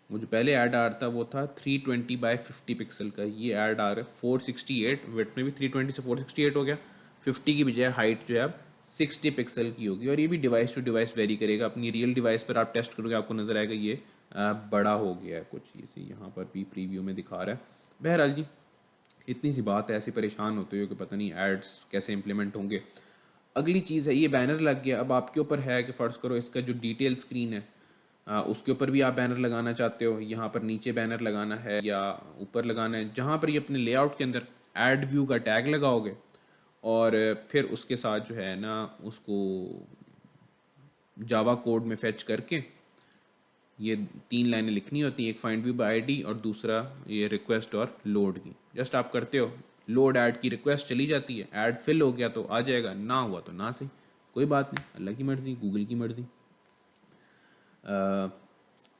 S1: मुझे पहले ऐड आ रहा था वो था 320 बाई 50 पिक्सल का, ये ऐड आ रहा है 468, वेट में भी 320 से 468 हो गया। 50 की बजाय हाइट जो है अब 60 पिक्सल की होगी, और ये भी डिवाइस टू डिवाइस वेरी करेगा। अपनी रियल डिवाइस पर आप टेस्ट करोगे आपको नज़र आएगा ये बड़ा हो गया है कुछ, ये यहाँ पर भी प्रीव्यू में दिखा रहा है। बहरहाल जी, इतनी सी बात है, ऐसे परेशान होते हो कि पता नहीं एड्स कैसे इंप्लीमेंट होंगे। अगली चीज़ है, ये बैनर लग गया। अब आपके ऊपर है कि फ़र्ज़ करो इसका जो डिटेल स्क्रीन है उसके ऊपर भी आप बैनर लगाना चाहते हो, यहाँ पर नीचे बैनर लगाना है या ऊपर लगाना है, जहाँ पर ये अपने लेआउट के अंदर ऐड व्यू का टैग लगाओगे और फिर उसके साथ जो है ना उसको जावा कोड में फेच करके ये 3 लाइनें लिखनी होती हैं, एक फाइंड व्यू बाय आईडी और दूसरा ये रिक्वेस्ट और लोड की। जस्ट आप करते हो, लोड ऐड की रिक्वेस्ट चली जाती है, ऐड फिल हो गया तो आ जाएगा, ना हुआ तो ना सही, कोई बात नहीं, अल्लाह की मर्ज़ी, गूगल की मर्ज़ी।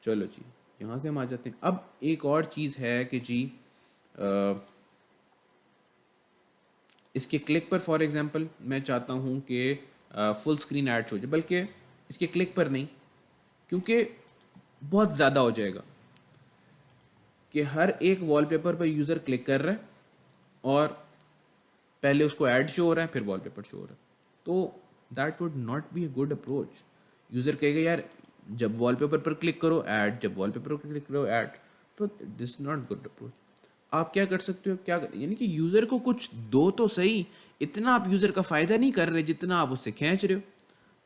S1: चलो जी, यहाँ से हम आ जाते हैं। अब एक और चीज़ है कि जी इसके क्लिक पर फॉर एग्जांपल मैं चाहता हूँ कि फुल स्क्रीन ऐड हो जाए, बल्कि इसके क्लिक पर नहीं, क्योंकि बहुत ज़्यादा हो जाएगा कि हर एक वॉलपेपर पर यूज़र क्लिक कर रहा है और पहले उसको ऐड शो हो रहा है फिर वॉलपेपर शो हो रहा है, तो that would not be a good approach. User कहेगा यार जब वॉलपेपर पर क्लिक करो ऐड, जब वॉलपेपर पर क्लिक करो ऐड, तो दिस नॉट गुड अप्रोच। आप क्या कर सकते हो, यानी कि यूज़र को कुछ दो तो सही, इतना आप यूज़र का फ़ायदा नहीं कर रहे जितना आप उससे खींच रहे हो।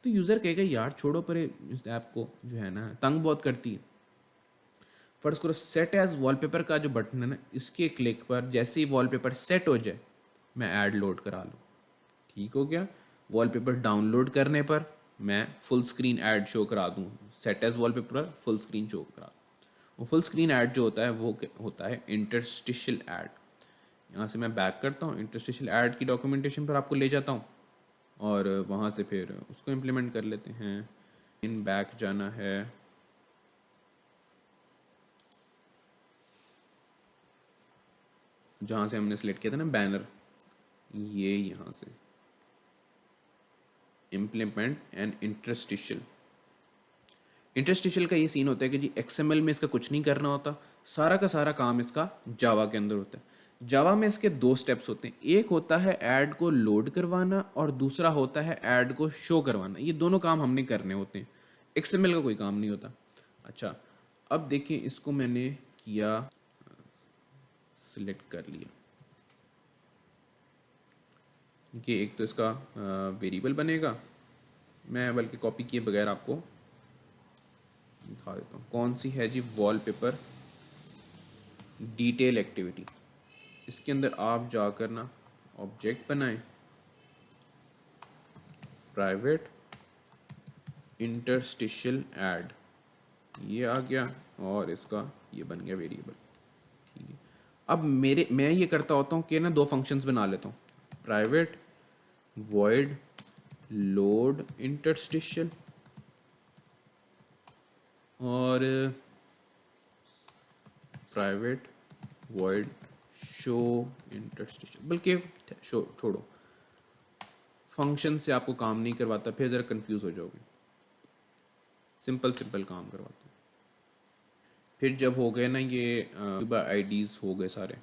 S1: तो यूज़र कहेगा यार छोड़ो परे, इस ऐप को जो है ना तंग बहुत करती है। फर्स्ट करो सेट एज वॉलपेपर का जो बटन है ना, इसके क्लिक पर जैसे ही वॉलपेपर सेट हो जाए मैं ऐड लोड करा लूँ, ठीक हो गया। वॉलपेपर डाउनलोड करने पर मैं फुल स्क्रीन ऐड शो करा दूँ, set as wallpaper full screen show करा दूँ। वो फुल स्क्रीन ऐड जो होता है वो होता है इंटरस्टिशियल ऐड। यहाँ से मैं बैक करता हूँ, इंटरस्टिशियल ऐड की डॉक्यूमेंटेशन पर आपको ले जाता हूँ और वहाँ से फिर उसको इम्प्लीमेंट कर लेते हैं। इन बैक जाना है, जहाँ से हमने सेलेक्ट किया था ना बैनर, ये यहाँ से इम्प्लीमेंट एंड इंटरस्टिशियल। इंटरस्टिशियल का ये सीन होता है कि जी एक्सएमएल में इसका कुछ नहीं करना होता, सारा का सारा काम इसका जावा के अंदर होता है। जावा में इसके दो स्टेप्स होते हैं, एक होता है ऐड को लोड करवाना और दूसरा होता है ऐड को शो करवाना। ये दोनों काम हमने करने होते हैं, एक्सएमएल का कोई काम नहीं होता। अच्छा, अब देखिए इसको मैंने किया, सिलेक्ट कर लिया कि एक तो इसका वेरिएबल बनेगा, मैं बल्कि कॉपी किए बगैर आपको दिखा देता हूँ कौन सी है जी, वॉलपेपर डिटेल एक्टिविटी। इसके अंदर आप जाकर ना ऑब्जेक्ट बनाएं, प्राइवेट इंटरस्टिशियल ऐड, ये आ गया और इसका ये बन गया वेरिएबल, ठीक है। अब मैं ये करता होता हूँ कि ना दो फंक्शंस बना लेता हूँ, प्राइवेट वॉइड लोड इंटरस्टिशियल और प्राइवेट वॉइड शो इंटरस्टिशियल। बल्कि शो छोड़ो, फंक्शन से आपको काम नहीं करवाता, फिर ज़रा कंफ्यूज हो जाओगे, सिंपल सिंपल काम करवाता हूँ। फिर जब हो गए ना ये आईडीज़ हो गए सारे,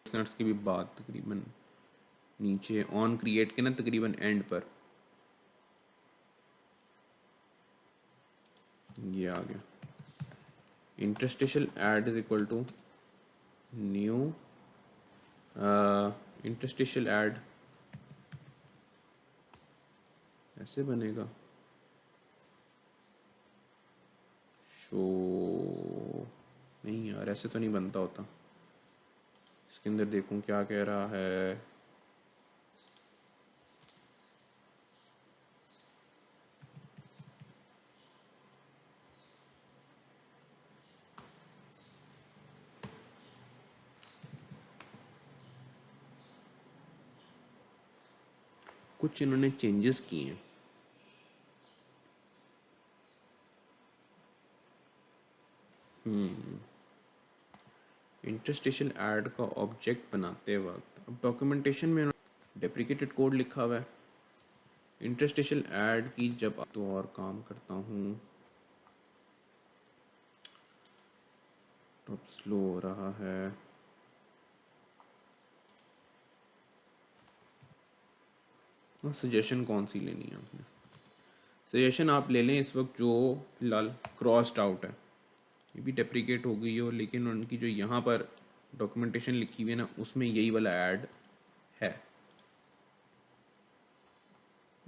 S1: लिसनर्स की भी बात तकरीबन नीचे ऑन क्रिएट के ना तकरीबन एंड पर ये आ गया, interstitial ad is equal to new interstitial ad, ऐसे बनेगा शो, नहीं यार ऐसे तो नहीं बनता होता। इसके अंदर देखूं क्या कह रहा है, कुछ इन्होंने चेंजेस किए हैं। इंटरस्टेशियल ऐड का ऑब्जेक्ट बनाते वक्त अब डॉक्यूमेंटेशन में डेप्रिकेटेड कोड लिखा हुआ है। इंटरस्टेशियल ऐड की जब तो और काम करता हूँ तो अब स्लो हो रहा है। और सजेशन कौन सी लेनी है आपने? सजेशन आप ले लें इस वक्त जो फिलहाल क्रॉस्ड आउट है, ये भी डेप्रिकेट हो गई हो, लेकिन उनकी जो यहाँ पर डॉक्यूमेंटेशन लिखी हुई है ना, उसमें यही वाला ऐड है।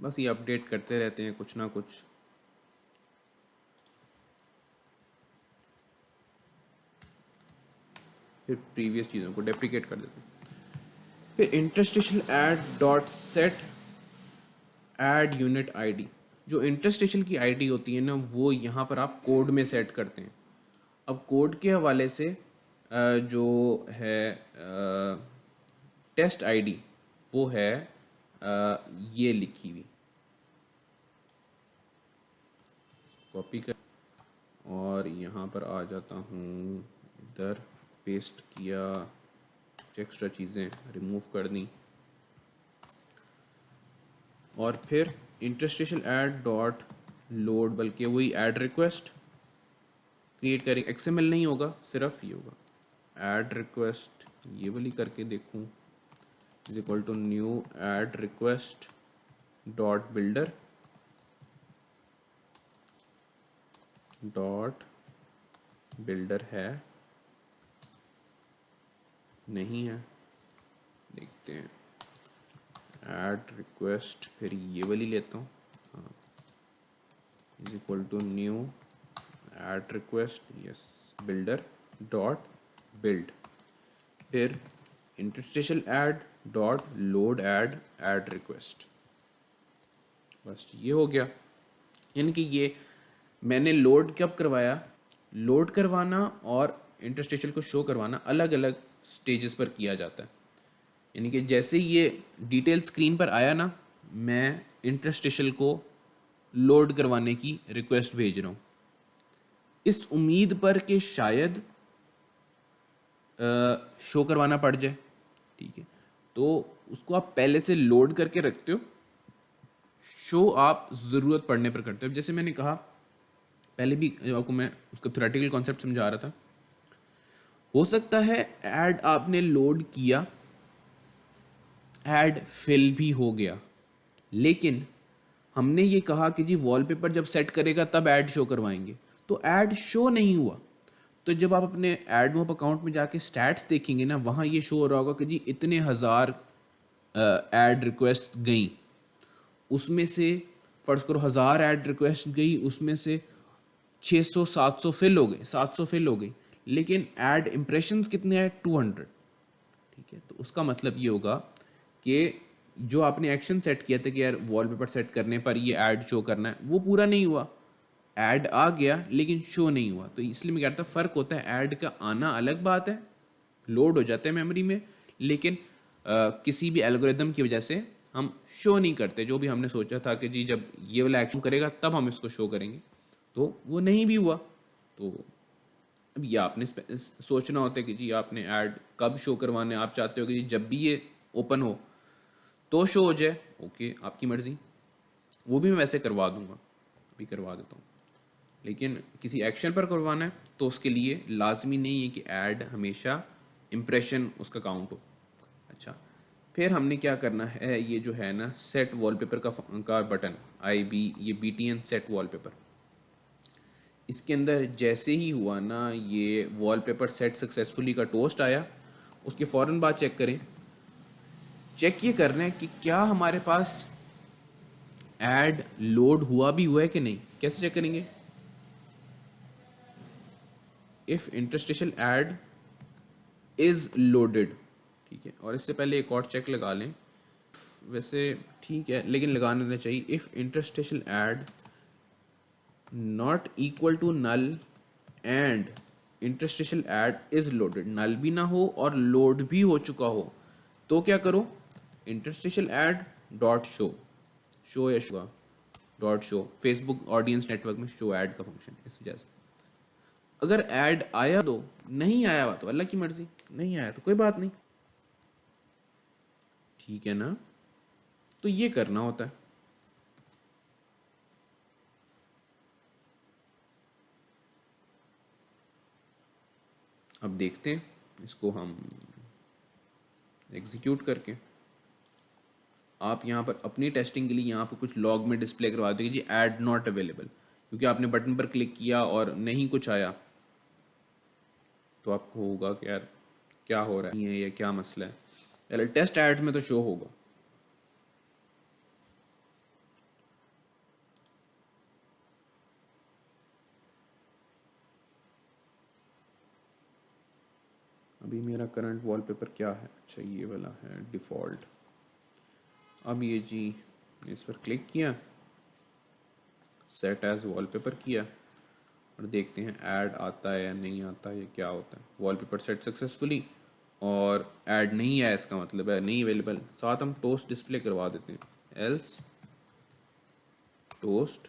S1: बस ये अपडेट करते रहते हैं कुछ ना कुछ। फिर प्रीवियस चीज़ों को डेप्रिकेट कर देते हैं। फिर interstitial ad dot set ad unit ID, जो इंटरस्टेशियल की आईडी होती है ना, वो यहाँ पर आप कोड में सेट करते हैं। अब कोड के हवाले से जो है टेस्ट आईडी वो है ये लिखी हुई, कॉपी कर और यहाँ पर आ जाता हूँ, इधर पेस्ट किया, एक्स्ट्रा चीज़ें रिमूव कर दी और फिर इंटरस्टेशियल ऐड डॉट लोड, बल्कि वही ऐड रिक्वेस्ट क्रिएट करें। XML नहीं होगा, सिर्फ ये होगा ऐड रिक्वेस्ट, ये वाली करके देखूँ, is equal to new ad request dot builder dot builder है, नहीं है, देखते हैं। ऐड रिक्वेस्ट, फिर ये वाली लेता हूँ, हाँ, is equal to new ad request, yes, builder dot build, फिर interstitial ad dot load ad request. बस ये हो गया। यानी कि ये मैंने लोड कब करवाया, लोड करवाना और इंटरस्टेशियल को शो करवाना अलग अलग स्टेजेस पर किया जाता है। यानी कि जैसे ही ये डिटेल स्क्रीन पर आया ना, मैं इंटरस्टेशियल को लोड करवाने की रिक्वेस्ट भेज रहा हूँ, इस उम्मीद पर कि शायद शो करवाना पड़ जाए। ठीक है, तो उसको आप पहले से लोड करके रखते हो, शो आप ज़रूरत पड़ने पर करते हो। जैसे मैंने कहा पहले भी, आपको मैं उसका थ्योरेटिकल कॉन्सेप्ट समझा रहा था, हो सकता है ऐड आपने लोड किया, ऐड फिल भी हो गया, लेकिन हमने ये कहा कि जी वॉलपेपर जब सेट करेगा तब ऐड शो करवाएंगे, तो ऐड शो नहीं हुआ। तो जब आप अपने एडमोब अकाउंट में जाके स्टैट्स देखेंगे ना, वहाँ ये शो हो रहा होगा कि जी इतने हज़ार ऐड रिक्वेस्ट गई, उसमें से फर्ज करो 1000 ऐड रिक्वेस्ट गई, उसमें से 600 700 फिल हो गए, 700 फिल हो गई, लेकिन ऐड इम्प्रेशंस कितने आए, 200। ठीक है, तो उसका मतलब ये होगा कि जो आपने एक्शन सेट किया था कि यार वॉलपेपर सेट करने पर ये ऐड शो करना है, वो पूरा नहीं हुआ। ऐड आ गया लेकिन शो नहीं हुआ। तो इसलिए मैं कहता फ़र्क होता है, ऐड का आना अलग बात है, लोड हो जाता है मेमोरी में, लेकिन किसी भी एल्गोरिदम की वजह से हम शो नहीं करते। जो भी हमने सोचा था कि जी जब ये वाला एक्शन करेगा तब हम इसको शो करेंगे, तो वो नहीं भी हुआ। तो अब ये आपने सोचना होता है कि जी आपने ऐड कब शो करवाना है। आप चाहते हो कि जी जब भी ये ओपन हो तो शो हो जाए, ओके, आपकी मर्ज़ी, वो भी मैं वैसे करवा दूंगा, अभी करवा देता हूँ। लेकिन किसी एक्शन पर करवाना है तो उसके लिए लाजमी नहीं है कि ऐड हमेशा इम्प्रेशन उसका काउंट हो। अच्छा, फिर हमने क्या करना है, ये जो है ना सेट वॉलपेपर का बटन IB, ये BTN सेट वॉलपेपर, इसके अंदर जैसे ही हुआ ना ये वॉलपेपर सेट सक्सेसफुली का टोस्ट आया, उसके फ़ौरन बाद चेक करें, चेक ये करना है कि क्या हमारे पास ऐड लोड हुआ भी हुआ है कि नहीं। कैसे चेक करेंगे, if interstitial ad is loaded, ठीक है, और इससे पहले एक और चेक लगा लें, वैसे ठीक है लेकिन लगाना देना चाहिए, if interstitial ad not equal to null and interstitial ad is loaded, null भी ना हो और लोड भी हो चुका हो, तो क्या करो, interstitial ad dot show, show या show dot show, Facebook audience network में शो ऐड का फंक्शन है, इस वजह से। अगर ऐड आया तो, नहीं आया हुआ तो अल्लाह की मर्जी, नहीं आया तो कोई बात नहीं, ठीक है ना। तो ये करना होता है। अब देखते हैं इसको हम एग्जीक्यूट करके। आप यहाँ पर अपनी टेस्टिंग के लिए यहाँ पर कुछ लॉग में डिस्प्ले करवा देंगे जी ऐड नॉट अवेलेबल, क्योंकि आपने बटन पर क्लिक किया और नहीं कुछ आया, तो आपको होगा कि यार क्या हो रहा है, ये क्या मसला है। पहले टेस्ट ऐड में तो शो होगा। अभी मेरा करंट वॉलपेपर क्या है, अच्छा ये वाला है डिफ़ॉल्ट। अब ये जी इस पर क्लिक किया, सेट एज वॉलपेपर किया और देखते हैं ऐड आता है या नहीं आता है, या क्या होता है। वॉलपेपर सेट सक्सेसफुली, और ऐड नहीं आया इसका मतलब है नहीं अवेलेबल। साथ हम टोस्ट डिस्प्ले करवा देते हैं, else toast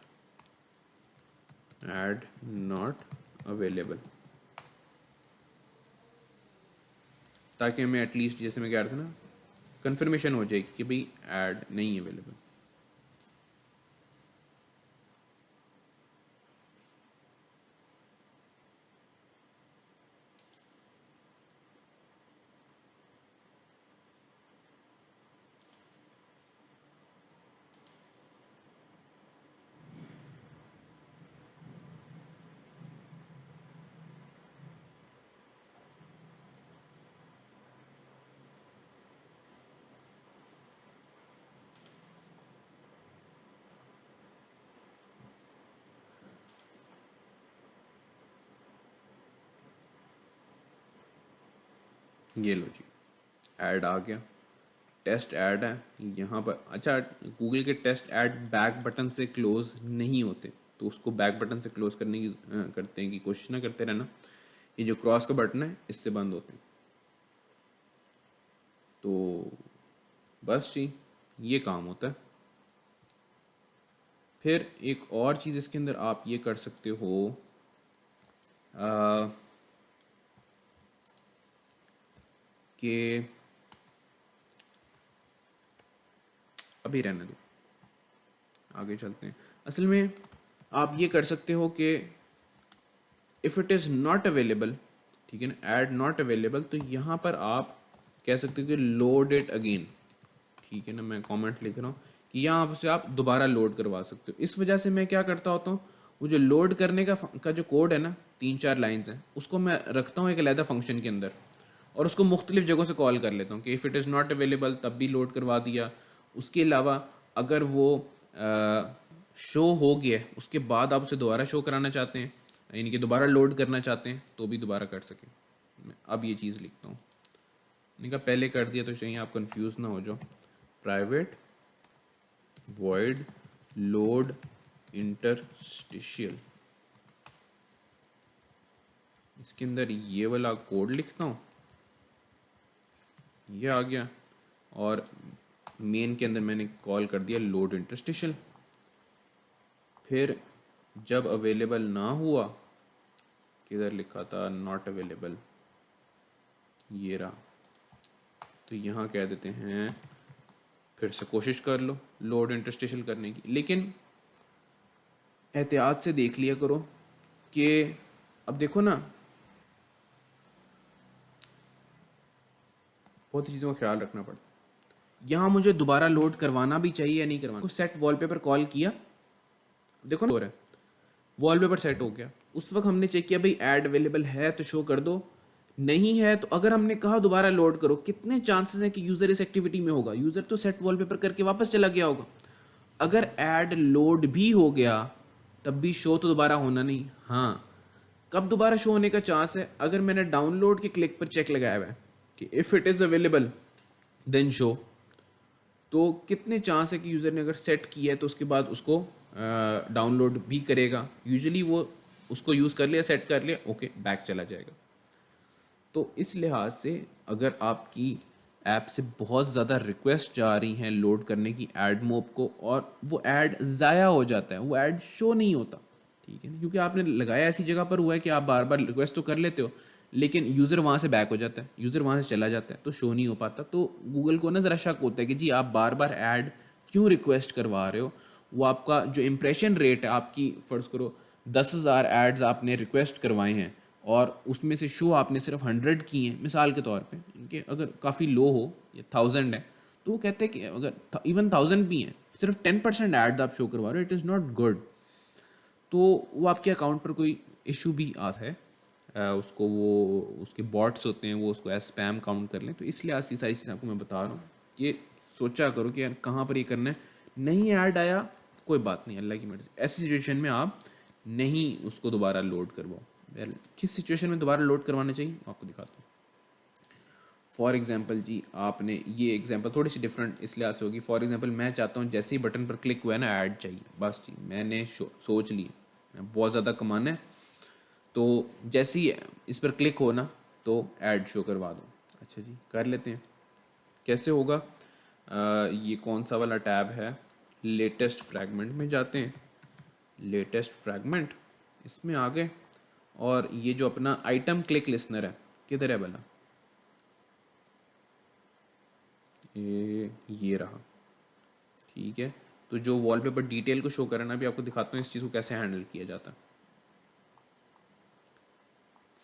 S1: add not available, ताकि हमें एटलीस्ट, जैसे मैं कह रहा था ना, कंफर्मेशन हो जाएगी कि भाई ऐड नहीं अवेलेबल। ये लो जी, ऐड आ गया, टेस्ट ऐड है यहाँ पर। अच्छा, गूगल के टेस्ट ऐड बैक बटन से क्लोज नहीं होते, तो उसको बैक बटन से क्लोज करने की करते हैं कि कोशिश ना करते रहना। ये जो क्रॉस का बटन है इससे बंद होते हैं। तो बस जी ये काम होता है। फिर एक और चीज़ इसके अंदर आप ये कर सकते हो, कि अभी रहने दो, आगे चलते हैं। असल में आप ये कर सकते हो कि if it is not available, ठीक है ना, ऐड नॉट अवेलेबल, तो यहाँ पर आप कह सकते हो कि लोड इट अगेन, ठीक है ना। मैं कमेंट लिख रहा हूँ कि यहाँ से आप दोबारा लोड करवा सकते हो। इस वजह से मैं क्या करता होता हूँ, वो जो लोड करने का जो कोड है ना, 3-4 लाइन्स हैं, उसको मैं रखता हूँ एक अलहदा फंक्शन के अंदर, और उसको मुख्तलिफ जगहों से कॉल कर लेता हूँ कि if it is not available तब भी लोड करवा दिया। उसके अलावा अगर वो शो हो गया उसके बाद आप उसे दोबारा शो कराना चाहते हैं, यानी कि दोबारा लोड करना चाहते हैं, तो भी दोबारा कर सकें। मैं अब ये चीज़ लिखता हूँ, मैंने कहा पहले कर दिया तो चाहिए आप कंफ्यूज ना हो जाओ। प्राइवेट वॉइड लोड इंटरस्टिशियल, इसके अंदर ये वाला कोड लिखता हूँ, ये आ गया, और मेन के अंदर मैंने कॉल कर दिया लोड इंटरस्टिशियल। फिर जब अवेलेबल ना हुआ, किधर लिखा था नॉट अवेलेबल, ये रहा, तो यहाँ कह देते हैं फिर से कोशिश कर लो लोड इंटरस्टिशियल करने की, लेकिन एहतियात से देख लिया करो कि अब देखो ना, बहुत चीज़ों का ख्याल रखना पड़ता है। यहाँ मुझे दोबारा लोड करवाना भी चाहिए या नहीं करवाना। सेट वॉलपेपर कॉल किया, देखो ना हो रहा है, वॉलपेपर सेट हो गया। उस वक्त हमने चेक किया भाई ऐड अवेलेबल है तो शो कर दो, नहीं है तो अगर हमने कहा दोबारा लोड करो, कितने चांसेस हैं कि यूज़र इस एक्टिविटी में होगा। यूज़र तो सेट वॉलपेपर करके वापस चला गया होगा। अगर ऐड लोड भी हो गया तब भी शो तो दोबारा होना नहीं। हाँ, कब दोबारा शो होने का चांस है, अगर मैंने डाउनलोड के क्लिक पर चेक लगाया हुआ है कि if it is available then show, तो कितने चांस है कि यूज़र ने अगर सेट किया है तो उसके बाद उसको डाउनलोड भी करेगा। यूजुअली वो उसको यूज़ कर लिया, सेट कर लिया, ओके बैक चला जाएगा। तो इस लिहाज से अगर आपकी ऐप से बहुत ज़्यादा रिक्वेस्ट जा रही हैं लोड करने की ऐड मोब को, और वो ऐड ज़ाया हो जाता है, वो ऐड शो नहीं होता। ठीक है ना, क्योंकि आपने लगाया ऐसी जगह पर हुआ है कि आप बार बार रिक्वेस्ट तो कर लेते हो, लेकिन यूज़र वहाँ से बैक हो जाता है, यूज़र वहाँ से चला जाता है, तो शो नहीं हो पाता। तो गूगल को ना ज़रा शक होता है कि जी आप बार बार ऐड क्यों रिक्वेस्ट करवा रहे हो। वो आपका जो इम्प्रेशन रेट है, आपकी फ़र्ज़ करो 10,000 एड्स आपने रिक्वेस्ट करवाए हैं और उसमें से शो आपने सिर्फ 100 की हैं, मिसाल के तौर पे, इनके अगर काफ़ी लो हो या 1000 है, तो वो कहते हैं कि अगर इवन 1000 भी हैं, सिर्फ 10% एड्स आप शो करवा रहे हो, इट इज़ नॉट गुड। तो वो आपके अकाउंट पर कोई इशू भी आता है, उसको वो उसके बॉट्स होते हैं वो उसको एज स्पैम काउंट कर लें। तो इसलिए आज ये सारी चीज़ें आपको मैं बता रहा हूँ कि सोचा करो कि यार कहाँ पर ये करना है। नहीं ऐड आया, कोई बात नहीं, अल्लाह की मर्ज़ी, ऐसी सिचुएशन में आप नहीं उसको दोबारा लोड करवाओ। यार किस सिचुएशन में दोबारा लोड करवाना चाहिए आपको दिखाता हूँ। फॉर एग्जाम्पल जी, आपने ये एग्जाम्पल थोड़ी सी डिफरेंट इसलिए आज से होगी। फॉर एग्जाम्पल मैं चाहता हूँ जैसे ही बटन पर क्लिक हुआ है ना, ऐड चाहिए, बस जी मैंने सोच ली बहुत ज़्यादा कमाना है, तो जैसे ही इस पर क्लिक हो ना तो ऐड शो करवा दो। अच्छा जी, कर लेते हैं। कैसे होगा? ये कौन सा वाला टैब है? लेटेस्ट फ्रैगमेंट में जाते हैं, लेटेस्ट फ्रैगमेंट, इसमें आ गए, और ये जो अपना आइटम क्लिक लिसनर है किधर है भला? ये रहा। ठीक है, तो जो वॉलपेपर डिटेल को शो करना भी आपको दिखाता हूँ इस चीज़ को कैसे हैंडल किया जाता है।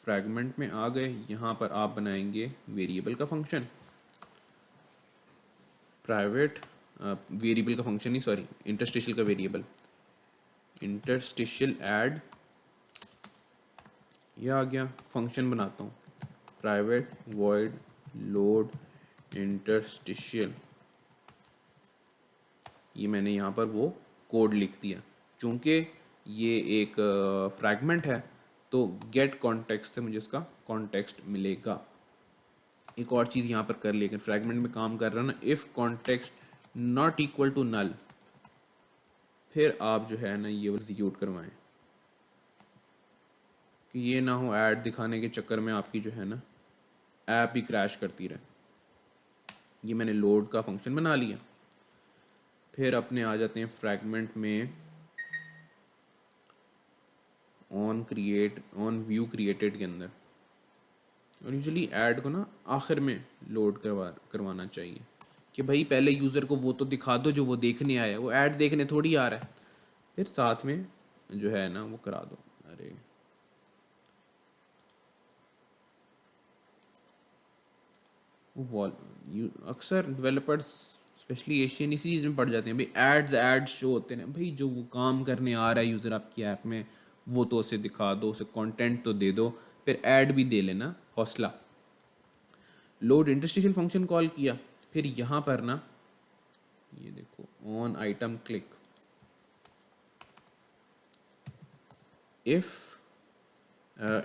S1: फ्रैगमेंट में आ गए, यहाँ पर आप बनाएंगे वेरिएबल का फंक्शन, प्राइवेट वेरिएबल का फंक्शन नहीं, सॉरी, इंटरस्टिशियल का वेरिएबल, इंटरस्टिशियल ऐड, ये आ गया। फंक्शन बनाता हूँ, प्राइवेट वॉइड लोड इंटरस्टिशियल, ये मैंने यहाँ पर वो कोड लिख दिया। चूँकि ये एक फ्रैगमेंट है तो गेट कॉन्टेक्स्ट से मुझे इसका कॉन्टेक्स्ट मिलेगा। एक और चीज़ यहाँ पर कर ली, अगर फ्रैगमेंट में काम कर रहा है ना, if context not equal to null, फिर आप जो है ना ये एग्जीक्यूट करवाएं, कि ये ना हो ऐड दिखाने के चक्कर में आपकी जो है ना ऐप ही क्रैश करती रहे। ये मैंने लोड का फंक्शन बना लिया। फिर अपने आ जाते हैं फ्रैगमेंट में ऑन व्यू क्रिएटेड के अंदर, और यूजुअली ऐड को ना आखिर में लोड करवाना चाहिए, कि भाई पहले यूज़र को वो तो दिखा दो जो वो देखने आया है, वो ऐड देखने थोड़ी आ रहा है, फिर साथ में जो है ना वो करा दो। अरे वॉल अक्सर डेवलपर्स स्पेशली एशियन इसी चीज़ में पड़ जाते हैं, भाई एड्स शो होते हैं ना, भाई जो वो काम करने आ रहा है यूज़र आपकी ऐप में वो तो उसे दिखा दो, उसे कंटेंट तो दे दो, फिर ऐड भी दे लेना, हौसला। लोड इंटरस्टिशियल फंक्शन कॉल किया, फिर यहाँ पर ना ये देखो on item click, if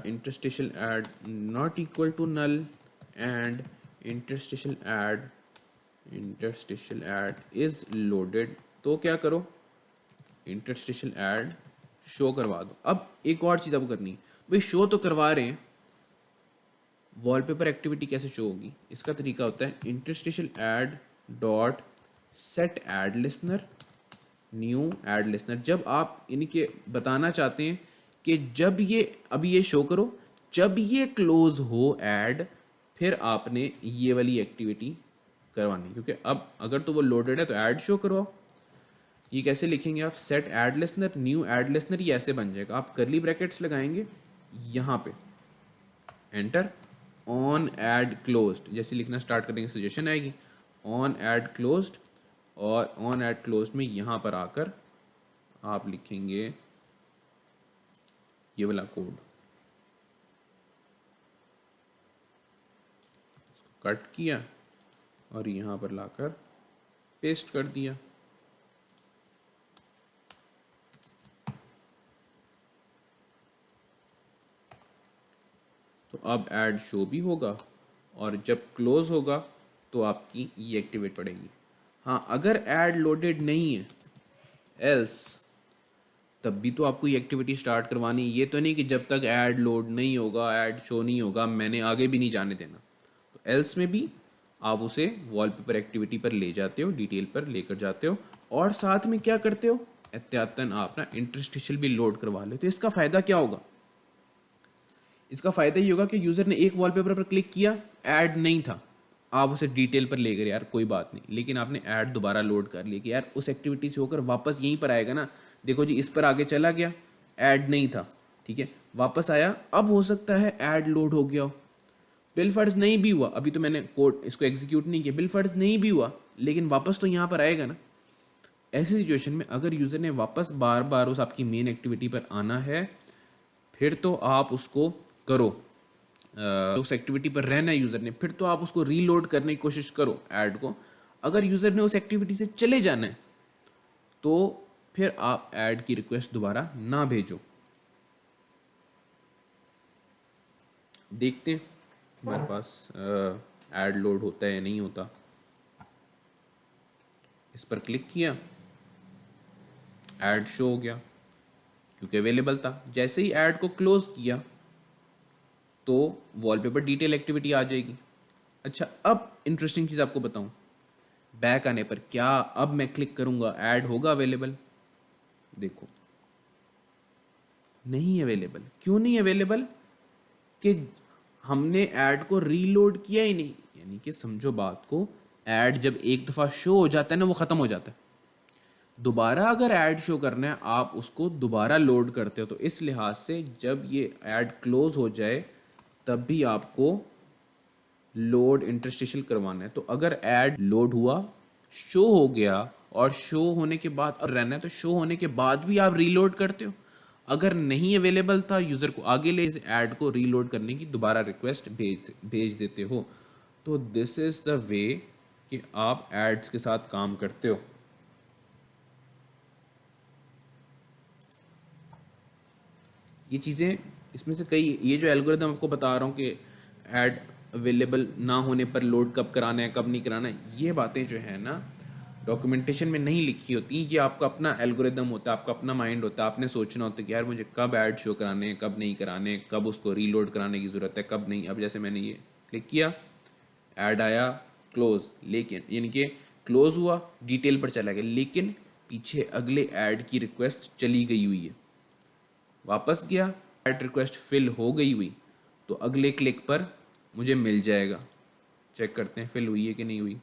S1: interstitial add not equal to null and interstitial add is loaded, तो क्या करो, interstitial add शो करवा दो। अब एक और चीज़ आपको करनी है, भाई शो तो करवा रहे हैं, वॉलपेपर एक्टिविटी कैसे शो होगी? इसका तरीका होता है interstitial add dot set add listener, new add listener. जब आप इनके बताना चाहते हैं कि जब ये अभी ये शो करो, जब ये क्लोज हो ऐड, फिर आपने ये वाली एक्टिविटी करवानी, क्योंकि अब अगर तो वो लोडेड है तो ऐड शो करवाओ। ये कैसे लिखेंगे आप? Set add listener new add listener, ये ऐसे बन जाएगा। आप करली ब्रैकेट्स लगाएंगे यहाँ पे, एंटर, ऑन ऐड क्लोज्ड, जैसे लिखना स्टार्ट करेंगे सजेशन आएगी, ऑन ऐड क्लोज्ड, और ऑन ऐड क्लोज्ड में यहाँ पर आकर आप लिखेंगे ये वाला कोड, कट किया और यहाँ पर लाकर पेस्ट कर दिया। तो अब ऐड शो भी होगा, और जब क्लोज होगा तो आपकी ये एक्टिवेट पड़ेगी। हाँ, अगर ऐड लोडेड नहीं है एल्स, तब भी तो आपको ये एक्टिविटी स्टार्ट करवानी। ये तो नहीं कि जब तक ऐड लोड नहीं होगा, ऐड शो नहीं होगा, मैंने आगे भी नहीं जाने देना। तो एल्स में भी आप उसे वॉलपेपर एक्टिविटी पर ले जाते हो, डिटेल पर लेकर जाते हो, और साथ में क्या करते हो, एहतियातन आप ना इंटरस्टिशियल भी लोड करवा लेते हो। इसका फ़ायदा क्या होगा? इसका फ़ायदा ये होगा कि यूज़र ने एक वॉलपेपर पर क्लिक किया, ऐड नहीं था, आप उसे डिटेल पर ले गए, यार कोई बात नहीं, लेकिन आपने ऐड दोबारा लोड कर लिया कि यार उस एक्टिविटी से होकर वापस यहीं पर आएगा ना, देखो जी इस पर आगे चला गया, ऐड नहीं था, ठीक है, वापस आया, अब हो सकता है ऐड लोड हो गया हो, बिल फर्ज नहीं भी हुआ, अभी तो मैंने कोड इसको एग्जीक्यूट नहीं किया, बिल फर्ज नहीं भी हुआ, लेकिन वापस तो यहाँ पर आएगा ना। ऐसी सिचुएशन में अगर यूज़र ने वापस बार बार उस आपकी मेन एक्टिविटी पर आना है, फिर तो आप उसको करो, उस एक्टिविटी पर रहना है यूज़र ने, फिर तो आप उसको रीलोड करने की कोशिश करो ऐड को। अगर यूज़र ने उस एक्टिविटी से चले जाना है तो फिर आप ऐड की रिक्वेस्ट दोबारा ना भेजो। देखते हैं हमारे पास ऐड लोड होता है या नहीं होता। इस पर क्लिक किया, ऐड शो हो गया क्योंकि अवेलेबल था। जैसे ही ऐड को क्लोज किया तो वॉलपेपर डिटेल एक्टिविटी आ जाएगी। अच्छा, अब इंटरेस्टिंग चीज़ आपको बताऊं, बैक आने पर क्या अब मैं क्लिक करूंगा ऐड होगा अवेलेबल? देखो नहीं अवेलेबल। क्यों नहीं अवेलेबल? कि हमने ऐड को रीलोड किया ही नहीं। यानी कि समझो बात को, ऐड जब एक दफ़ा शो हो जाता है ना, वो ख़त्म हो जाता है। दोबारा अगर ऐड शो करना है, आप उसको दोबारा लोड करते हो, तो इस लिहाज से जब ये ऐड क्लोज हो जाए तब भी आपको लोड इंटरस्टिशियल करवाना है। तो अगर ऐड लोड हुआ, शो हो गया, और शो होने के बाद अब रहना है, तो शो होने के बाद भी आप रीलोड करते हो। अगर नहीं अवेलेबल था, यूज़र को आगे ले इस ऐड को रीलोड करने की दोबारा रिक्वेस्ट भेज देते हो। तो दिस इज़ द वे कि आप एड्स के साथ काम करते हो। ये चीज़ें, इसमें से कई, ये जो एल्गोरिदम आपको बता रहा हूँ कि ऐड अवेलेबल ना होने पर लोड कब कराना है, कब नहीं कराना है, ये बातें जो है ना डॉक्यूमेंटेशन में नहीं लिखी होती। ये आपका अपना एल्गोरिदम होता है, आपका अपना माइंड होता है। आपने सोचना होता है कि यार मुझे कब ऐड शो कराने हैं, कब नहीं कराने, कब उसको रीलोड कराने की ज़रूरत है, कब नहीं। अब जैसे मैंने ये क्लिक किया, ऐड आया, क्लोज, लेकिन यानी कि क्लोज हुआ, डिटेल पर चला गया, लेकिन पीछे अगले ऐड की रिक्वेस्ट चली गई हुई है। वापस गया, ऐड रिक्वेस्ट फिल हो गई हुई, तो अगले क्लिक पर मुझे मिल जाएगा। चेक करते हैं फिल हुई है कि नहीं हुई।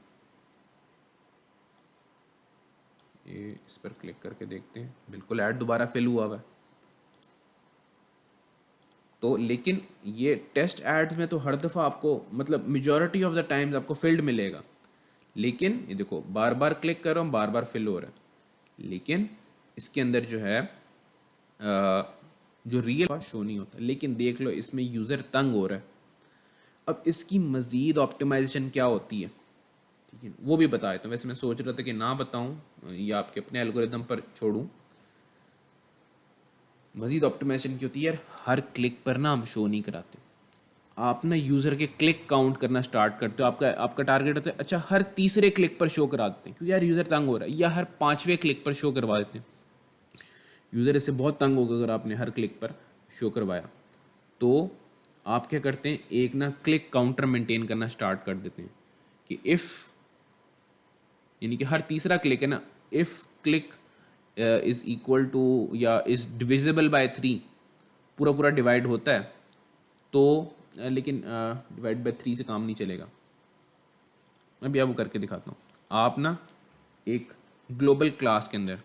S1: ये इस पर क्लिक करके देखते हैं, बिल्कुल ऐड दोबारा फिल हुआ हुआ है। तो लेकिन ये टेस्ट एड्स में तो हर दफ़ा आपको, मतलब मेजॉरिटी ऑफ द टाइम्स आपको फिल्ड मिलेगा, लेकिन ये देखो बार बार क्लिक कर रहा हूँ, बार बार फिल हो रहा है, लेकिन इसके अंदर जो है जो रियल शो नहीं होता। लेकिन देख लो इसमें यूज़र तंग हो रहा है। अब इसकी मज़ीद ऑप्टिमाइजेशन क्या होती है, ठीक है, वो भी बता देता हूँ। वैसे मैं सोच रहा था कि ना बताऊँ या आपके अपने एल्गोरिदम पर छोड़ूँ। मज़ीद ऑप्टिमाइजेशन की होती है यार, हर क्लिक पर ना हम शो नहीं कराते। आप ना यूज़र के क्लिक काउंट करना स्टार्ट करते हो। आपका आपका टारगेट होता है अच्छा हर तीसरे क्लिक पर शो करा देते हैं क्योंकि यार यूज़र तंग हो रहा है, या हर पाँचवें क्लिक पर शो करवा देते हैं। यूज़र इससे बहुत तंग होगा अगर आपने हर क्लिक पर शो करवाया। तो आप क्या करते हैं, एक ना क्लिक काउंटर मेंटेन करना स्टार्ट कर देते हैं कि इफ़, यानी कि हर तीसरा क्लिक है ना, if click is equal to या इज़ डिविजिबल बाय 3, पूरा पूरा डिवाइड होता है तो लेकिन डिवाइड बाय 3 से काम नहीं चलेगा। मैं भी आपको करके दिखाता हूँ। आप ना एक ग्लोबल क्लास के अंदर,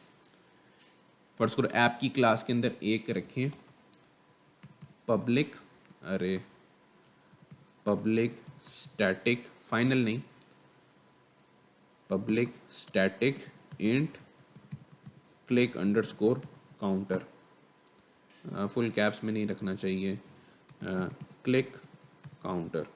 S1: फर्स्ट करो ऐप की क्लास के अंदर एक रखें पब्लिक, अरे पब्लिक स्टैटिक, फाइनल नहीं, public static int click underscore counter. Full caps में नहीं रखना चाहिए, क्लिक काउंटर।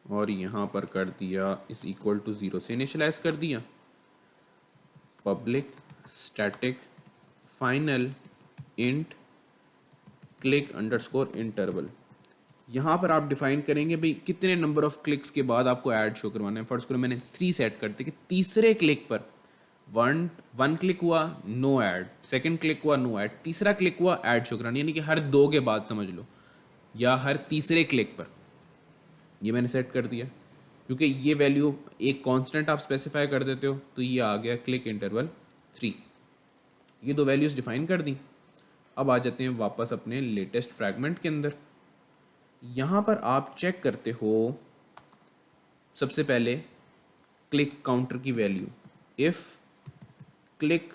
S1: और यहाँ पर कर दिया इस इक्वल टू 0 से इनिशियलाइज कर दिया, public static final int click underscore interval. यहाँ पर आप डिफाइन करेंगे भाई कितने नंबर ऑफ क्लिक्स के बाद आपको ऐड शो करवाना है। फर्स्ट करो मैंने 3 सेट करते कि तीसरे क्लिक पर वन क्लिक हुआ नो ऐड, सेकंड क्लिक हुआ नो ऐड, तीसरा क्लिक हुआ ऐड शो कराना, यानी कि हर 2 के बाद समझ लो। या हर तीसरे क्लिक पर। ये मैंने सेट कर दिया क्योंकि ये वैल्यू एक कांस्टेंट आप स्पेसिफाई कर देते हो, तो ये आ गया क्लिक इंटरवल 3। ये दो वैल्यूज़ डिफाइन कर दी। अब आ जाते हैं वापस अपने लेटेस्ट फ्रैगमेंट के अंदर। यहाँ पर आप चेक करते हो सबसे पहले क्लिक काउंटर की वैल्यू। इफ़ क्लिक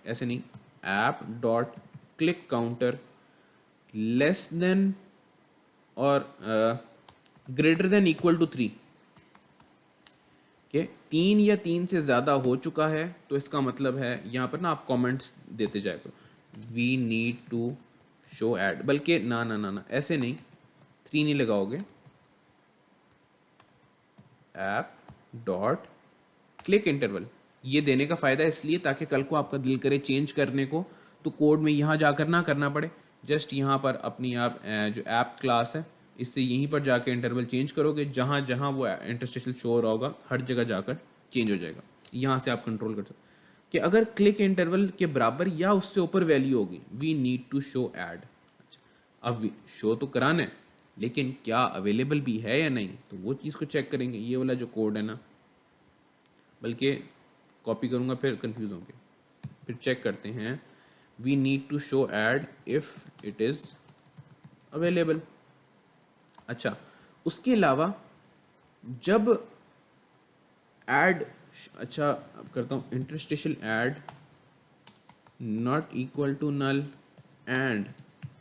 S1: ऐसे नहीं, app dot click counter less than और ग्रेटर देन इक्वल टू 3 के 3 या 3 से ज़्यादा हो चुका है, तो इसका मतलब है यहाँ पर ना आप कमेंट्स देते जाए करो, we need to show ad. बल्कि ना ना ना ना ऐसे नहीं, 3 नहीं लगाओगे, ऐप डॉट क्लिक इंटरवल। ये देने का फ़ायदा इसलिए ताकि कल को आपका दिल करे चेंज करने को, तो कोड में यहाँ जाकर ना करना पड़े। जस्ट यहाँ पर अपनी आप जो ऐप क्लास है इससे यहीं पर जाकर इंटरवल चेंज करोगे, जहाँ जहाँ वो इंटरस्टेशनल शो हो रहा होगा हर जगह जाकर चेंज हो जाएगा। यहाँ से आप कंट्रोल कर सकते कि अगर क्लिक इंटरवल के बराबर या उससे ऊपर वैल्यू होगी, we need to show ad. अब शो तो कराना है, लेकिन क्या अवेलेबल भी है या नहीं, तो वो चीज़ को चेक करेंगे। ये वाला जो कोड है ना, बल्कि कॉपी करूँगा फिर कंफ्यूज होंगे। फिर चेक करते हैं, we need to show ad if it is available. अच्छा, उसके अलावा जब ऐड, अच्छा अब करता हूँ interstitial ad not equal to null and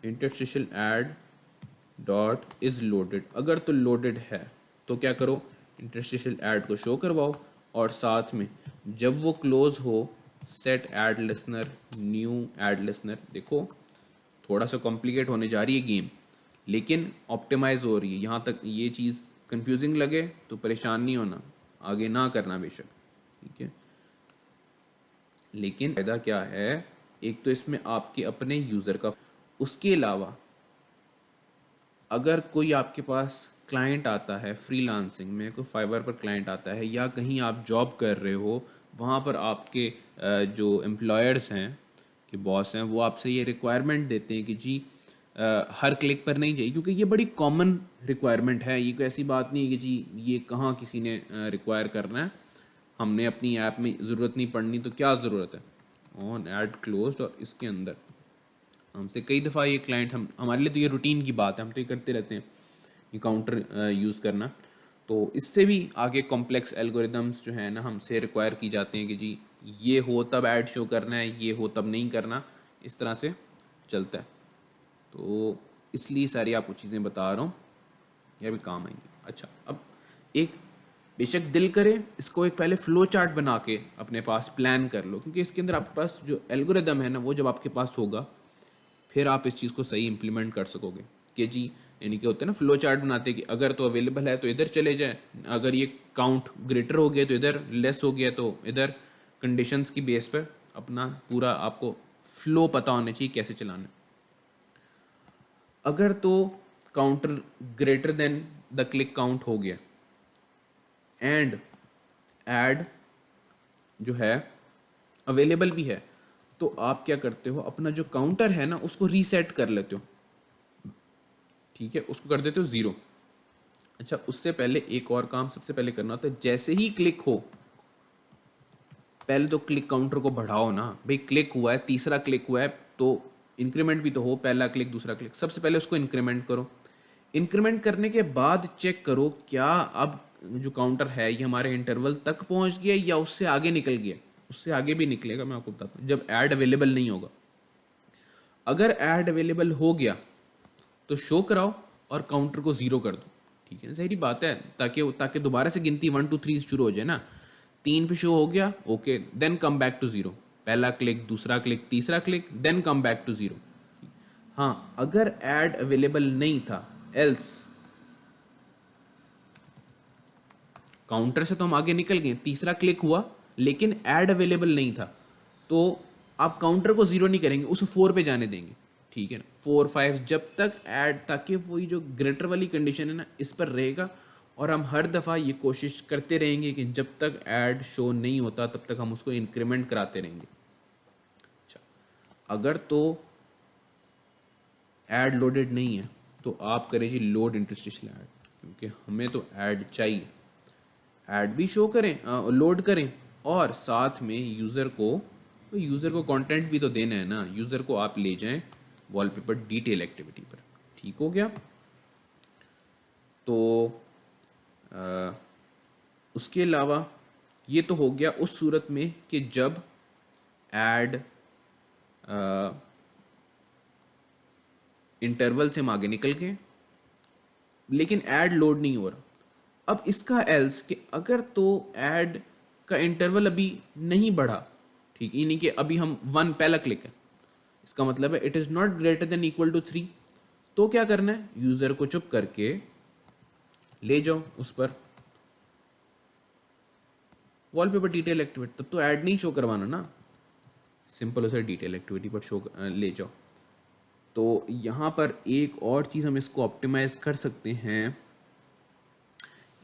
S1: interstitial ad dot is loaded. अगर तो लोडेड है तो क्या करो, इंटरस्टेशनल ऐड को शो करवाओ, और साथ में जब वो क्लोज हो set add listener new add listener. देखो थोड़ा सा कॉम्प्लिकेट होने जा रही है गेम, लेकिन ऑप्टिमाइज हो रही है। यहाँ तक ये चीज़ कंफ्यूजिंग लगे तो परेशान नहीं होना, आगे ना करना बेशक, ठीक है। लेकिन फ़ायदा क्या है, एक तो इसमें आपके अपने यूज़र का, उसके अलावा अगर कोई आपके पास क्लाइंट आता है फ्रीलांसिंग में, कोई फाइवर पर क्लाइंट आता है, या कहीं आप जॉब कर रहे हो, वहाँ पर आपके जो एम्प्लॉयर्स हैं कि बॉस हैं, वो आपसे ये रिक्वायरमेंट देते हैं कि जी हर क्लिक पर नहीं चाहिए, क्योंकि ये बड़ी कॉमन रिक्वायरमेंट है। ये कोई ऐसी बात नहीं है कि जी ये कहाँ किसी ने रिक्वायर करना है, हमने अपनी ऐप में ज़रूरत नहीं पड़नी तो क्या ज़रूरत है। ऑन ऐड क्लोज्ड, और इसके अंदर हमसे कई दफ़ा ये क्लाइंट, हम हमारे लिए तो ये रूटीन की बात है, हम तो ये करते रहते हैं ये काउंटर यूज़ करना। तो इससे भी आगे कॉम्प्लेक्स एल्गोरिदम्स जो है ना हमसे रिक्वायर की जाते हैं कि जी ये हो तब ऐड शो करना है, ये हो तब नहीं करना, इस तरह से चलता है। तो इसलिए सारी आपको चीज़ें बता रहा हूँ, यह भी काम आएंगी। अच्छा, अब एक बेशक दिल करे इसको एक पहले फ्लो चार्ट बना के अपने पास प्लान कर लो, क्योंकि इसके अंदर आपके पास जो एल्गोरिदम है ना, वो जब आपके पास होगा फिर आप इस चीज़ को सही इंप्लीमेंट कर सकोगे। कि जी यानी कि होता है ना, फ्लो चार्ट बनाते हैं कि अगर तो अवेलेबल है तो इधर चले जाए, अगर ये काउंट ग्रेटर हो गया तो इधर, लेस हो गया तो इधर, कंडीशंस की बेस पर अपना पूरा आपको फ्लो पता होना चाहिए कैसे चलाना है। अगर तो counter greater than the click count हो गया एंड ऐड जो है अवेलेबल भी है, तो आप क्या करते हो, अपना जो काउंटर है ना उसको रीसेट कर लेते हो, ठीक है, उसको कर देते हो 0। अच्छा, उससे पहले एक और काम सबसे पहले करना होता है, जैसे ही क्लिक हो पहले तो क्लिक काउंटर को बढ़ाओ ना भाई। क्लिक हुआ है, तीसरा क्लिक हुआ है, तो इंक्रीमेंट भी तो हो, पहला क्लिक दूसरा क्लिक, सबसे पहले उसको इंक्रीमेंट करो। इंक्रीमेंट करने के बाद चेक करो क्या अब जो काउंटर है ये हमारे इंटरवल तक पहुंच गया या उससे आगे निकल गया। उससे आगे भी निकलेगा, मैं आपको बताता हूँ, जब ऐड अवेलेबल नहीं होगा। अगर ऐड अवेलेबल हो गया तो शो कराओ और काउंटर को 0 कर दो, ठीक है ना, सही बात है, ताकि ताकि दोबारा से गिनती 1 2 3 शुरू हो जाए ना। 3 पे शो हो गया, okay, then come back to 0, पहला क्लिक दूसरा क्लिक तीसरा click, then come back to 0। हाँ, अगर ऐड अवेलेबल नहीं था, एल्स काउंटर से तो हम आगे निकल गए, तीसरा क्लिक हुआ लेकिन ऐड अवेलेबल नहीं था, तो आप काउंटर को 0 नहीं करेंगे, उसे 4 पे जाने देंगे, ठीक है ना, 4 5 जब तक ऐड, ताकि वही जो ग्रेटर वाली कंडीशन है ना इस पर रहेगा। और हम हर दफ़ा ये कोशिश करते रहेंगे कि जब तक ऐड शो नहीं होता तब तक हम उसको इंक्रीमेंट कराते रहेंगे। अच्छा, अगर तो ऐड लोडेड नहीं है तो आप करें जी लोड इंटरस्टिशियल ऐड, क्योंकि हमें तो ऐड चाहिए, ऐड भी शो करें, लोड करें, और साथ में यूज़र को कंटेंट भी तो देना है ना। यूज़र को आप ले जाएं वॉलपेपर डिटेल एक्टिविटी पर। ठीक हो गया। तो उसके अलावा ये तो हो गया उस सूरत में कि जब ऐड इंटरवल से हम आगे निकल गए लेकिन ऐड लोड नहीं हो रहा। अब इसका एल्स कि अगर तो ऐड का इंटरवल अभी नहीं बढ़ा, ठीक, यानी कि अभी हम 1 पहला क्लिक है, इसका मतलब है it is not greater than equal to 3, तो क्या करना है, यूज़र को चुप करके ले जाओ उस पर वॉलपेपर डिटेल एक्टिविटी, तब तो ऐड नहीं शो करवाना ना, सिंपल उसे डिटेल एक्टिविटी पर शो ले जाओ। तो यहाँ पर एक और चीज़ हम इसको ऑप्टिमाइज़ कर सकते हैं,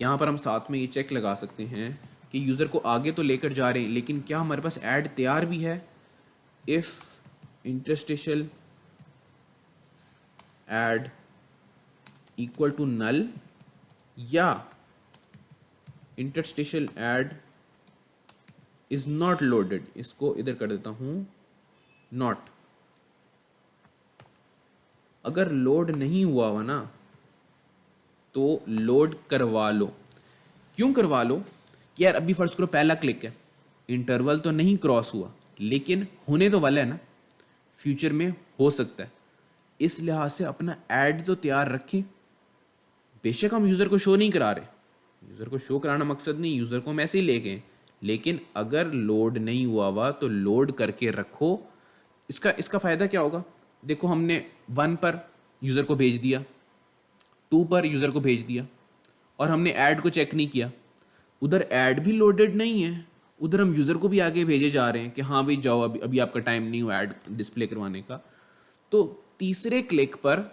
S1: यहाँ पर हम साथ में ये चेक लगा सकते हैं कि यूज़र को आगे तो लेकर जा रहे हैं लेकिन क्या हमारे पास ऐड तैयार भी है। If interstitial ad equal to null या interstitial ad is not loaded, इसको इधर कर देता हूँ नॉट। अगर लोड नहीं हुआ हुआ ना तो लोड करवा लो। क्यों करवा लो कि यार अभी फर्स्ट करो पहला क्लिक है, इंटरवल तो नहीं क्रॉस हुआ लेकिन होने तो वाला है ना, फ्यूचर में हो सकता है, इस लिहाज से अपना ऐड तो तैयार रखें। बेशक हम यूज़र को शो नहीं करा रहे, यूज़र को शो कराना मकसद नहीं, यूज़र को हम ऐसे ही ले गए, लेकिन अगर लोड नहीं हुआ तो लोड करके रखो। इसका फ़ायदा क्या होगा, देखो हमने 1 पर यूज़र को भेज दिया, 2 पर यूज़र को भेज दिया, और हमने ऐड को चेक नहीं किया, उधर ऐड भी लोडेड नहीं है, उधर हम यूज़र को भी आगे भेजे जा रहे हैं कि हाँ भाई जाओ, अभी अभी आपका टाइम नहीं हुआ ऐड डिस्प्ले करवाने का। तो तीसरे क्लिक पर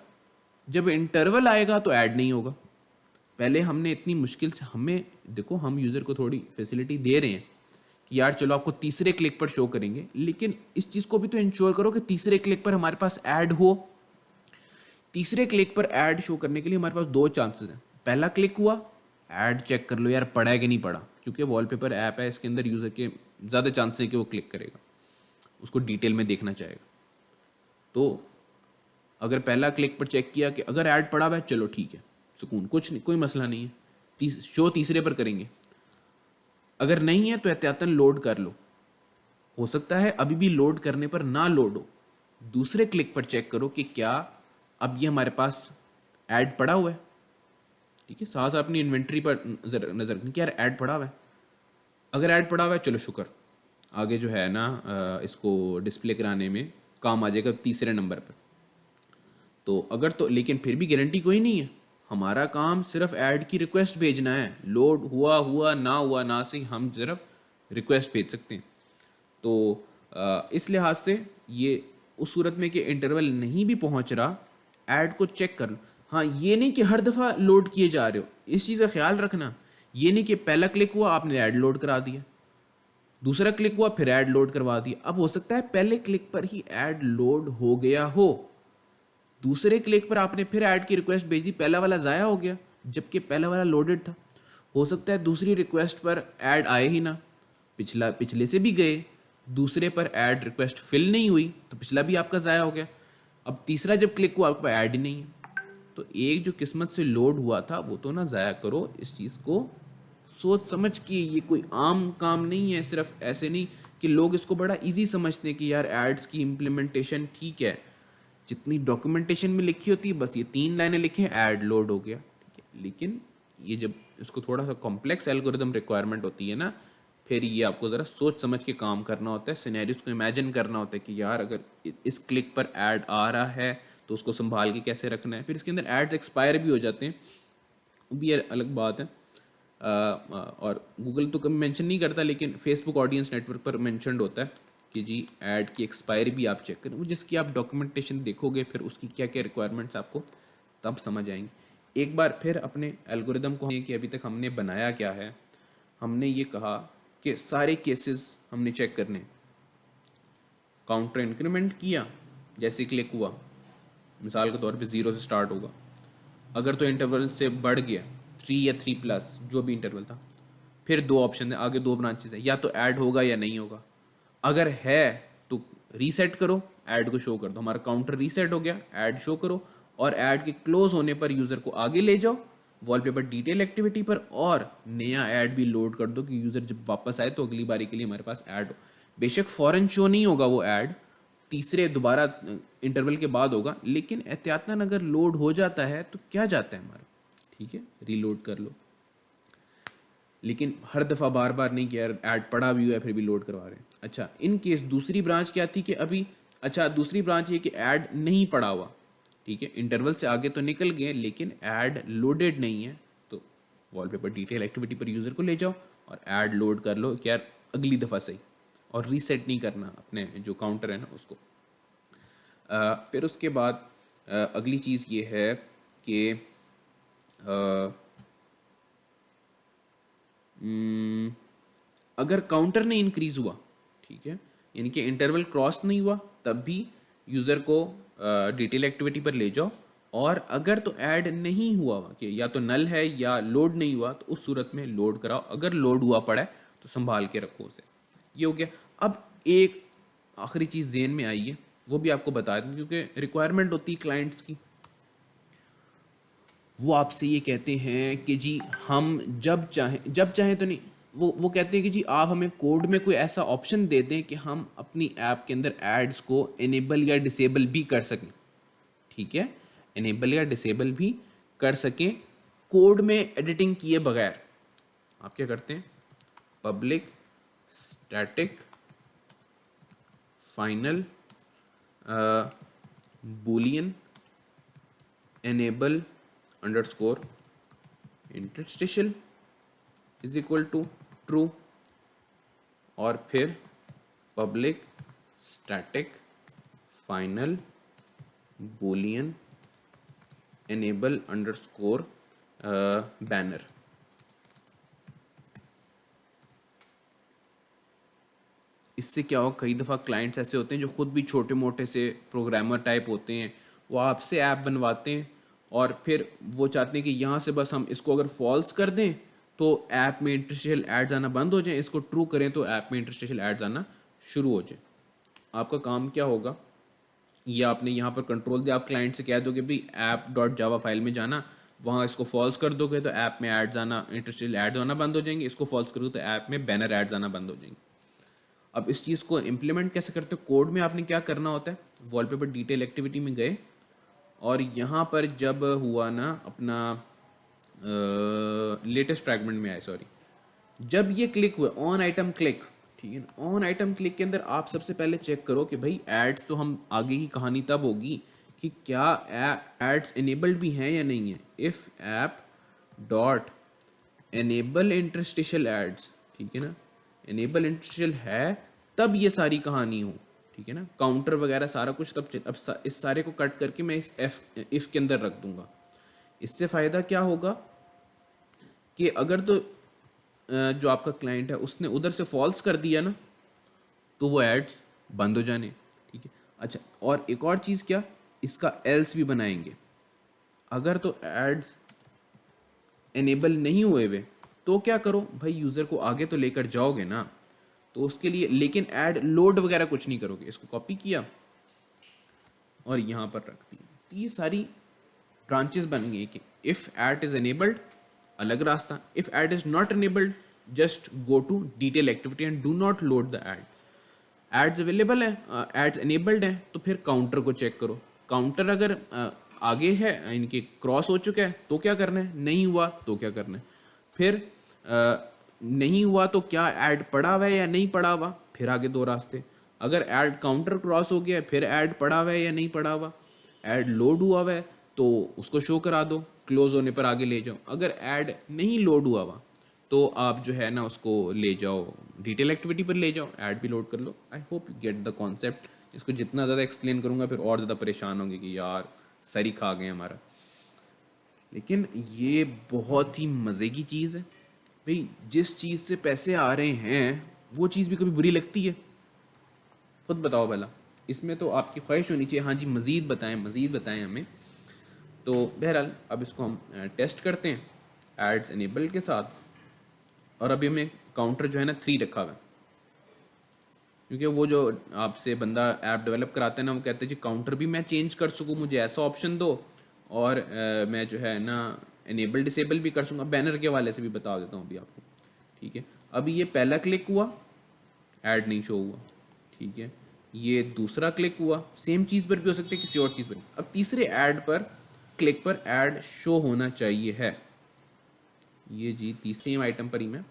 S1: जब इंटरवल आएगा तो ऐड नहीं होगा। पहले हमने इतनी मुश्किल से, हमें देखो हम यूज़र को थोड़ी फैसिलिटी दे रहे हैं कि यार चलो आपको तीसरे क्लिक पर शो करेंगे, लेकिन इस चीज़ को भी तो इंश्योर करो कि तीसरे क्लिक पर हमारे पास ऐड हो। तीसरे क्लिक पर ऐड शो करने के लिए हमारे पास 2 चांसेस हैं। पहला क्लिक हुआ, ऐड चेक कर लो यार पढ़ा है कि नहीं पढ़ा, क्योंकि वॉलपेपर ऐप है, इसके अंदर यूज़र के ज़्यादा चांसेस है कि वो क्लिक करेगा, उसको डिटेल में देखना चाहेगा। तो अगर पहला क्लिक पर चेक किया कि अगर ऐड पड़ा हुआ है, चलो ठीक है, सुकून, कुछ नहीं, कोई मसला नहीं है, शो तीसरे पर करेंगे। अगर नहीं है तो एहतियातन लोड कर लो, हो सकता है अभी भी लोड करने पर ना लोड हो, दूसरे क्लिक पर चेक करो कि क्या अब ये हमारे पास ऐड पड़ा हुआ है। ठीक है, साथ अपनी इन्वेंट्री पर नजर रखनी कि यार ऐड पड़ा हुआ है, अगर ऐड पड़ा हुआ है चलो शुक्र, आगे जो है ना इसको डिस्प्ले कराने में काम आ जाएगा तीसरे नंबर पर। तो अगर तो, लेकिन फिर भी गारंटी कोई नहीं है, हमारा काम सिर्फ ऐड की रिक्वेस्ट भेजना है, लोड हुआ ना से हम सिर्फ रिक्वेस्ट भेज सकते हैं। तो इस लिहाज से ये उस सूरत में कि इंटरवल नहीं भी पहुंच रहा, ऐड को चेक कर लो। हाँ, ये नहीं कि हर दफ़ा लोड किए जा रहे हो, इस चीज़ का ख्याल रखना। ये नहीं कि पहला क्लिक हुआ आपने ऐड लोड करा दिया, दूसरा क्लिक हुआ फिर ऐड लोड करवा दिया। अब हो सकता है पहले क्लिक पर ही ऐड लोड हो गया हो, दूसरे क्लिक पर आपने फिर ऐड की रिक्वेस्ट भेज दी, पहला वाला ज़ाया हो गया जबकि पहला वाला लोडेड था। हो सकता है दूसरी रिक्वेस्ट पर ऐड आए ही ना, पिछले से भी गए, दूसरे पर ऐड रिक्वेस्ट फिल नहीं हुई तो पिछला भी आपका ज़ाया हो गया। अब तीसरा जब क्लिक हुआ आपके पास ऐड ही नहीं है, तो एक जो किस्मत से लोड हुआ था वो तो ना ज़ाया करो। इस चीज़ को सोच समझ के, ये कोई आम काम नहीं है, सिर्फ ऐसे नहीं कि लोग इसको बड़ा इजी समझते हैं कि यार एड्स की इम्प्लीमेंटेशन ठीक है, जितनी डॉक्यूमेंटेशन में लिखी होती है बस ये 3 लाइनें लिखें ऐड लोड हो गया, ठीक है। लेकिन ये जब इसको थोड़ा सा कॉम्प्लेक्स एल्गोरिदम रिक्वायरमेंट होती है ना, फिर ये आपको ज़रा सोच समझ के काम करना होता है, सिनेरियोस को इमेजिन करना होता है कि यार अगर इस क्लिक पर ऐड आ रहा है तो उसको संभाल के कैसे रखना है। फिर इसके अंदर एड्स एक्सपायर भी हो जाते हैं, वो भी अलग बात है। और गूगल तो कभी मेंशन नहीं करता, लेकिन फेसबुक ऑडियंस नेटवर्क पर मेंशनड होता है कि जी ऐड की एक्सपायरी भी आप चेक करें, वो जिसकी आप डॉक्यूमेंटेशन देखोगे फिर उसकी क्या क्या रिक्वायरमेंट्स आपको तब समझ आएंगे। एक बार फिर अपने एल्गोरिदम को कि अभी तक हमने बनाया क्या है, हमने ये कहा कि सारे केसेस हमने चेक करने, काउंटर इंक्रीमेंट किया, जैसे क्लिक हुआ मिसाल के तौर पे 0 से स्टार्ट होगा, अगर तो इंटरवल से बढ़ गया 3 या 3 प्लस जो भी इंटरवल था, फिर दो ऑप्शन है, आगे दो ब्रांचेस है, या तो ऐड होगा या नहीं होगा। अगर है तो रीसेट करो, ऐड को शो कर दो, हमारा काउंटर रीसेट हो गया, ऐड शो करो, और ऐड के क्लोज होने पर यूज़र को आगे ले जाओ वॉलपेपर डिटेल एक्टिविटी पर, और नया ऐड भी लोड कर दो कि यूज़र जब वापस आए तो अगली बारी के लिए हमारे पास ऐड हो। बेशक फॉरन शो नहीं होगा वो ऐड, तीसरे दोबारा इंटरवल के बाद होगा, लेकिन एहतियातन अगर लोड हो जाता है तो क्या जाता है हमारा, ठीक है, रीलोड कर लो। लेकिन हर दफ़ा बार बार नहीं कि यार ऐड पड़ा भी हुआ है फिर भी लोड करवा रहे हैं। अच्छा, इन केस दूसरी ब्रांच क्या थी कि अभी, अच्छा दूसरी ब्रांच ये कि ऐड नहीं पड़ा हुआ, ठीक है, इंटरवल से आगे तो निकल गए लेकिन ऐड लोडेड नहीं है, तो वॉलपेपर डिटेल एक्टिविटी पर यूज़र को ले जाओ और ऐड लोड कर लो कि यार अगली दफ़ा सही, और रीसेट नहीं करना अपने जो काउंटर है ना उसको। फिर उसके बाद अगली चीज़ ये है कि अगर काउंटर नहीं इंक्रीज हुआ, ठीक है, यानी कि इंटरवल क्रॉस नहीं हुआ, तब भी यूज़र को डिटेल एक्टिविटी पर ले जाओ, और अगर तो ऐड नहीं हुआ कि या तो नल है या लोड नहीं हुआ, तो उस सूरत में लोड कराओ, अगर लोड हुआ पड़ा है तो संभाल के रखो उसे। ये हो गया। अब एक आखिरी चीज़ जेन में आई है, वो भी आपको बता दूँ क्योंकि रिक्वायरमेंट होती है क्लाइंट्स की। वो आपसे ये कहते हैं कि जी हम जब चाहें तो नहीं, वो कहते हैं कि जी आप हमें कोड में कोई ऐसा ऑप्शन दे दें कि हम अपनी ऐप के अंदर एड्स को इनेबल या डिसेबल भी कर सकें, ठीक है, इनेबल या डिसेबल भी कर सकें कोड में एडिटिंग किए बगैर। आप क्या करते हैं, public static final boolean enable underscore interstitial is equal to true, और फिर public static final boolean enable underscore banner. इससे क्या हो, कई दफ़ा क्लाइंट्स ऐसे होते हैं जो खुद भी छोटे मोटे से प्रोग्रामर टाइप होते हैं, वो आपसे ऐप बनवाते हैं और फिर वो चाहते हैं कि यहाँ से बस हम इसको अगर फॉल्स कर दें तो ऐप में इंटरस्टिशियल एड्स आना बंद हो जाए, इसको ट्रू करें तो ऐप में इंटरस्टिशियल एड्स आना शुरू हो जाए। आपका काम क्या होगा, ये आपने यहाँ पर कंट्रोल दिया, आप क्लाइंट से कह दोगे भाई ऐप डॉट जावा फाइल में जाना, वहाँ इसको फॉल्स कर दोगे तो ऐप में एड्स आना, इंटरस्टिशियल एड्स आना बंद हो जाएंगे, इसको फॉल्स करोगे तो ऐप में बैनर एड्स आना बंद हो जाएंगे। अब इस चीज़ को इम्प्लीमेंट कैसे करते हो, कोड में आपने क्या करना होता है, वॉलपेपर डिटेल एक्टिविटी में गए और यहाँ पर जब हुआ ना अपना लेटेस्ट फ्रैगमेंट में आए, सॉरी, जब ये क्लिक हुआ ऑन आइटम क्लिक, ठीक है ना, ऑन आइटम क्लिक के अंदर आप सबसे पहले चेक करो कि भाई एड्स तो हम आगे की कहानी तब होगी कि क्या एड्स इनेबल्ड भी हैं या नहीं है। If app dot enable interstitial ads, ठीक है ना, इनेबल इंटरस्टिशियल है तब ये सारी कहानी हो, ठीक है ना, काउंटर वगैरह सारा कुछ तब अब इस सारे को कट करके मैं इस इफ़ के अंदर रख दूंगा। इससे फ़ायदा क्या होगा कि अगर तो जो आपका क्लाइंट है उसने उधर से फॉल्स कर दिया ना तो वो एड्स बंद हो जाने, ठीक है। अच्छा, और एक और चीज़ क्या, इसका एल्स भी बनाएंगे, अगर तो एड्स इनेबल नहीं हुए हुए तो क्या करो भाई, यूज़र को आगे तो लेकर जाओगे ना, तो उसके लिए लेकिन ऐड लोड वगैरह कुछ नहीं करोगे। इसको कॉपी किया और यहाँ पर रख दी, तो ये सारी ब्रांचेस बन गई कि इफ़ ऐड इज़ एनेबल्ड अलग रास्ता, if ad is not enabled just go to detail activity and do not load the ad. Ads available है, एड्स एनेबल्ड हैं, तो फिर काउंटर को चेक करो, काउंटर अगर आगे है, इनके क्रॉस हो चुका है तो क्या करना है, नहीं हुआ तो क्या करना है, फिर नहीं हुआ तो क्या ऐड पड़ा हुआ है या नहीं पड़ा हुआ, फिर आगे दो रास्ते, अगर ऐड काउंटर क्रॉस हो गया फिर ऐड पड़ा हुआ है या नहीं पड़ा हुआ, ऐड लोड हुआ हुआ है तो उसको शो करा दो, क्लोज होने पर आगे ले जाओ, अगर ऐड नहीं लोड हुआ हुआ तो आप जो है ना उसको ले जाओ डिटेल एक्टिविटी पर ले जाओ, ऐड भी लोड कर लो। I hope you get the concept. इसको जितना ज़्यादा एक्सप्लेन करूँगा फिर और ज़्यादा परेशान होंगे कि यार सरी खा गए हमारा, लेकिन ये बहुत ही मज़े की चीज़ है भाई। जिस चीज़ से पैसे आ रहे हैं वो चीज़ भी कभी बुरी लगती है, खुद बताओ भला। इसमें तो आपकी ख्वाहिश होनी चाहिए, हाँ जी मज़ीद बताएं हमें। तो बहरहाल अब इसको हम टेस्ट करते हैं एड्स इनेबल के साथ। और अभी हमें काउंटर जो है ना 3 रखा हुआ है, क्योंकि वो जो आपसे बंदा ऐप डेवलप कराता है ना, वो कहते हैं जी काउंटर भी मैं चेंज कर सकूँ, मुझे ऐसा ऑप्शन दो, और मैं जो है ना इनेबल डिसेबल भी कर सकूँगा। बैनर के हवाले से भी बता देता हूँ अभी आपको। ठीक है, अभी ये पहला क्लिक हुआ, ऐड नहीं शो हुआ। ठीक है, ये दूसरा क्लिक हुआ, सेम चीज़ पर भी हो सकती है, किसी और चीज़ पर। अब तीसरे ऐड पर क्लिक पर ऐड शो होना चाहिए है। ये जी तीसरे आइटम पर ही मैं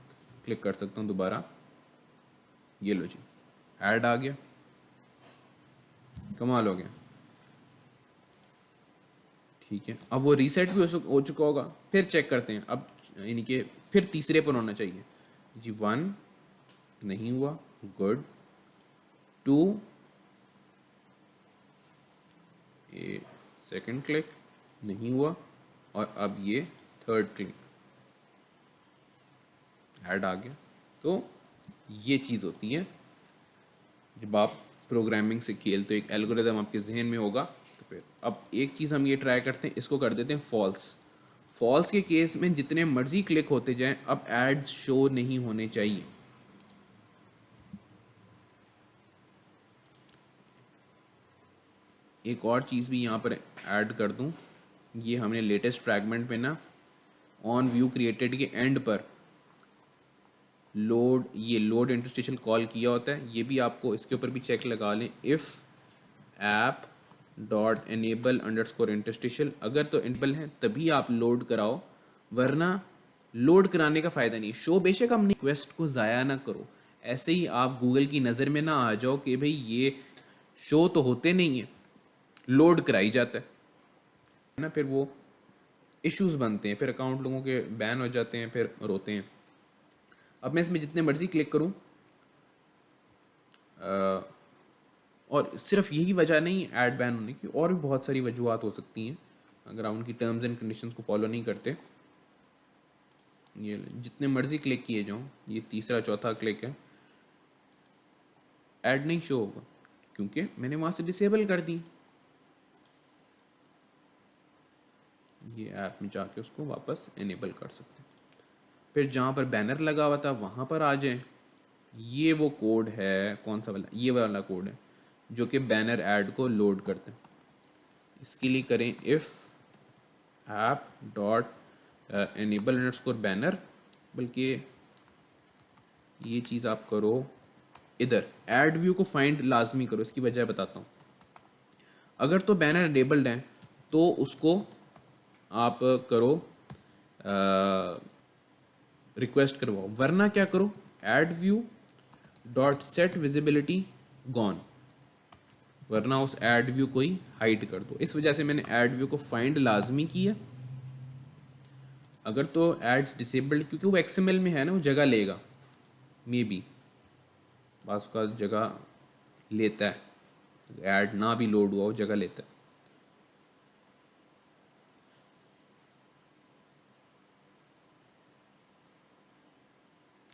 S1: क्लिक कर सकता हूँ दोबारा। ये लो जी, ऐड आ गया, कमाल हो गया। ठीक है, अब वो रीसेट भी हो चुका होगा। फिर चेक करते हैं, अब यानी कि फिर तीसरे पर होना चाहिए जी। 1 नहीं हुआ, गुड। 2 ये सेकंड क्लिक नहीं हुआ, और अब ये थर्ड क्लिक, ऐड आ गया। तो ये चीज़ होती है जब आप प्रोग्रामिंग से खेलते हो, एक एल्गोरिदम आपके जहन में होगा। तो फिर अब एक चीज़ हम ये ट्राई करते हैं, इसको कर देते हैं फॉल्स। फॉल्स के केस में जितने मर्जी क्लिक होते जाएं, अब एड्स शो नहीं होने चाहिए। एक और चीज़ भी यहाँ पर ऐड कर दूँ, ये हमने लेटेस्ट फ्रैगमेंट में ना ऑन व्यू क्रिएटेड के एंड पर लोड इंटरस्टेशल कॉल किया होता है। ये भी आपको इसके ऊपर भी चेक लगा लें, if app dot enable underscore interstitial, अगर तो इनेबल है तभी आप लोड कराओ, वरना लोड कराने का फ़ायदा नहीं। शो बेशक हम रिक्वेस्ट को ज़ाया ना करो, ऐसे ही आप गूगल की नज़र में ना आ जाओ कि भाई ये शो तो होते नहीं है, लोड कराई जाता है ना। फिर वो इश्यूज बनते हैं, फिर अकाउंट लोगों के बैन हो जाते हैं, फिर रोते हैं। अब मैं इसमें जितने मर्जी क्लिक करूं, और सिर्फ यही वजह नहीं ऐड बैन होने की, और भी बहुत सारी वजूहत हो सकती हैं अगर आप उनकी टर्म्स एंड कंडीशंस को फॉलो नहीं करते। ये जितने मर्जी क्लिक किए जाऊं, ये तीसरा चौथा क्लिक है, ऐड नहीं शो होगा, क्योंकि मैंने वहां से डिसेबल कर दी। ये ऐप में जाके उसको वापस इनेबल कर सकते हैं। फिर जहाँ पर बैनर लगा हुआ था वहाँ पर आ जाएं। ये वो कोड है, कौन सा वाला, ये वाला कोड है जो कि बैनर ऐड को लोड करते हैं। इसके लिए करें if app dot enable underscore banner, बल्कि ये चीज़ आप करो इधर, ऐड व्यू को फाइंड लाजमी करो। इसकी वजह बताता हूँ। अगर तो बैनर एनेबल्ड है तो उसको आप करो रिक्वेस्ट करवाओ, वरना क्या करो, add view dot set visibility gone, वरना उस ऐड व्यू को ही हाइड कर दो। इस वजह से मैंने ऐड व्यू को फाइंड लाजमी किया। अगर तो एड्स डिसेबल्ड, क्योंकि वो एक्सएमएल में है ना, वो जगह लेगा, मे बी बस का जगह लेता है, ऐड ना भी लोड हुआ वो जगह लेता है।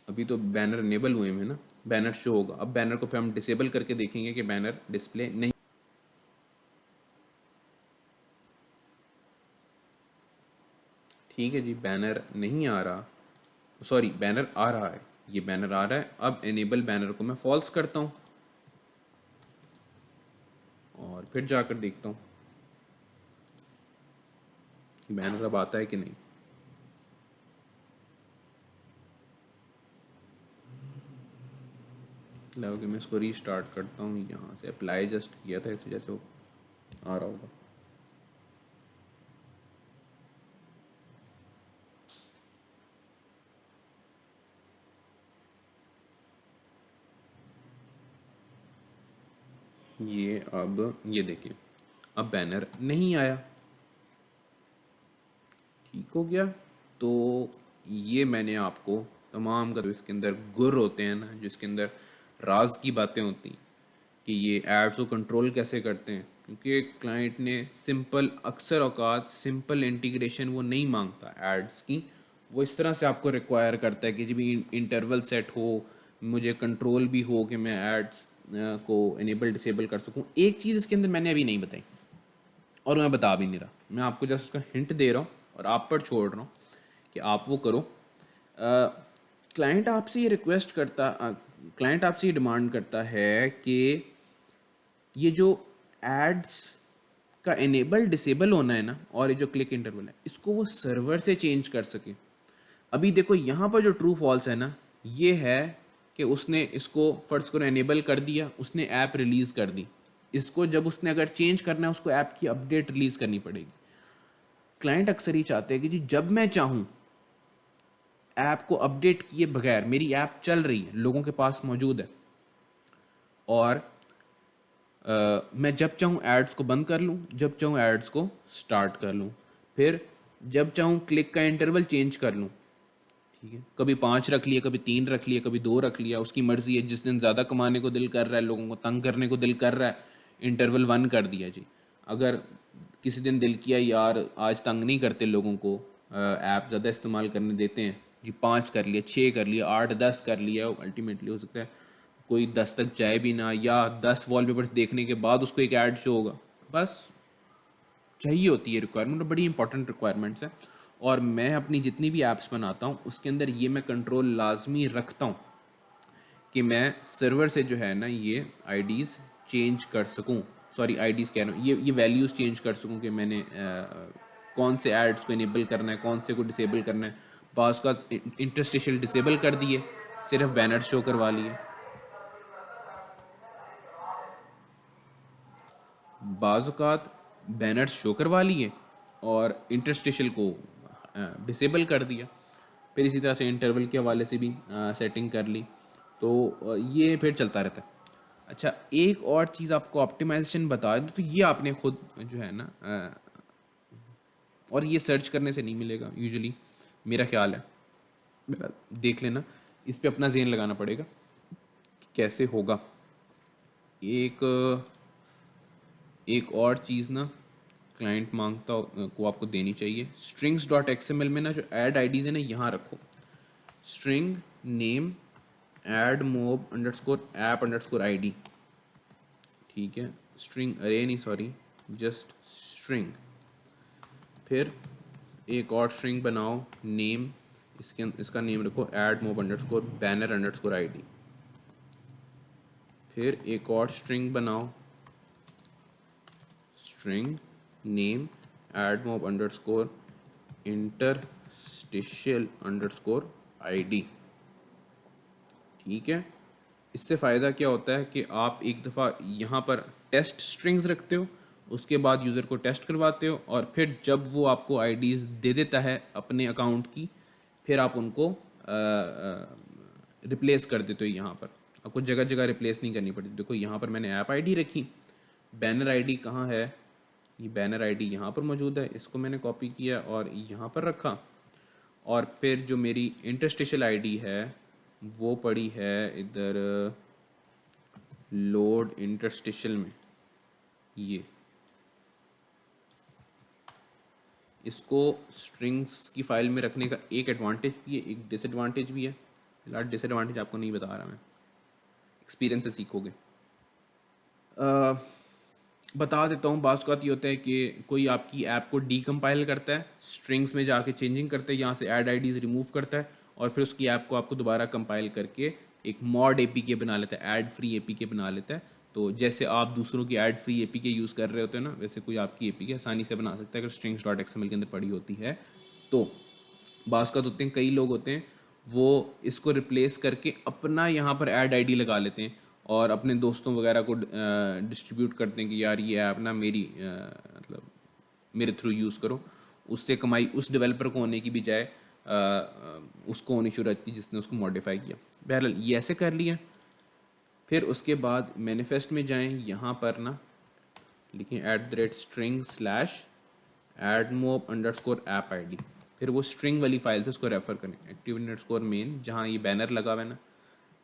S1: अभी तो बैनर इनेबल हुए हैं ना, बैनर शो होगा। अब बैनर को फिर हम डिसेबल करके देखेंगे कि बैनर डिस्प्ले नहीं। ठीक है जी, बैनर नहीं आ रहा, सॉरी बैनर आ रहा है, ये बैनर आ रहा है। अब इनेबल बैनर को मैं फॉल्स करता हूँ और फिर जाकर देखता हूँ कि बैनर अब आता है कि नहीं। लगा कि मैं इसको रीस्टार्ट करता हूँ, यहाँ से अप्लाई जस्ट किया था, इस वजह से वो आ रहा होगा। ये अब ये देखिए, अब बैनर नहीं आया, ठीक हो गया। तो ये मैंने आपको तमाम का, तो इसके अंदर गुर होते हैं ना, जो इसके अंदर राज की बातें होती हैं कि ये एड्स को कंट्रोल कैसे करते हैं, क्योंकि क्लाइंट ने सिंपल, अक्सर औकात सिंपल इंटीग्रेशन वो नहीं मांगता एड्स की। वो इस तरह से आपको रिक्वायर करता है कि जब इंटरवल सेट हो, मुझे कंट्रोल भी हो कि मैं एड्स को इनेबल डिसेबल कर सकूं। एक चीज़ इसके अंदर मैंने अभी नहीं बताई, और मैं बता भी नहीं रहा, मैं आपको जस्ट उसका हिंट दे रहा हूँ और आप पर छोड़ रहा हूँ कि आप वो करो। क्लाइंट आपसे ये रिक्वेस्ट करता, क्लाइंट आपसे ये डिमांड करता है कि ये जो एड्स का इनेबल डिसेबल होना है ना, और ये जो क्लिक इंटरवल है, इसको वो सर्वर से चेंज कर सके। अभी देखो यहाँ पर जो ट्रू फॉल्स है ना, ये है कि उसने इसको फर्स्ट को इनेबल कर दिया, उसने ऐप रिलीज़ कर दी, इसको जब उसने अगर चेंज करना है उसको ऐप की अपडेट रिलीज़ करनी पड़ेगी। क्लाइंट अक्सर ही चाहते हैं कि जी जब मैं चाहूँ ऐप को अपडेट किए बगैर मेरी ऐप चल रही है, लोगों के पास मौजूद है, और मैं जब चाहूँ एड्स को बंद कर लूँ, जब चाहूँ एड्स को स्टार्ट कर लूँ, फिर जब चाहूँ क्लिक का इंटरवल चेंज कर लूँ। ठीक है, कभी 5 रख लिया, कभी 3 रख लिया, कभी 2 रख लिया, उसकी मर्ज़ी है। जिस दिन ज़्यादा कमाने को दिल कर रहा है, लोगों को तंग करने को दिल कर रहा है, इंटरवल 1 कर दिया जी। अगर किसी दिन दिल किया यार आज तंग नहीं करते लोगों को, ऐप ज़्यादा इस्तेमाल करने देते हैं जी, 5 कर लिया, 6 कर लिया, 8 10 कर लिया, अल्टीमेटली हो सकता है कोई 10 तक जाए भी ना, या 10 वॉलपेपर्स देखने के बाद उसको एक ऐड शो होगा। बस चाहिए होती है रिक्वायरमेंट, बड़ी इंपॉर्टेंट रिक्वायरमेंट्स हैं। और मैं अपनी जितनी भी ऐप्स बनाता हूँ उसके अंदर ये मैं कंट्रोल लाजमी रखता हूँ कि मैं सर्वर से जो है ना ये आईडीज़ चेंज कर सकूँ, सॉरी आईडीज़ कह रहा हूँ, ये वैल्यूज़ चेंज कर सकूँ कि मैंने कौन से एड्स को इनेबल करना है, कौन से को डिसेबल करना है। बाज़ का इंटरस्टिशियल डिसेबल कर दिए, सिर्फ बैनर शो करवा लिए, बाज़ात बैनर शो करवा लिए और इंटरस्टिशियल को डिसेबल कर दिया। फिर इसी तरह से इंटरवल के हवाले से भी सेटिंग कर ली, तो ये फिर चलता रहता है। अच्छा, एक और चीज़ आपको ऑप्टिमाइजेशन बता दूँ, तो ये आपने खुद जो है ना और ये सर्च करने से नहीं मिलेगा यूजुअली, मेरा ख्याल है, मेरा देख लेना, इस पे अपना ज़हन लगाना पड़ेगा कि कैसे होगा। एक एक और चीज़ ना क्लाइंट मांगता को आपको देनी चाहिए। स्ट्रिंग्स डॉट एक्सएमएल में ना जो ऐड आईडीज़ है ना, यहाँ रखो string name add mob underscore app underscore ID. ठीक है, स्ट्रिंग अरे नहीं सॉरी, जस्ट स्ट्रिंग। फिर एक और स्ट्रिंग बनाओ नेम, इसका नेम रखो add mob underscore banner underscore ID. फिर एक और स्ट्रिंग बनाओ string name add mob underscore interstitial underscore ID. ठीक है, इससे फ़ायदा क्या होता है कि आप एक दफ़ा यहाँ पर टेस्ट स्ट्रिंग्स रखते हो, उसके बाद यूज़र को टेस्ट करवाते हो, और फिर जब वो आपको आईडीज़ दे देता है अपने अकाउंट की, फिर आप उनको रिप्लेस कर देते हो। यहाँ पर आपको जगह जगह रिप्लेस नहीं करनी पड़ती। देखो यहाँ पर मैंने ऐप आईडी रखी, बैनर आईडी कहाँ है, ये बैनर आईडी यहाँ पर मौजूद है, इसको मैंने कॉपी किया और यहाँ पर रखा। और फिर जो मेरी इंटरस्टिशियल आईडी है वो पड़ी है इधर लोड इंटरस्टिशियल में। ये इसको स्ट्रिंग्स की फ़ाइल में रखने का एक एडवांटेज भी है, एक डिसएडवांटेज भी है। फिलहाल डिसएडवांटेज आपको नहीं बता रहा मैं, एक्सपीरियंस से सीखोगे। बता देता हूँ, बाज़ औक़ात ये होता है कि कोई आपकी ऐप को डीकम्पाइल करता है, स्ट्रिंग्स में जाके चेंजिंग करता है, यहाँ से ऐड आईडीज़ रिमूव करता है, और फिर उसकी ऐप को आपको दोबारा कंपाइल करके एक मॉड एपीके बना लेता है, ऐड फ्री एपीके बना लेता है। तो जैसे आप दूसरों की ऐड फ्री एपीके यूज़ कर रहे होते हैं ना, वैसे कोई आपकी एपीके आसानी से बना सकता है अगर स्ट्रिंग्स डॉट एक्सएमएल के अंदर पड़ी होती है। तो बाज़ औक़ात होते हैं, कई लोग होते हैं वो इसको रिप्लेस करके अपना यहाँ पर ऐड आईडी लगा लेते हैं और अपने दोस्तों वगैरह को डिस्ट्रीब्यूट करते हैं कि यार ये ऐप ना मेरी मतलब मेरे थ्रू यूज़ करो। उससे कमाई उस डेवलपर को होने की बजाय उसको होनी शुरू रहती जिसने उसको मॉडिफाई किया। बहरहाल ये ऐसे कर लिया। फिर उसके बाद मैनिफेस्ट में जाएं, यहाँ पर ना लिखें @string slash AdMob underscore app ID. फिर वो स्ट्रिंग वाली फाइल से उसको रेफ़र करें, एक्टिव अंडरस्कोर मेन जहाँ ये बैनर लगा हुआ है ना,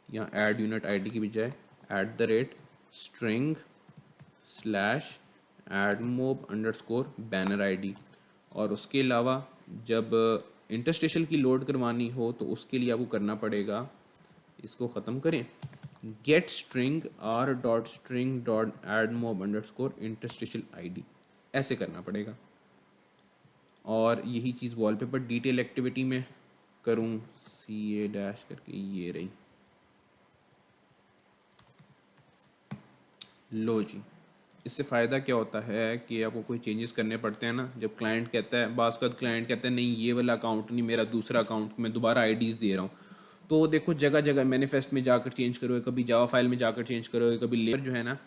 S1: यहाँ ऐड यूनिट आईडी की बजाय @string slash AdMob underscore banner ID. और उसके अलावा जब इंटरस्टिशियल की लोड करवानी हो तो उसके लिए आपको करना पड़ेगा, इसको ख़त्म करें, gate string r dot string dot AdMob underscore interstitial ID. ऐसे करना पड़ेगा। और यही चीज़ वॉलपेपर डिटेल एक्टिविटी में करूँ, CA डैश करके, ये रही। लो जी, इससे फ़ायदा क्या होता है कि आपको कोई चेंजेस करने पड़ते हैं ना, जब क्लाइंट कहता है, बाज़ का क्लाइंट कहता है नहीं ये वाला अकाउंट नहीं, मेरा दूसरा अकाउंट, मैं दोबारा आईडीज़ दे रहा हूँ, तो देखो जगह जगह मैनिफेस्ट में जाकर चेंज करोगे, कभी जावा फाइल में जाकर चेंज करोगे, कभी लेयर जो है ना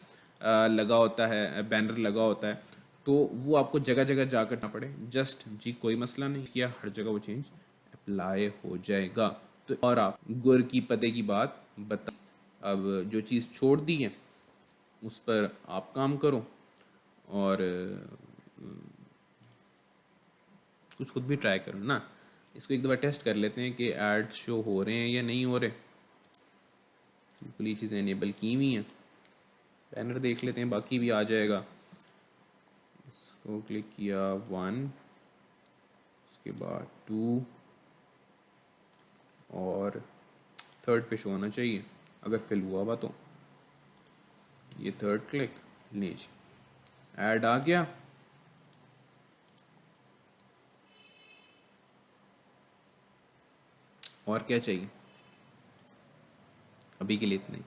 S1: लगा होता है, बैनर लगा होता है, तो वो आपको जगह जगह जाकर ना पड़े। जस्ट जी कोई मसला नहीं किया, हर जगह वो चेंज अप्लाई हो जाएगा। तो और आप गुर की पते की बात बता, अब जो चीज़ छोड़ दी है उस पर आप काम करो, और कुछ खुद भी ट्राई करो ना। इसको एक दफ़ा टेस्ट कर लेते हैं कि ऐड शो हो रहे हैं या नहीं हो रहे। बिल्कुल ये चीज़ें इनेबल की हुई हैं। बैनर देख लेते हैं, बाकी भी आ जाएगा। इसको क्लिक किया 1, उसके बाद 2 और 3rd पे शो होना चाहिए अगर फिल हुआ हुआ तो। ये 3rd क्लिक लीजिए, ऐड आ गया। और क्या चाहिए, अभी के लिए इतना ही।